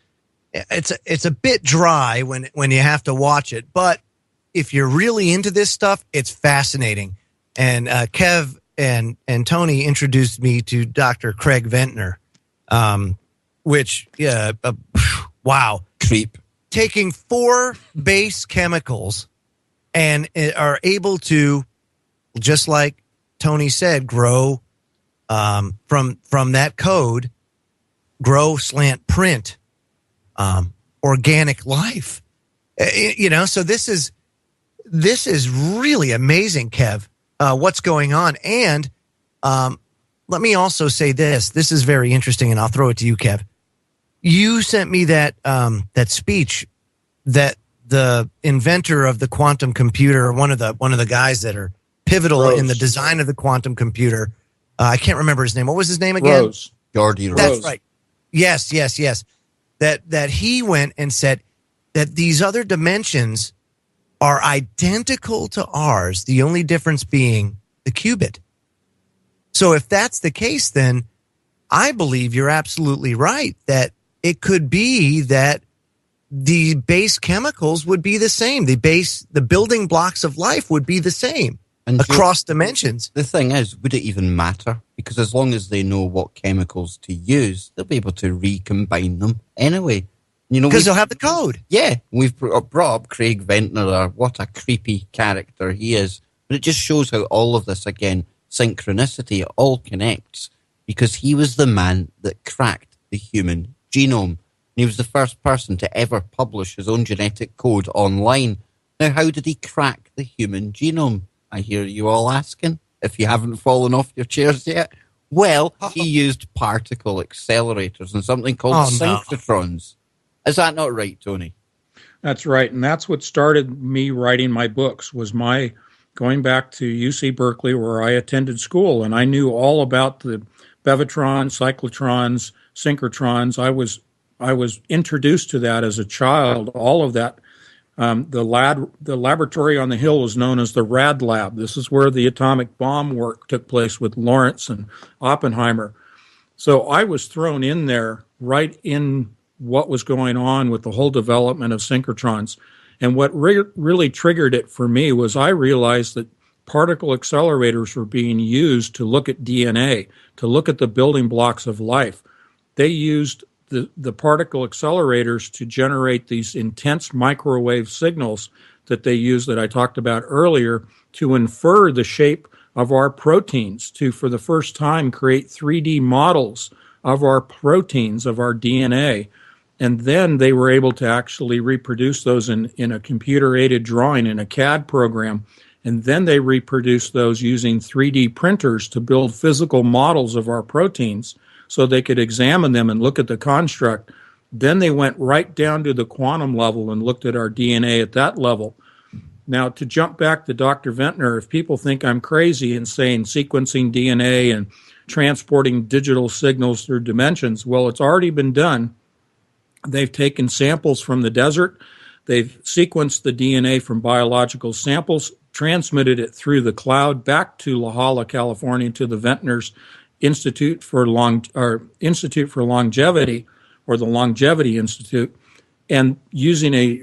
it's a bit dry when you have to watch it, but if you're really into this stuff, it's fascinating. And Kev and Tony introduced me to Dr. Craig Ventnor, which wow, creep. Taking 4 base chemicals and are able to, just like Tony said, grow from that code, grow slant print organic life. So this is really amazing, Kev, what's going on. And let me also say this. This is very interesting, and I'll throw it to you, Kev. You sent me that speech that the inventor of the quantum computer, one of the guys that are pivotal in the design of the quantum computer. I can't remember his name. What was his name again? Geordie Rose. That's right. Yes. That he went and said that these other dimensions are identical to ours, the only difference being the qubit. So if that's the case, then I believe you're absolutely right that it could be that the base chemicals would be the same. The building blocks of life would be the same across dimensions. The thing is, would it even matter? Because as long as they know what chemicals to use, they'll be able to recombine them anyway. Because they'll have the code. Yeah, we've brought up Craig Ventnor. What a creepy character he is. But it just shows how all of this, again, synchronicity, it all connects. Because he was the man that cracked the human genome. And he was the first person to ever publish his own genetic code online. Now, how did he crack the human genome? I hear you all asking, if you haven't fallen off your chairs yet. Well, he used particle accelerators and something called synchrotrons. Is that not right, Tony? That's right, and that's what started me writing my books, was my going back to UC Berkeley, where I attended school, and I knew all about the bevatrons, cyclotrons, synchrotrons. I was introduced to that as a child, all of that. The laboratory on the hill was known as the Rad Lab. This is where the atomic bomb work took place with Lawrence and Oppenheimer. So I was thrown in there right in what was going on with the whole development of synchrotrons. And what really triggered it for me was I realized that particle accelerators were being used to look at DNA, to look at the building blocks of life. They used the particle accelerators to generate these intense microwave signals that they use, that I talked about earlier, to infer the shape of our proteins, to, for the first time, create 3D models of our proteins, of our DNA. And then they were able to actually reproduce those in a computer-aided drawing, in a CAD program. And then they reproduced those using 3D printers to build physical models of our proteins, so they could examine them and look at the construct. Then they went right down to the quantum level and looked at our DNA at that level. Now, to jump back to Dr. Ventnor, if people think I'm crazy in saying sequencing DNA and transporting digital signals through dimensions, well, it's already been done. They've taken samples from the desert. They've sequenced the DNA from biological samples, transmitted it through the cloud back to La Jolla, California, to the Ventnor's Institute for Longevity, or the Longevity Institute, and using a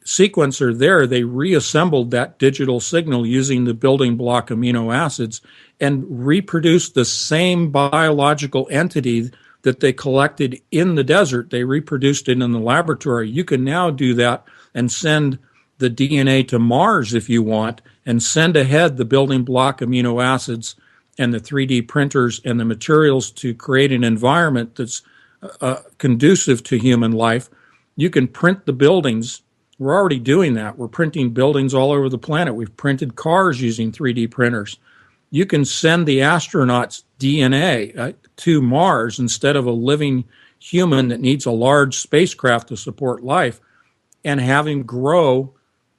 sequencer there, they reassembled that digital signal using the building block amino acids and reproduced the same biological entity that they collected in the desert. They reproduced it in the laboratory. You can now do that and send the DNA to Mars if you want, and send ahead the building block amino acids and the 3D printers and the materials to create an environment that's conducive to human life. You can print the buildings. We're already doing that. We're printing buildings all over the planet. We've printed cars using 3D printers. You can send the astronauts' DNA to Mars instead of a living human that needs a large spacecraft to support life, and have him grow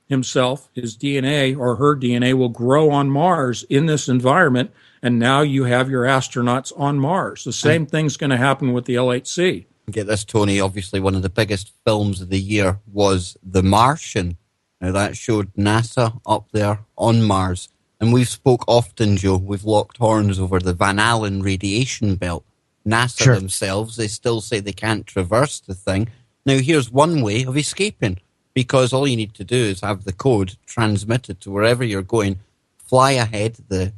himself. His DNA or her DNA will grow on Mars in this environment, and now you have your astronauts on Mars. The same thing's going to happen with the LHC. Get this, Tony. Obviously, one of the biggest films of the year was The Martian. Now, that showed NASA up there on Mars. And we've spoke often, Joe, we've locked horns over the Van Allen radiation belt. NASA themselves, they still say they can't traverse the thing. Now, here's one way of escaping, because all you need to do is have the code transmitted to wherever you're going, fly ahead the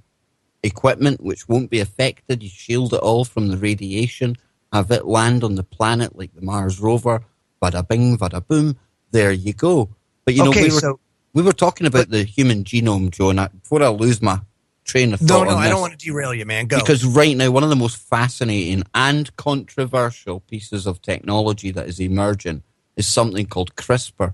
equipment, which won't be affected. You shield it all from the radiation, have it land on the planet like the Mars rover, bada bing, bada boom, there you go. But you know, we were talking about the human genome, Joe, and before I lose my train of thought I don't want to derail you, man. Go. Because right now, one of the most fascinating and controversial pieces of technology that is emerging is something called CRISPR.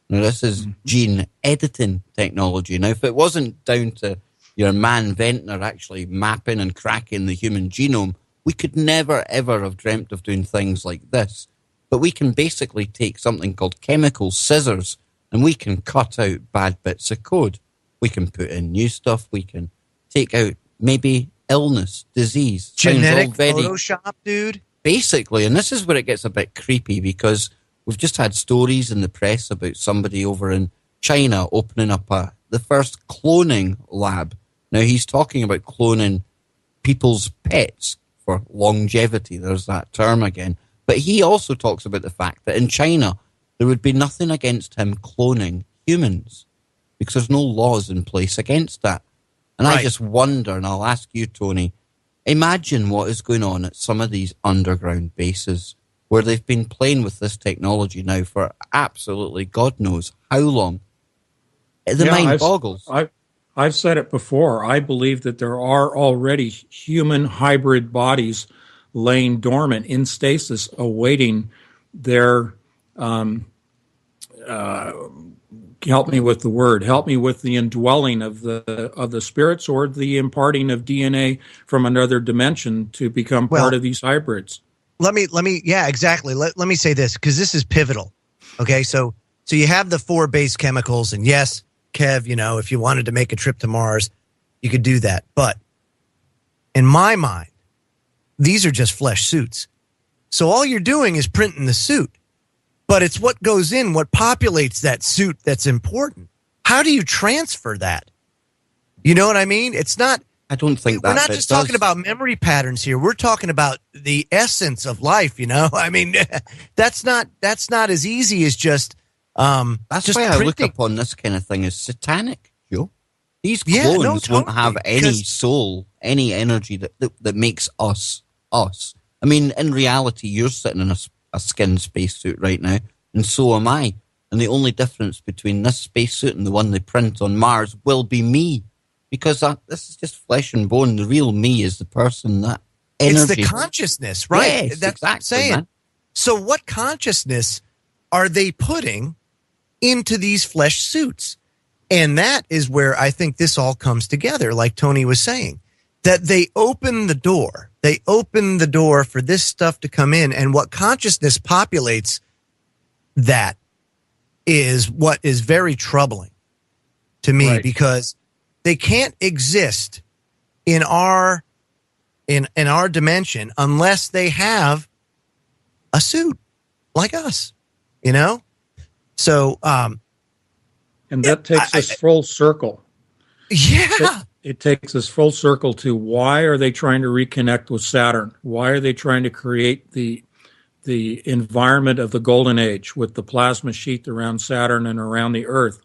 Now, this is gene editing technology. Now, if it wasn't down to your man Ventnor actually mapping and cracking the human genome, we could never, ever have dreamt of doing things like this. But we can basically take something called chemical scissors, and we can cut out bad bits of code. We can put in new stuff. We can take out maybe illness, disease. Genetic Photoshop, dude. Basically, and this is where it gets a bit creepy, because we've just had stories in the press about somebody over in China opening up the first cloning lab. Now, he's talking about cloning people's pets for longevity. There's that term again. But he also talks about the fact that in China, there would be nothing against him cloning humans because there's no laws in place against that. And I just wonder, and I'll ask you, Tony, imagine what is going on at some of these underground bases where they've been playing with this technology now for absolutely God knows how long. The mind boggles. I've said it before. I believe that there are already human hybrid bodies laying dormant in stasis, awaiting their help me with the word. Help me with the indwelling of the spirits or the imparting of DNA from another dimension to become part of these hybrids. Let me, yeah, exactly. Let me say this because this is pivotal. Okay, so you have the 4 base chemicals, and yes, Kev, if you wanted to make a trip to Mars, you could do that. But in my mind, these are just flesh suits. So all you're doing is printing the suit. But it's what goes in, what populates that suit that's important. How do you transfer that? You know what I mean? It's not. I don't think that. We're not just talking about memory patterns here. We're talking about the essence of life. I mean, that's not as easy as just. That's just why printing. I look upon this kind of thing as satanic, Joe. These clones won't have any soul, any energy that makes us us. I mean, in reality, you're sitting in a skin spacesuit right now, and so am I. And the only difference between this spacesuit and the one they print on Mars will be me, because this is just flesh and bone. The real me is the person that energy. It's the consciousness, right? Yes, that's exactly, what I'm saying. man. So, what consciousness are they putting into these flesh suits? And that is where I think this all comes together, like Tony was saying, that they open the door. They open the door for this stuff to come in. And what consciousness populates that is what is very troubling to me, because they can't exist in our dimension unless they have a suit like us, So, and that takes us full circle. Yeah. It takes us full circle to why are they trying to reconnect with Saturn? Why are they trying to create the environment of the golden age with the plasma sheath around Saturn and around the Earth?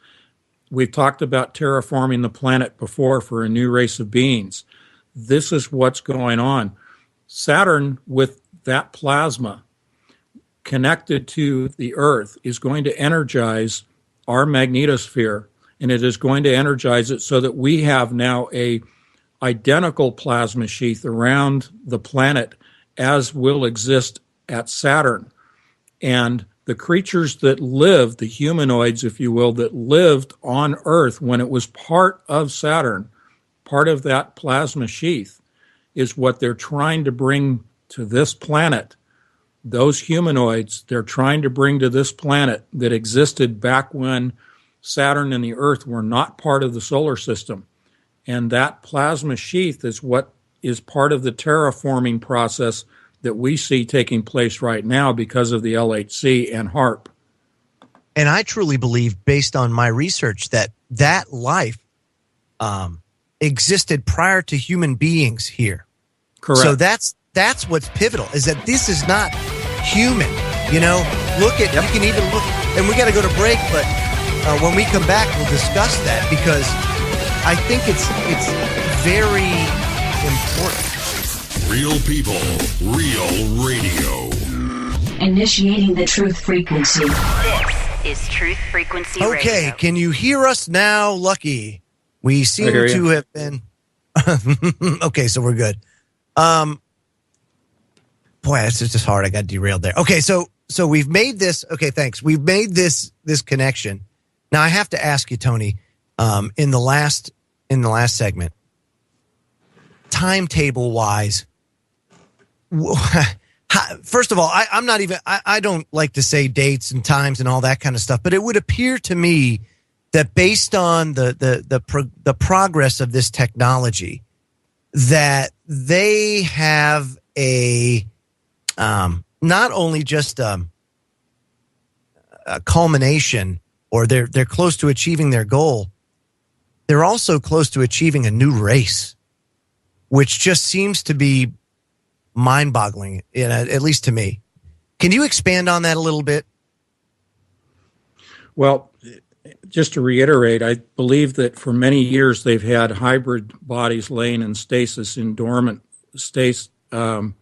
We've talked about terraforming the planet before for a new race of beings. This is what's going on. Saturn, with that plasma connected to the Earth, is going to energize our magnetosphere, and it is going to energize it so that we have now a identical plasma sheath around the planet as will exist at Saturn. And the creatures that lived, the humanoids, if you will, that lived on Earth when it was part of Saturn, part of that plasma sheath, is what they're trying to bring to this planet. Those humanoids they're trying to bring to this planet that existed back when Saturn and the Earth were not part of the solar system. And that plasma sheath is what is part of the terraforming process that we see taking place right now because of the LHC and HARP. And I truly believe, based on my research, that life existed prior to human beings here. Correct. So that's what's pivotal, is that this is not human. Look at, you can even look, and we got to go to break, but when we come back, we'll discuss that, because I think it's very important. Real people, real radio. Initiating the truth frequency. This is Truth Frequency Radio. Okay, can you hear us now, Lucky? We seem to have been... Okay, so we're good. Boy, that's just hard. I got derailed there. Okay, so we've made this... Okay, thanks. We've made this connection. Now, I have to ask you, Tony, in the last segment, timetable-wise, first of all, I don't like to say dates and times and all that kind of stuff, but it would appear to me that based on the progress of this technology, that they have a not only just a culmination or they're close to achieving their goal, they're also close to achieving a new race, which just seems to be mind-boggling, at least to me. Can you expand on that a little bit? Well, just to reiterate, I believe that for many years they've had hybrid bodies laying in stasis, in dormant states, in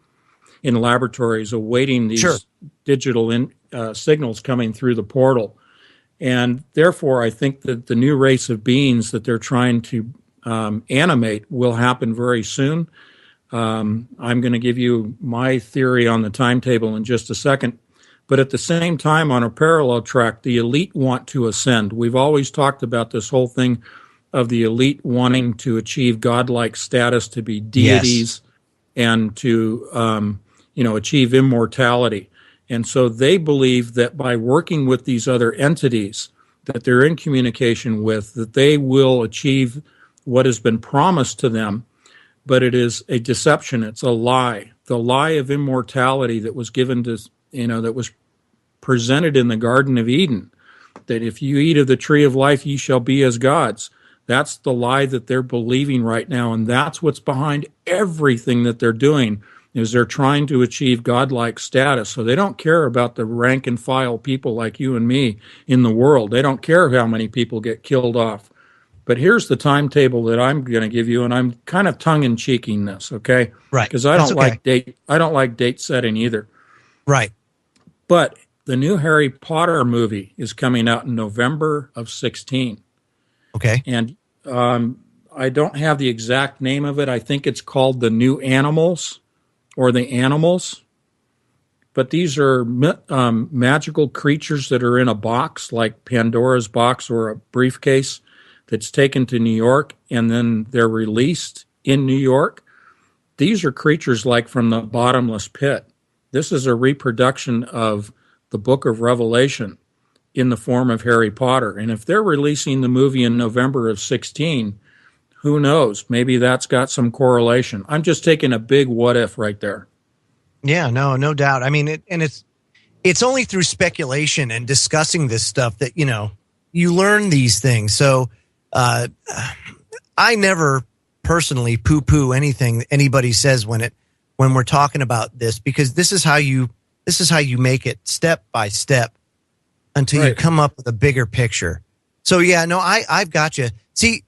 laboratories, awaiting these digital signals coming through the portal. And therefore, I think that the new race of beings that they're trying to animate will happen very soon. I'm going to give you my theory on the timetable in just a second. But at the same time, on a parallel track, the elite want to ascend. We've always talked about this whole thing of the elite wanting to achieve godlike status, to be deities, and to achieve immortality. And so they believe that by working with these other entities that they're in communication with, that they will achieve what has been promised to them. But it is a deception. It's a lie. The lie of immortality that was given to, that was presented in the Garden of Eden, that if you eat of the tree of life, ye shall be as gods. That's the lie that they're believing right now. And that's what's behind everything that they're doing, is they're trying to achieve godlike status. So they don't care about the rank and file people like you and me in the world. They don't care how many people get killed off. But here's the timetable that I'm going to give you, and I'm kind of tongue-in-cheeking this, okay? Right. Because I don't like date setting either. Right. But the new Harry Potter movie is coming out in November of 2016. Okay. And I don't have the exact name of it. I think it's called The New Animals or The Animals. But these are magical creatures that are in a box, like Pandora's box or a briefcase, that's taken to New York, and then they're released in New York. These are creatures like from the bottomless pit. This is a reproduction of the Book of Revelation in the form of Harry Potter. And if they're releasing the movie in November of 2016, who knows? Maybe that's got some correlation. I'm just taking a big what if right there. Yeah, no doubt. I mean, it's only through speculation and discussing this stuff that, you learn these things. So, I never personally poo-poo anything anybody says when we're talking about this, because this is how you make it step by step until you come up with a bigger picture. So yeah, no, I've got you. See,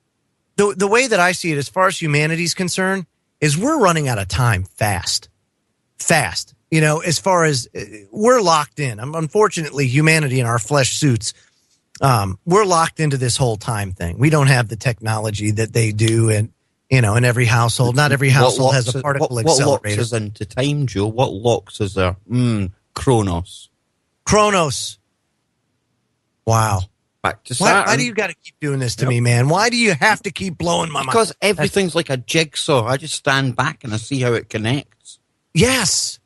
the way that I see it as far as humanity's concerned is we're running out of time fast. As far as we're locked in. Unfortunately, humanity in our flesh suits, we're locked into this whole time thing. We don't have the technology that they do, and in every household. Not every household has a particle accelerator. What locks us into time, Joe? What locks us there? Kronos. Wow. Back to Saturn. Why do you got to keep doing this to me, man? Why do you have to keep blowing my mind? Because everything's like a jigsaw. I just stand back and I see how it connects. Yes.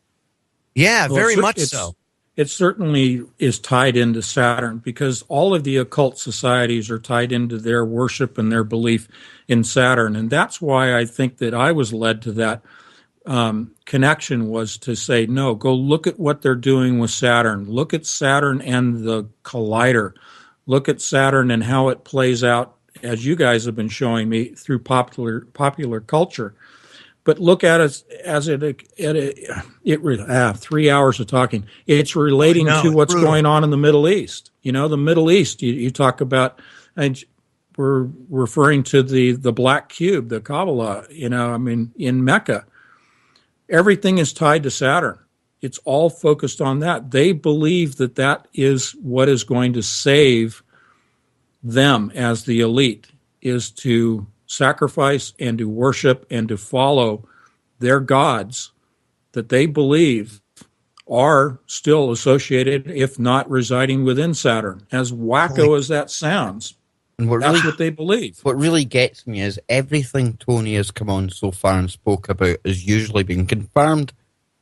Yeah, well, very much so. It certainly is tied into Saturn, because all of the occult societies are tied into their worship and their belief in Saturn. And that's why I think that I was led to that connection, was to say, no, go look at what they're doing with Saturn. Look at Saturn and the collider. Look at Saturn and how it plays out, as you guys have been showing me, through popular culture. But look at it as 3 hours of talking. It's relating to what's going on in the Middle East. The Middle East, you talk about, and we're referring to the Black Cube, the Kabbalah, in Mecca. Everything is tied to Saturn. It's all focused on that. They believe that is what is going to save them as the elite, is to sacrifice and to worship and to follow their gods that they believe are still associated, if not residing within Saturn. As wacko as that sounds, and that's what they believe. What really gets me is everything Tony has come on so far and spoke about has usually been confirmed.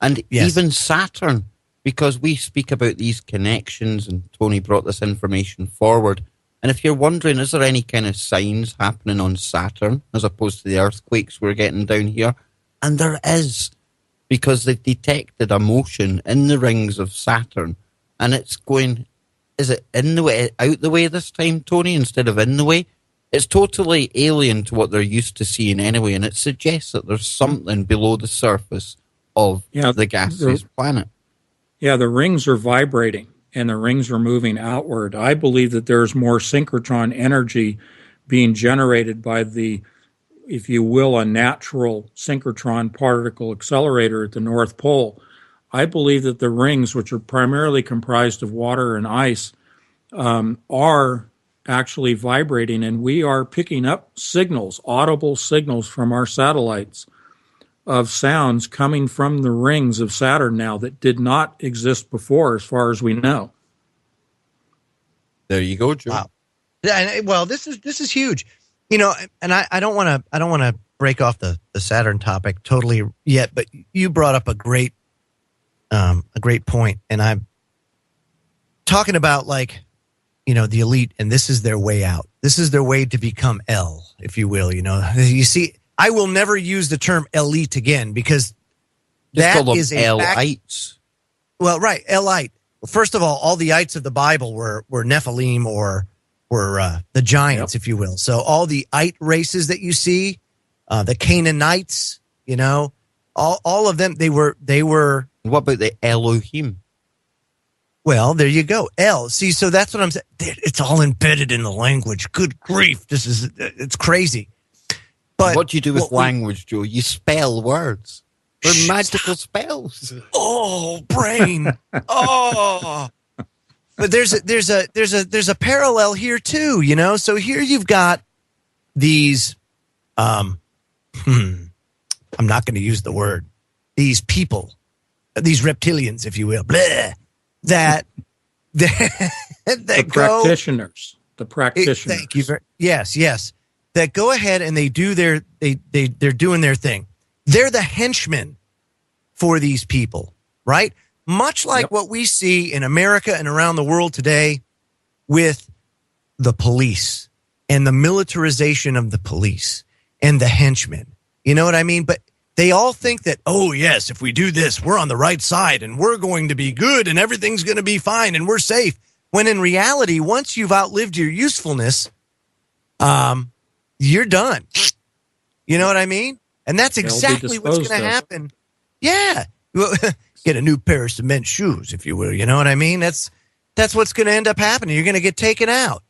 And even Saturn, because we speak about these connections, and Tony brought this information forward. And if you're wondering, is there any kind of signs happening on Saturn as opposed to the earthquakes we're getting down here? And there is, because they've detected a motion in the rings of Saturn, and it's going is it in the way, out the way this time, Tony, instead of in the way? It's totally alien to what they're used to seeing anyway, and it suggests that there's something below the surface of the gaseous planet. Yeah, the rings are vibrating, and the rings are moving outward. I believe that there's more synchrotron energy being generated by the, if you will, a natural synchrotron particle accelerator at the North Pole. I believe that the rings, which are primarily comprised of water and ice, are actually vibrating, and we are picking up signals, audible signals from our satellites of sounds coming from the rings of Saturn now that did not exist before, as far as we know. There you go, Joe. Wow. Yeah, well, this is huge, you know. And I don't want to break off the Saturn topic totally yet, but you brought up a great point, and I'm talking about, like, you know, the elite, and this is their way out. This is their way to become L, if you will. You know, you see, I will never use the term elite again, because that is a L-ites. Well, right, Elite. First of all the ites of the Bible were Nephilim, or were the giants, if you will. So all the ite races that you see, the Canaanites, you know, all of them, they were. What about the Elohim? Well, there you go. L. See, so that's what I'm saying. It's all embedded in the language. Good grief. It's crazy. But what do you do with language, Joe? You spell words. They're magical spells. Oh, brain. Oh. But there's a parallel here too, you know? So here you've got these, I'm not going to use the word, these people, these reptilians, if you will, bleh, that the practitioners. Thank you. Yes. That go ahead and they do they're doing their thing. They're the henchmen for these people, right? Much like what we see in America and around the world today with the police and the militarization of the police and the henchmen. You know what I mean? But they all think that, oh, yes, if we do this, we're on the right side and we're going to be good and everything's going to be fine and we're safe. When in reality, once you've outlived your usefulness, you're done. You know what I mean? And that's exactly what's going to happen. Yeah. Get a new pair of cement shoes, if you will. You know what I mean? That's what's going to end up happening. You're going to get taken out.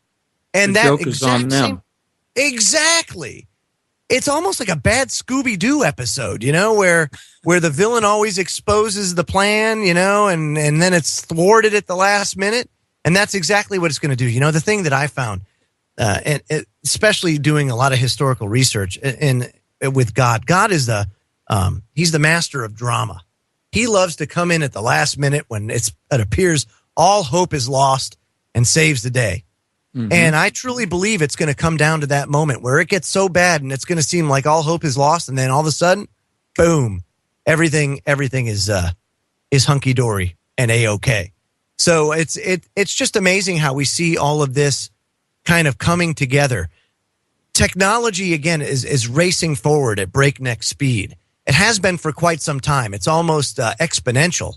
And the joke is on them. Exactly. It's almost like a bad Scooby-Doo episode, you know, where the villain always exposes the plan, you know, and then it's thwarted at the last minute. And that's exactly what it's going to do. You know, the thing that I found, and especially doing a lot of historical research with God is he's the master of drama. He loves to come in at the last minute when it appears all hope is lost and saves the day. Mm-hmm. And I truly believe it's going to come down to that moment where it gets so bad and it's going to seem like all hope is lost, and then all of a sudden, boom, everything is hunky dory and A-OK. So it's just amazing how we see all of this kind of coming together. Technology again is racing forward at breakneck speed. It has been for quite some time. It's almost exponential,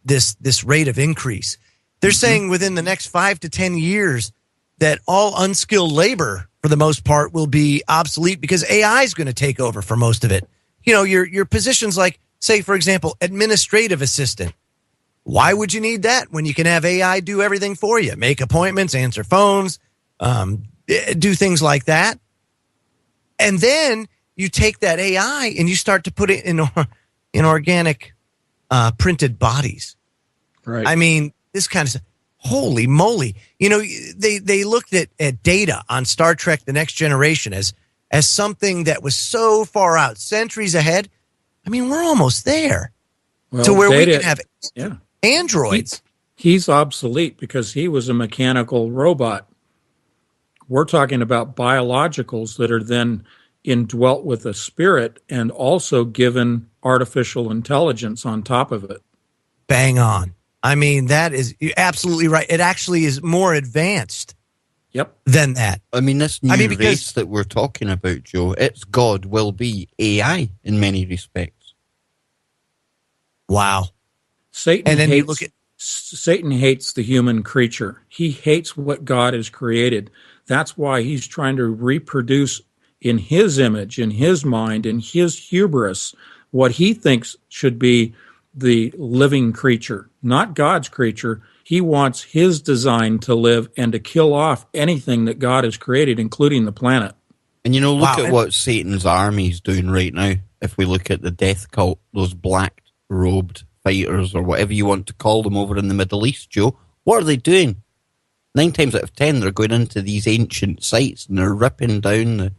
this rate of increase. They're saying within the next 5 to 10 years that all unskilled labor, for the most part, will be obsolete because AI is going to take over for most of it. You know, your positions like, say, for example, administrative assistant. Why would you need that when you can have AI do everything for you? Make appointments, answer phones, do things like that. And then you take that AI and you start to put it in organic printed bodies. Right. I mean, this kind of stuff. Holy moly. You know, they looked at data on Star Trek The Next Generation as something that was so far out, centuries ahead. I mean, we're almost there to where we can have androids. He's obsolete because he was a mechanical robot. We're talking about biologicals that are then indwelt with a spirit and also given artificial intelligence on top of it. Bang on. I mean, that is absolutely right. It actually is more advanced than that. I mean, this new race that we're talking about, Joe, its God will be AI in many respects. Wow. Satan and then hates, you look at Satan hates the human creature. He hates what God has created. That's why he's trying to reproduce in his image, in his mind, in his hubris, what he thinks should be the living creature, not God's creature. He wants his design to live and to kill off anything that God has created, including the planet. And look at what Satan's army is doing right now. If we look at the death cult, those black-robed fighters, or whatever you want to call them over in the Middle East, Joe, what are they doing? 9 times out of 10, they're going into these ancient sites and they're ripping down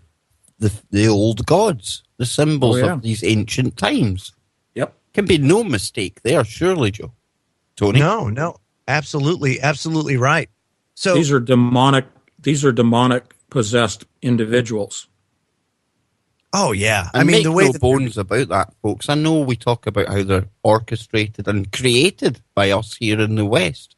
the old gods, the symbols of these ancient times. Yep. Can be no mistake there, surely, Joe. Tony? No, absolutely right. So these are demonic possessed individuals. Oh yeah, I mean, the way no bones about that, folks. I know we talk about how they're orchestrated and created by us here in the West,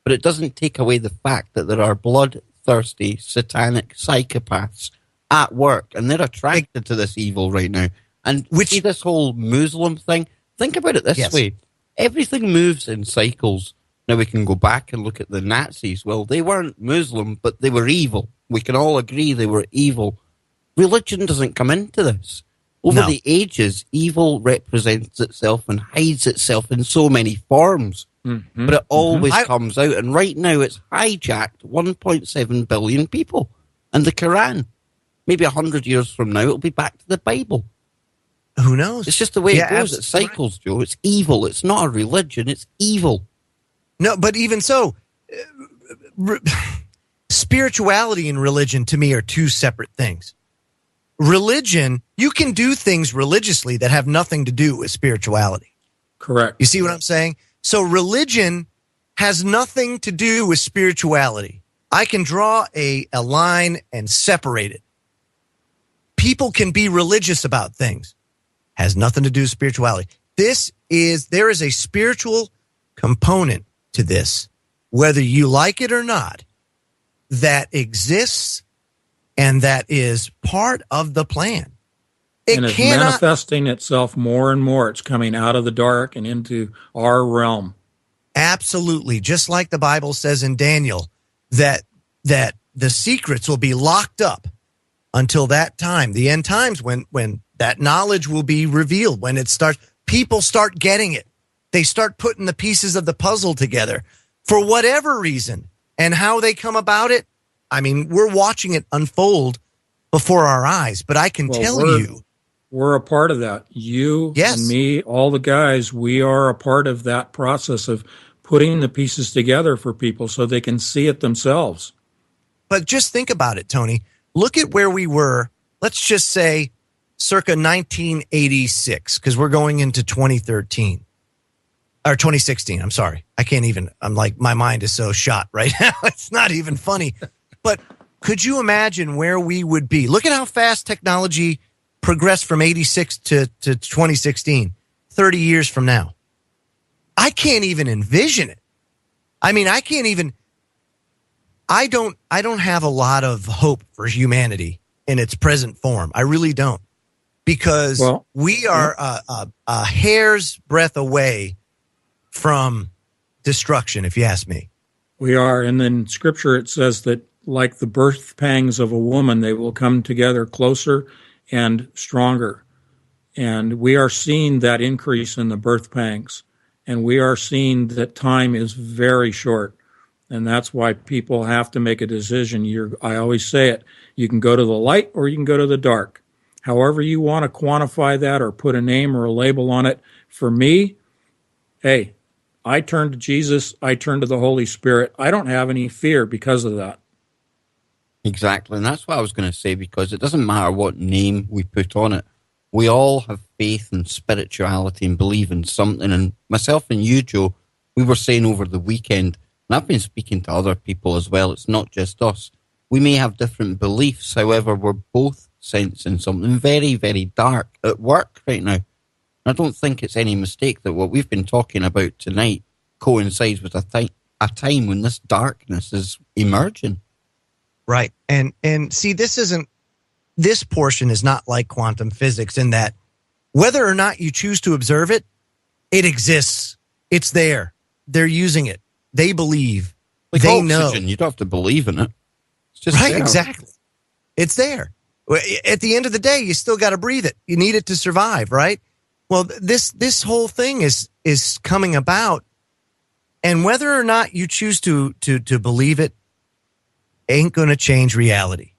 but it doesn't take away the fact that there are bloodthirsty, satanic psychopaths at work, and they're attracted to this evil right now. And see this whole Muslim thing? Think about it this way. Everything moves in cycles. Now we can go back and look at the Nazis. Well, they weren't Muslim, but they were evil. We can all agree they were evil. Religion doesn't come into this. Over the ages, evil represents itself and hides itself in so many forms. But it always comes out. And right now it's hijacked 1.7 billion people. And the Quran, maybe 100 years from now, it'll be back to the Bible. Who knows? It's just the way it goes. It cycles, Joe. It's evil. It's not a religion. It's evil. No, but even so, spirituality and religion to me are two separate things. Religion, you can do things religiously that have nothing to do with spirituality. Correct. You see what I'm saying? So religion has nothing to do with spirituality. I can draw a line and separate it. People can be religious about things. Has nothing to do with spirituality. There is a spiritual component to this, whether you like it or not, that exists and that is part of the plan. It's manifesting itself more and more. It's coming out of the dark and into our realm. Absolutely. Just like the Bible says in Daniel, that the secrets will be locked up until that time, the end times, when that knowledge will be revealed, when it starts, people start getting it. They start putting the pieces of the puzzle together for whatever reason, and how they come about it. I mean, we're watching it unfold before our eyes, but I can tell you, we're a part of that. You and me, all the guys, we are a part of that process of putting the pieces together for people so they can see it themselves. But just think about it, Tony. Look at where we were, let's just say circa 1986, because we're going into 2013. Or 2016, I'm sorry. I'm like, my mind is so shot right now. It's not even funny. But could you imagine where we would be? Look at how fast technology progressed from 86 to 2016, 30 years from now. I can't even envision it. I mean, I don't have a lot of hope for humanity in its present form. I really don't. Because we are a hair's breadth away from destruction, if you ask me. We are. And in Scripture, it says that like the birth pangs of a woman, they will come together closer and stronger. And we are seeing that increase in the birth pangs. And we are seeing that time is very short. And that's why people have to make a decision. I always say it. You can go to the light or you can go to the dark. However you want to quantify that or put a name or a label on it. For me, hey, I turn to Jesus. I turn to the Holy Spirit. I don't have any fear because of that. Exactly. And that's what I was going to say, because it doesn't matter what name we put on it. We all have faith and spirituality and believe in something. And myself and you, Joe, we were saying over the weekend, and I've been speaking to other people as well, it's not just us. We may have different beliefs. However, we're both sensing something very, very dark at work right now. I don't think it's any mistake that what we've been talking about tonight coincides with a time when this darkness is emerging. Right. And see, this portion is not like quantum physics in that whether or not you choose to observe it, it exists. It's there. they're using it. They believe. Like they oxygen, know. you don't have to believe in it. It's just Right, there. exactly. It's there. At the end of the day, you still got to breathe it. You need it to survive, right? Well, this whole thing is coming about, and whether or not you choose to believe it, ain't going to change reality,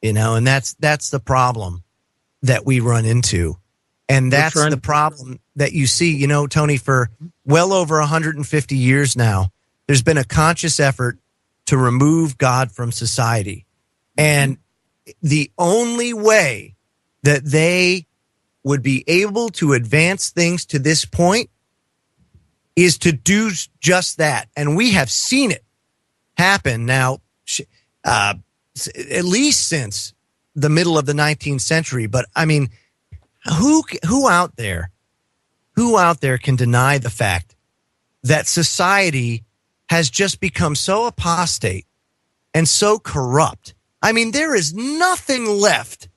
and that's the problem that we run into, and that's the problem that you see, Tony, for well over 150 years now. There's been a conscious effort to remove God from society, and the only way that they would be able to advance things to this point is to do just that. And we have seen it happen now, at least since the middle of the 19th century. But I mean, who out there can deny the fact that society has just become so apostate and so corrupt? I mean, there is nothing left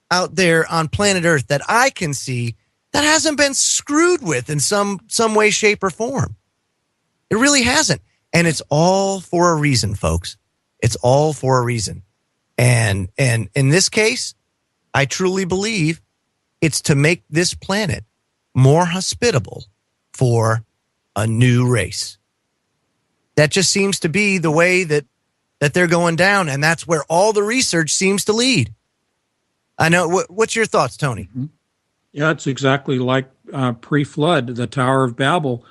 out there on planet Earth that I can see that hasn't been screwed with in some way, shape, or form. It really hasn't. And it's all for a reason, folks. It's all for a reason. And in this case, I truly believe it's to make this planet more hospitable for a new race. That just seems to be the way that they're going down, and that's where all the research seems to lead. I know. What's your thoughts, Tony? Yeah, it's exactly like pre-flood, the Tower of Babel.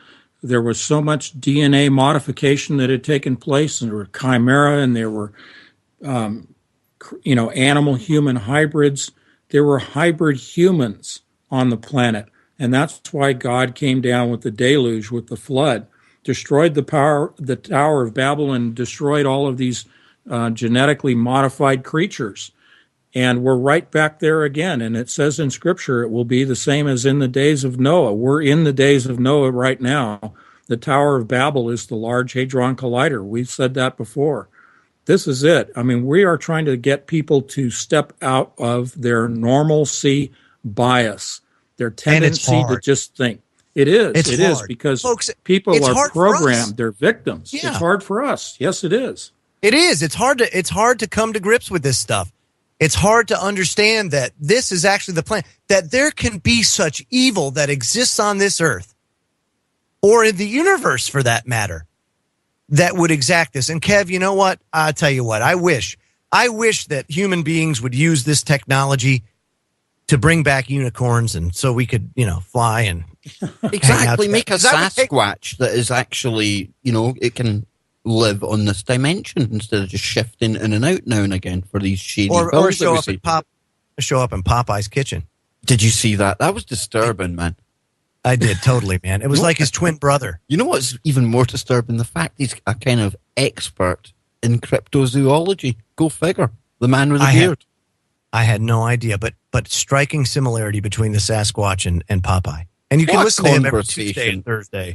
There was so much DNA modification that had taken place, and there were chimera, and there were, animal-human hybrids. There were hybrid humans on the planet, and that's why God came down with the deluge, with the flood, destroyed the Tower of Babel, and destroyed all of these genetically modified creatures. And we're right back there again. And it says in Scripture, it will be the same as in the days of Noah. We're in the days of Noah right now. The Tower of Babel is the Large Hadron Collider. We've said that before. This is it. I mean, we are trying to get people to step out of their normalcy bias, their tendency to just think. It is because folks, people are programmed. They're victims. Yeah. It's hard for us. Yes, it is. It is. It's hard to come to grips with this stuff. It's hard to understand that this is actually the plan, that there can be such evil that exists on this earth or in the universe for that matter that would exact this. And Kev, you know what? I'll tell you what, I wish that human beings would use this technology to bring back unicorns, and so we could, fly and exactly make a Sasquatch that is actually, it can live on this dimension instead of just shifting in and out now and again for these shady or show up in Popeye's kitchen. Did you see that? That was disturbing, man. I did, totally, man. It was like his twin brother. You know what's even more disturbing? The fact he's a kind of expert in cryptozoology. Go figure. The man with the beard. I had no idea, but striking similarity between the Sasquatch and Popeye. And you can listen to him every Tuesday and Thursday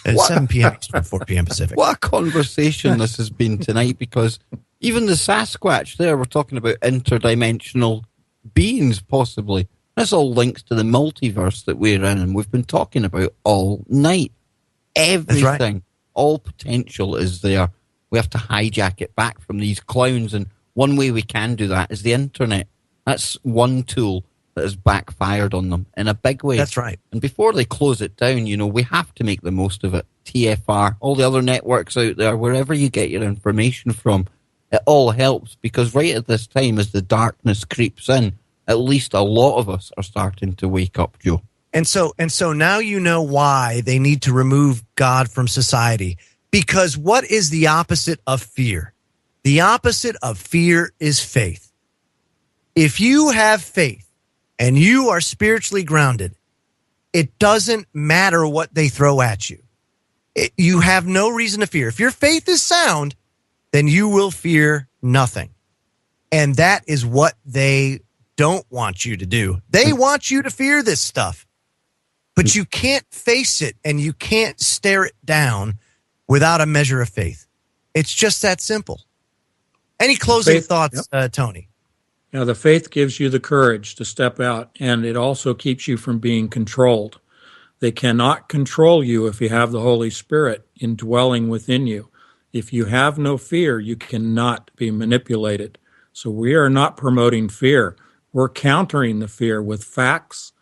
at 7 p.m. Eastern, 4 p.m. Pacific. What a conversation this has been tonight, because even the Sasquatch there, we're talking about interdimensional beings, possibly. This all links to the multiverse that we're in, and we've been talking about all night. Everything, all potential is there. We have to hijack it back from these clowns, and one way we can do that is the internet. That's one tool that has backfired on them in a big way. That's right. And before they close it down, we have to make the most of it. TFR, all the other networks out there, wherever you get your information from, it all helps, because right at this time, as the darkness creeps in, at least a lot of us are starting to wake up, Joe. And so now you know why they need to remove God from society. Because what is the opposite of fear? The opposite of fear is faith. If you have faith and you are spiritually grounded, it doesn't matter what they throw at you. You have no reason to fear. If your faith is sound, then you will fear nothing. And that is what they don't want you to do. They want you to fear this stuff. But you can't face it and you can't stare it down without a measure of faith. It's just that simple. Any closing thoughts, Tony? Yeah, the faith gives you the courage to step out, and it also keeps you from being controlled. They cannot control you if you have the Holy Spirit. indwelling within you. If you have no fear, you cannot be manipulated. So we are not promoting fear. We're countering the fear with facts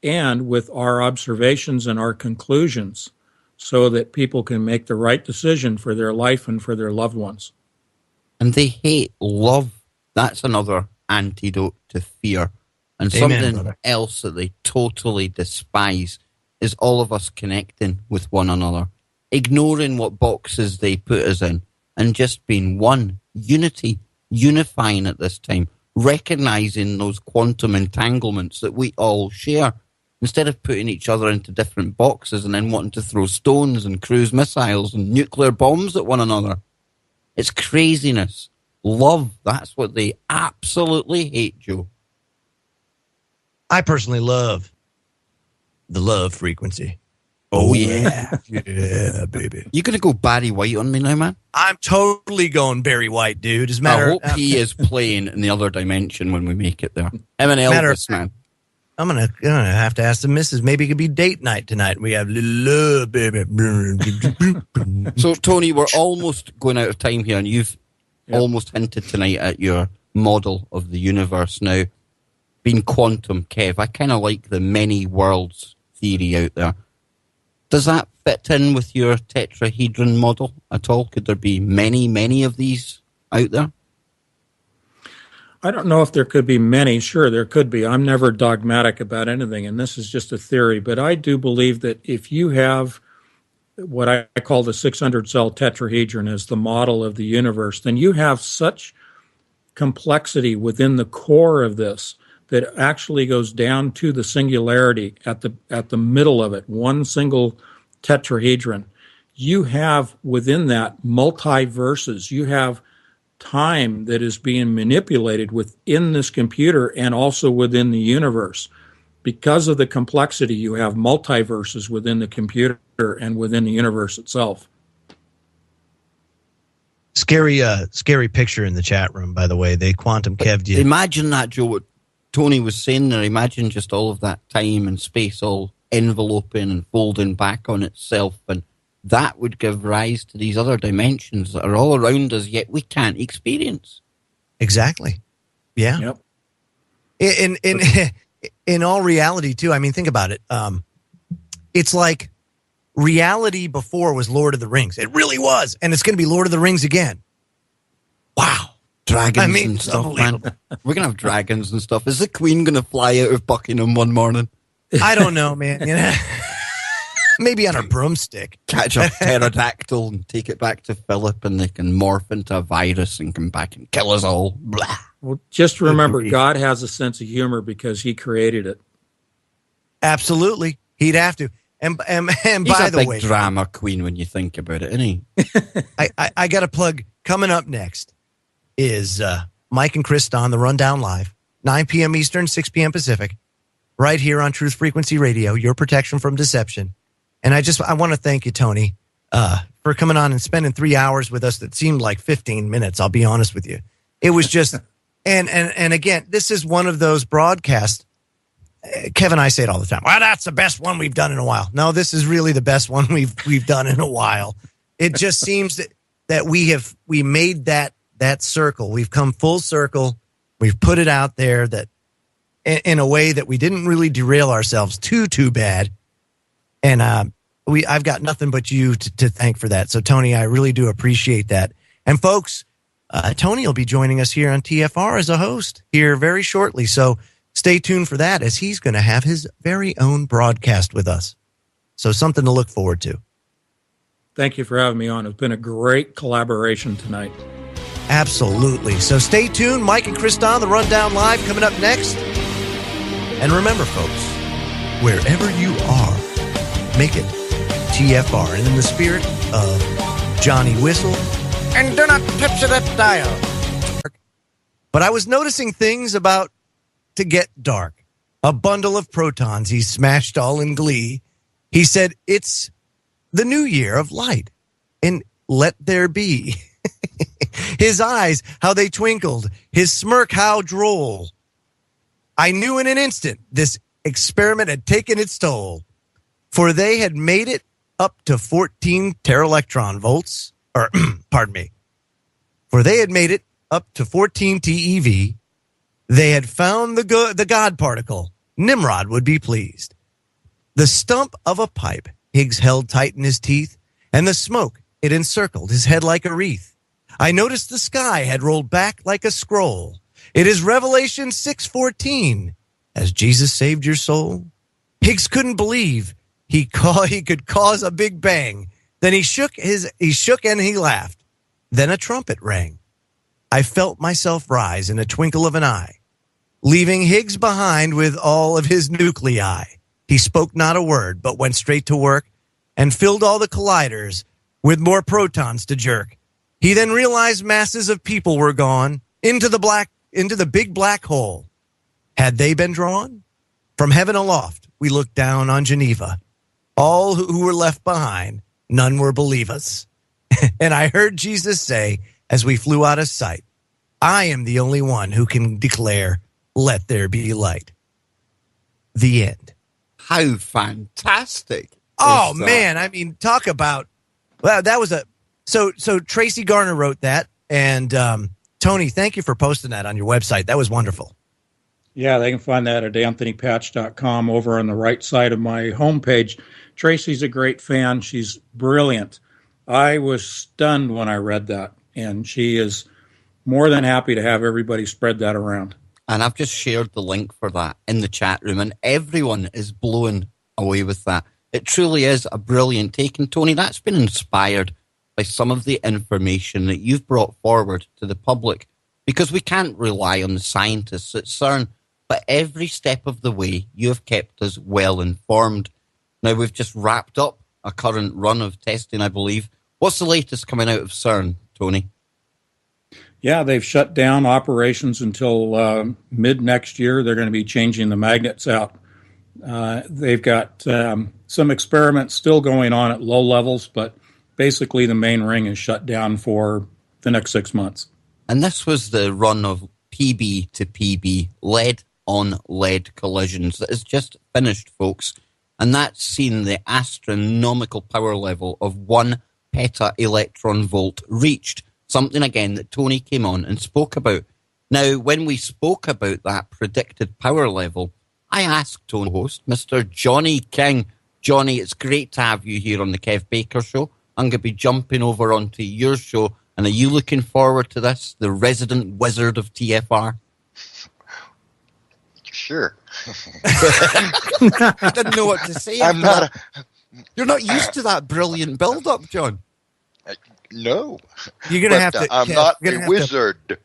and with our observations and our conclusions so that people can make the right decision for their life and for their loved ones. And they hate love. That's another antidote to fear. And Amen, something brother. else that they totally despise is all of us connecting with one another, ignoring what boxes they put us in, and just being one, unity, unifying at this time, recognizing those quantum entanglements that we all share, instead of putting each other into different boxes and then wanting to throw stones and cruise missiles and nuclear bombs at one another. It's craziness. Love, that's what they absolutely hate, Joe. I personally love the love frequency. Oh, yeah. Yeah, baby. You going to go Barry White on me now, man? I'm totally going Barry White, dude. As a I matter hope he is playing in the other dimension when we make it there. Him and Elvis, man. I'm gonna have to ask the missus. Maybe it could be date night tonight. We have love, baby. So, Tony, we're almost going out of time here, and you've almost hinted tonight at your model of the universe now being quantum, Kev. I kind of like the many worlds theory out there. Does that fit in with your tetrahedron model at all? Could there be many, many of these out there? I don't know if there could be many. Sure, there could be. I'm never dogmatic about anything, and this is just a theory. But I do believe that if you have what I call the 600-cell tetrahedron as the model of the universe, then you have such complexity within the core of this that actually goes down to the singularity at the middle of it, one single tetrahedron. You have within that multiverses. You have time that is being manipulated within this computer and also within the universe. Because of the complexity, you have multiverses within the computer and within the universe itself. Scary picture in the chat room, by the way. They quantum kev'd you. Imagine that, Joe, what Tony was saying there. Imagine just all of that time and space all enveloping and folding back on itself, and that would give rise to these other dimensions that are all around us, yet we can't experience. Exactly. Yeah. Yep. In all reality, too, I mean, think about it. It's like reality before was Lord of the Rings. It really was. And it's going to be Lord of the Rings again. Wow. Dragons and stuff, man. We're going to have dragons and stuff. Is the Queen going to fly out of Buckingham one morning? I don't know, man. You know? Maybe on a broomstick. Catch a pterodactyl and take it back to Philip, and they can morph into a virus and come back and kill us all. Blah. Well, just remember, God has a sense of humor because he created it. Absolutely. He'd have to. And He's by a the big way, drama queen when you think about it, isn't he? I got to plug. Coming up next is Mike and Chris on the Rundown Live, 9 p.m. Eastern, 6 p.m. Pacific, right here on Truth Frequency Radio, your protection from deception. And I want to thank you, Tony, for coming on and spending 3 hours with us that seemed like 15 minutes. I'll be honest with you. It was just, and again, this is one of those broadcasts. Kevin and I say it all the time. Well, that's the best one we've done in a while. No, this is really the best one we've done in a while. It just seems that we made that circle. We've come full circle. We've put it out there that in a way that we didn't really derail ourselves too bad. And I've got nothing but you to thank for that. So, Tony, I really do appreciate that. And, folks, Tony will be joining us here on TFR as a host here very shortly. So stay tuned for that, as he's going to have his very own broadcast with us. So something to look forward to. Thank you for having me on. It's been a great collaboration tonight. Absolutely. So stay tuned. Mike and Chris on the Rundown Live coming up next. And remember, folks, wherever you are, make it TFR. And in the spirit of Johnny Whistle, and do not touch that dial. But I was noticing things about to get dark. A bundle of protons he smashed all in glee. He said, it's the new year of light, and let there be. His eyes, how they twinkled. His smirk, how droll. I knew in an instant this experiment had taken its toll. For they had made it up to 14 teraelectron volts, or pardon me, for they had made it up to 14 TeV. They had found the God particle. Nimrod would be pleased. The stump of a pipe Higgs held tight in his teeth, and the smoke, it encircled his head like a wreath. I noticed the sky had rolled back like a scroll. It is Revelation 6:14. As Jesus saved your soul. Higgs couldn't believe he could cause a big bang. Then he shook and he laughed. Then a trumpet rang. I felt myself rise in a twinkle of an eye, leaving Higgs behind with all of his nuclei. He spoke not a word, but went straight to work and filled all the colliders with more protons to jerk. He then realized masses of people were gone into the big black hole. Had they been drawn? From heaven aloft, we looked down on Geneva. All who were left behind, none were believers. And I heard Jesus say, as we flew out of sight, I am the only one who can declare, let there be light. The end. How fantastic. Oh, man. I mean, talk about, well, that was so Tracy Garner wrote that. And Tony, thank you for posting that on your website. That was wonderful. Yeah, they can find that at anthonypatch.com over on the right side of my homepage. Tracy's a great fan. She's brilliant. I was stunned when I read that, and she is more than happy to have everybody spread that around. And I've just shared the link for that in the chat room, and everyone is blown away with that. It truly is a brilliant take. And Tony, that's been inspired by some of the information that you've brought forward to the public, because we can't rely on the scientists at CERN. But every step of the way, you have kept us well informed. Now, we've just wrapped up a current run of testing, I believe. What's the latest coming out of CERN, Tony? Yeah, they've shut down operations until mid next year. They're going to be changing the magnets out. They've got some experiments still going on at low levels, but basically the main ring is shut down for the next 6 months. And this was the run of PB to PB, lead on lead collisions that is just finished, folks. And that's seen the astronomical power level of 1 peta-electron volt reached, something again that Tony came on and spoke about. Now, when we spoke about that predicted power level, I asked Tony host, Mr. Johnny King. Johnny, it's great to have you here on the Kev Baker Show. I'm going to be jumping over onto your show. And are you looking forward to this, the resident wizard of TFR? Sure. I didn't know what to say. You're not used to that brilliant build-up, John. No. You're going to have to. I'm not a wizard.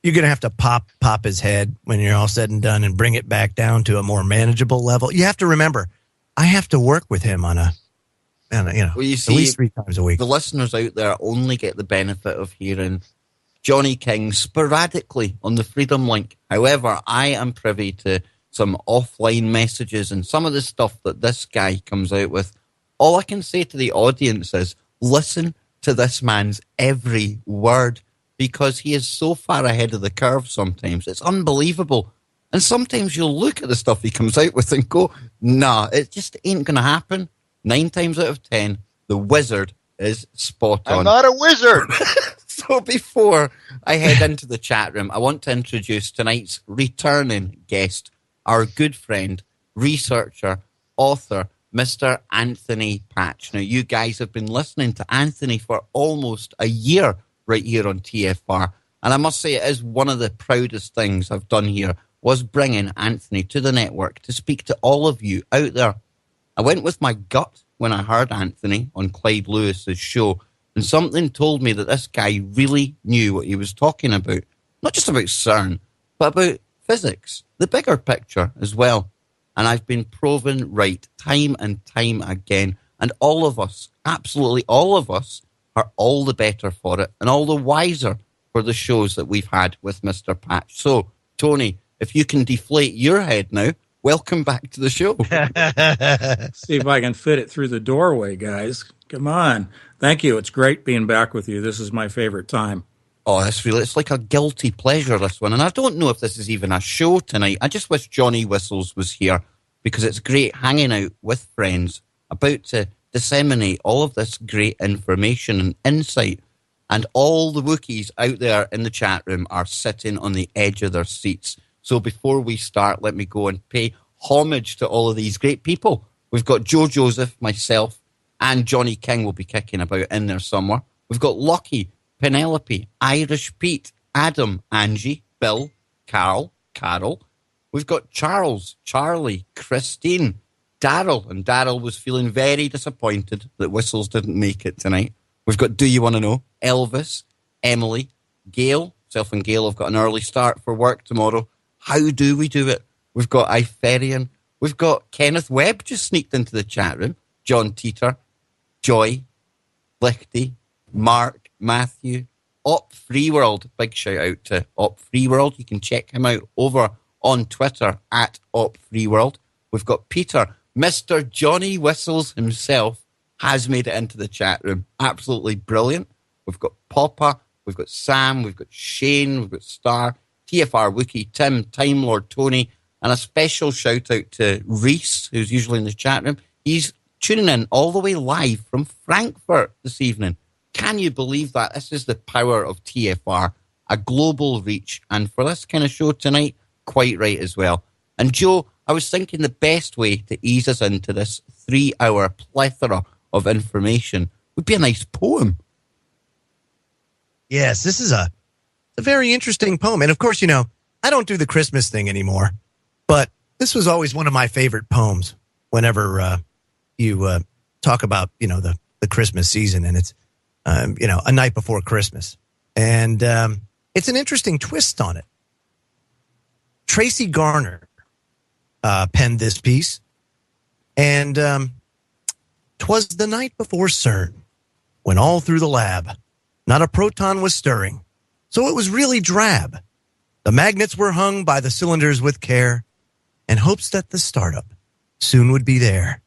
You're going to have to pop his head when you're all said and done and bring it back down to a more manageable level. You have to remember, I have to work with him on well, you see, at least 3 times a week. The listeners out there only get the benefit of hearing Johnny King sporadically on the Freedom Link. However, I am privy to some offline messages and some of the stuff that this guy comes out with. All I can say to the audience is listen to this man's every word, because he is so far ahead of the curve sometimes. It's unbelievable. And sometimes you'll look at the stuff he comes out with and go, nah, it just ain't going to happen. 9 times out of 10, the wizard is spot on. I'm not a wizard. So before I head into the chat room, I want to introduce tonight's returning guest, our good friend, researcher, author, Mr. Anthony Patch. Now, you guys have been listening to Anthony for almost a year right here on TFR. And I must say it is one of the proudest things I've done here was bringing Anthony to the network to speak to all of you out there. I went with my gut when I heard Anthony on Clyde Lewis's show, and something told me that this guy really knew what he was talking about. Not just about CERN, but about physics, the bigger picture as well. And I've been proven right time and time again. And all of us, absolutely all of us, are all the better for it and all the wiser for the shows that we've had with Mr. Patch. So, Tony, if you can deflate your head now, welcome back to the show. See if I can fit it through the doorway, guys. Come on. Thank you. It's great being back with you. This is my favorite time. Oh, it's like a guilty pleasure, this one. And I don't know if this is even a show tonight. I just wish Johnny Whistles was here, because it's great hanging out with friends, about to disseminate all of this great information and insight. And all the Wookiees out there in the chat room are sitting on the edge of their seats. So before we start, let me go and pay homage to all of these great people. We've got Joe Joseph, myself, and Johnny King will be kicking about in there somewhere. We've got Lucky, Penelope, Irish Pete, Adam, Angie, Bill, Carol. We've got Charles, Charlie, Christine, Daryl, and Daryl was feeling very disappointed that Whistles didn't make it tonight. We've got Do You Want to Know? Elvis, Emily, Gail. Self and Gail have got an early start for work tomorrow. How do we do it? We've got Iferian. We've got Kenneth Webb just sneaked into the chat room. John Teeter, Joy, Lichty, Mark, Matthew, Op Free World. Big shout out to Op Free World. You can check him out over on Twitter at Op Free World. We've got Peter, Mr. Johnny Whistles himself, has made it into the chat room. Absolutely brilliant. We've got Papa, we've got Sam, we've got Shane, we've got Star, TFR Wookie, Tim, Time Lord Tony, and a special shout out to Reese, who's usually in the chat room. He's tuning in all the way live from Frankfurt this evening. Can you believe that? This is the power of TFR, a global reach. And for this kind of show tonight, quite right as well. And Joe, I was thinking the best way to ease us into this 3-hour plethora of information would be a nice poem. Yes, this is a very interesting poem. And of course, you know, I don't do the Christmas thing anymore, but this was always one of my favorite poems whenever you talk about, you know, the Christmas season, and it's, you know, a night before Christmas. And it's an interesting twist on it. Tracy Garner penned this piece, and 'twas the night before CERN, when all through the lab not a proton was stirring, so it was really drab. The magnets were hung by the cylinders with care, in hopes that the startup soon would be there.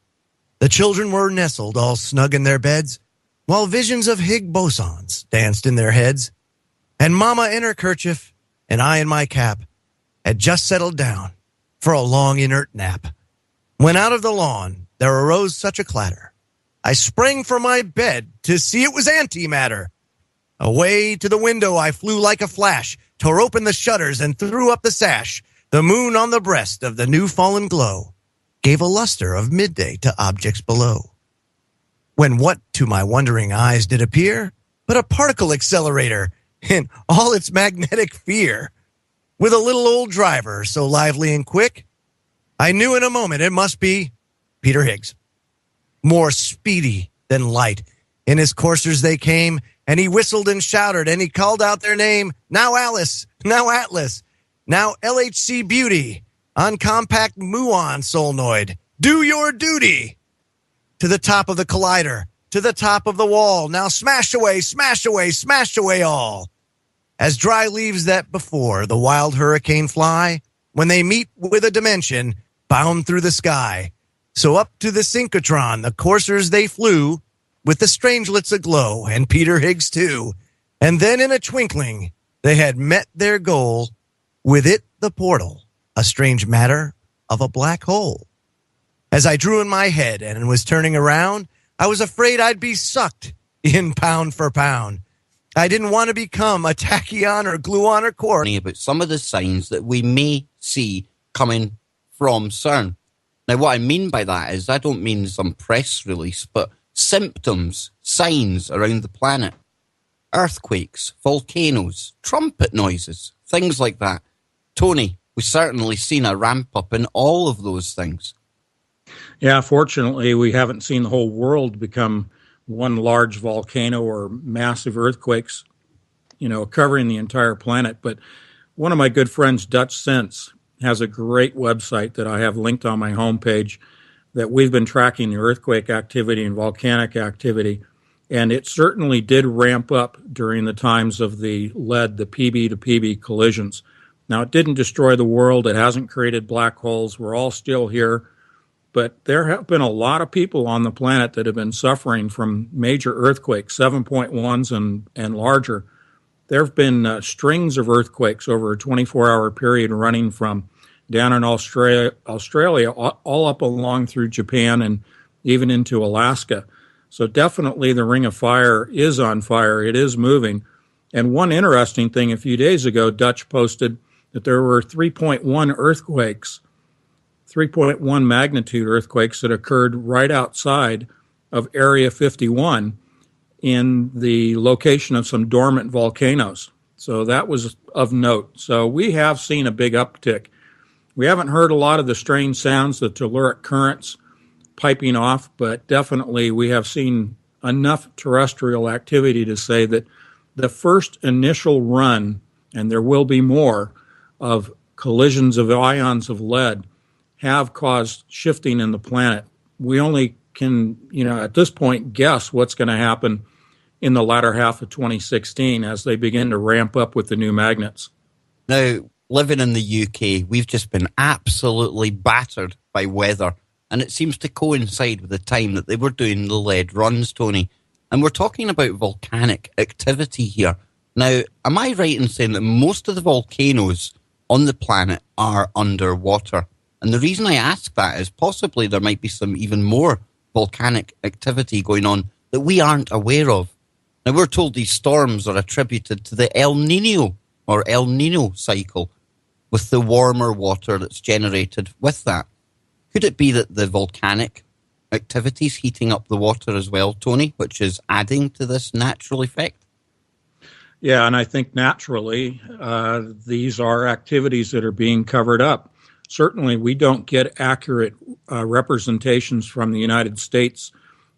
The children were nestled all snug in their beds, while visions of Higgs bosons danced in their heads. And Mama in her kerchief, and I in my cap, had just settled down for a long inert nap, when out of the lawn there arose such a clatter. I sprang from my bed to see it was antimatter. Away to the window I flew like a flash, tore open the shutters and threw up the sash. The moon on the breast of the new fallen glow gave a luster of midday to objects below. When what to my wondering eyes did appear but a particle accelerator in all its magnetic fear, with a little old driver so lively and quick, I knew in a moment it must be Peter Higgs. More speedy than light, in his coursers they came, and he whistled and shouted, and he called out their name. Now Alice, now Atlas, now LHC Beauty, on compact muon solenoid. Do your duty! To the top of the collider, to the top of the wall. Now smash away, smash away, smash away all. As dry leaves that before the wild hurricane fly, when they meet with a dimension bound through the sky. So up to the synchrotron the coursers they flew, with the strangelets aglow, and Peter Higgs too. And then in a twinkling they had met their goal, with it the portal, a strange matter of a black hole. As I drew in my head and was turning around, I was afraid I'd be sucked in pound for pound. I didn't want to become a tachyon or gluon or core. About some of the signs that we may see coming from CERN. Now, what I mean by that is I don't mean some press release, but symptoms, signs around the planet. Earthquakes, volcanoes, trumpet noises, things like that. Tony, we've certainly seen a ramp up in all of those things. Yeah, fortunately, we haven't seen the whole world become one large volcano or massive earthquakes, you know, covering the entire planet. But one of my good friends, Dutch Sense, has a great website that I have linked on my homepage that we've been tracking the earthquake activity and volcanic activity. And it certainly did ramp up during the times of the PB to PB collisions. Now, it didn't destroy the world. It hasn't created black holes. We're all still here. But there have been a lot of people on the planet that have been suffering from major earthquakes, 7.1s and larger. There have been strings of earthquakes over a 24-hour period running from down in Australia all up along through Japan and even into Alaska. So definitely the Ring of Fire is on fire. It is moving. And one interesting thing, a few days ago, Dutch posted that there were 3.1 earthquakes, 3.1 magnitude earthquakes that occurred right outside of Area 51 in the location of some dormant volcanoes. So that was of note. So we have seen a big uptick. We haven't heard a lot of the strange sounds, the telluric currents piping off, but definitely we have seen enough terrestrial activity to say that the first initial run, and there will be more, of collisions of ions of lead have caused shifting in the planet. We only can, at this point, guess what's going to happen in the latter half of 2016 as they begin to ramp up with the new magnets. Now, living in the UK, we've just been absolutely battered by weather, and it seems to coincide with the time that they were doing the lead runs, Tony. And we're talking about volcanic activity here. Now, am I right in saying that most of the volcanoes on the planet are underwater? And the reason I ask that is possibly there might be some even more volcanic activity going on that we aren't aware of. Now, we're told these storms are attributed to the El Nino cycle, with the warmer water that's generated with that. Could it be that the volcanic activity is heating up the water as well, Tony, which is adding to this natural effect? Yeah, and I think naturally these are activities that are being covered up. Certainly, we don't get accurate representations from the United States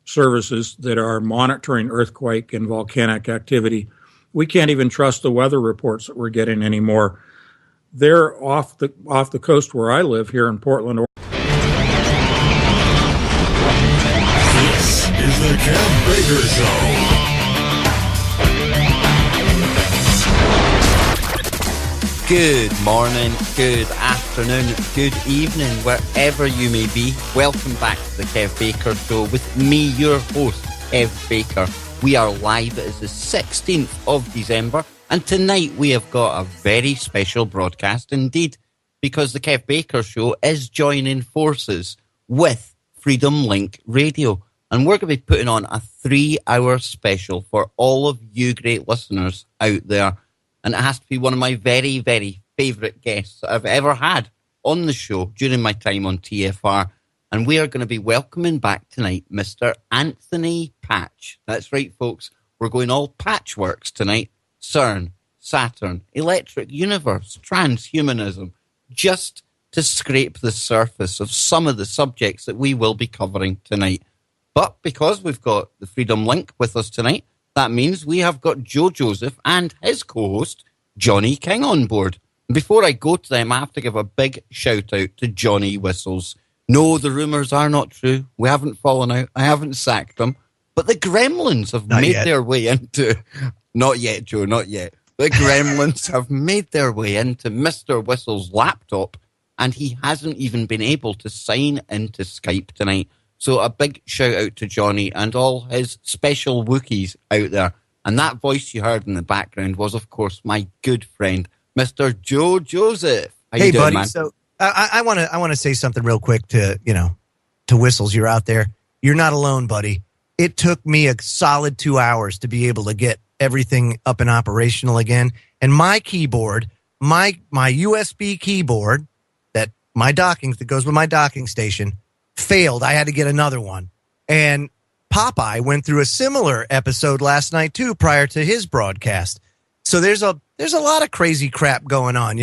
services that are monitoring earthquake and volcanic activity. We can't even trust the weather reports that we're getting anymore. They're off the coast where I live here in Portland. This is the Kev Baker Show. Good morning, good afternoon, good evening, wherever you may be. Welcome back to the Kev Baker Show with me, your host, Kev Baker. We are live. It is the 16th of December, and tonight we have got a very special broadcast indeed, because the Kev Baker Show is joining forces with Freedom Link Radio, and we're going to be putting on a 3-hour special for all of you great listeners out there. And it has to be one of my very, very favourite guests that I've ever had on the show during my time on TFR. And we are going to be welcoming back tonight Mr. Anthony Patch. That's right, folks. We're going all patchworks tonight. CERN, Saturn, electric universe, transhumanism, just to scrape the surface of some of the subjects that we will be covering tonight. But because we've got the Freedom Link with us tonight, that means we have got Joe Joseph and his co-host, Johnny King, on board. And before I go to them, I have to give a big shout out to Johnny Whistles. No, the rumours are not true. We haven't fallen out. I haven't sacked them. But the Gremlins have made their way into... Not yet, Joe, not yet. The Gremlins have made their way into Mr. Whistles' laptop, and he hasn't even been able to sign into Skype tonight. So a big shout out to Johnny and all his special Wookiees out there. And that voice you heard in the background was, of course, my good friend, Mr. Joe Joseph. How you doing, buddy. Man? So I want to say something real quick to Whistles. You're out there. You're not alone, buddy. It took me a solid 2 hours to be able to get everything up and operational again. And my keyboard, my USB keyboard, that goes with my docking station, failed. I had to get another one. And Popeye went through a similar episode last night too, prior to his broadcast. So there's a lot of crazy crap going on,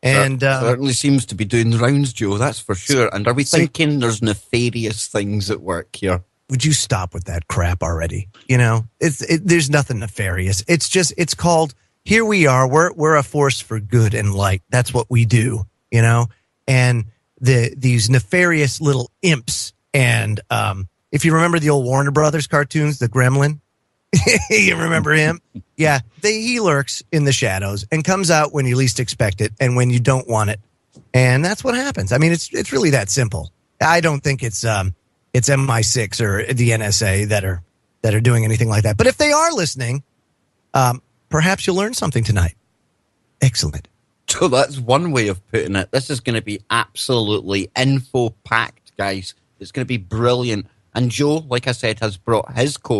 And certainly seems to be doing the rounds, Joe, that's for sure. And are we thinking there's nefarious things at work here? Would you stop with that crap already? There's nothing nefarious. It's called, here we are. We're a force for good and light. That's what we do, and these nefarious little imps. And if you remember the old Warner Brothers cartoons, the Gremlin, you remember him? Yeah, he lurks in the shadows and comes out when you least expect it and when you don't want it. And that's what happens. I mean, it's really that simple. I don't think it's MI6 or the NSA that are doing anything like that. But if they are listening, perhaps you'll learn something tonight. Excellent. So that's one way of putting it. This is going to be absolutely info-packed, guys. It's going to be brilliant. And Joe, like I said, has brought his co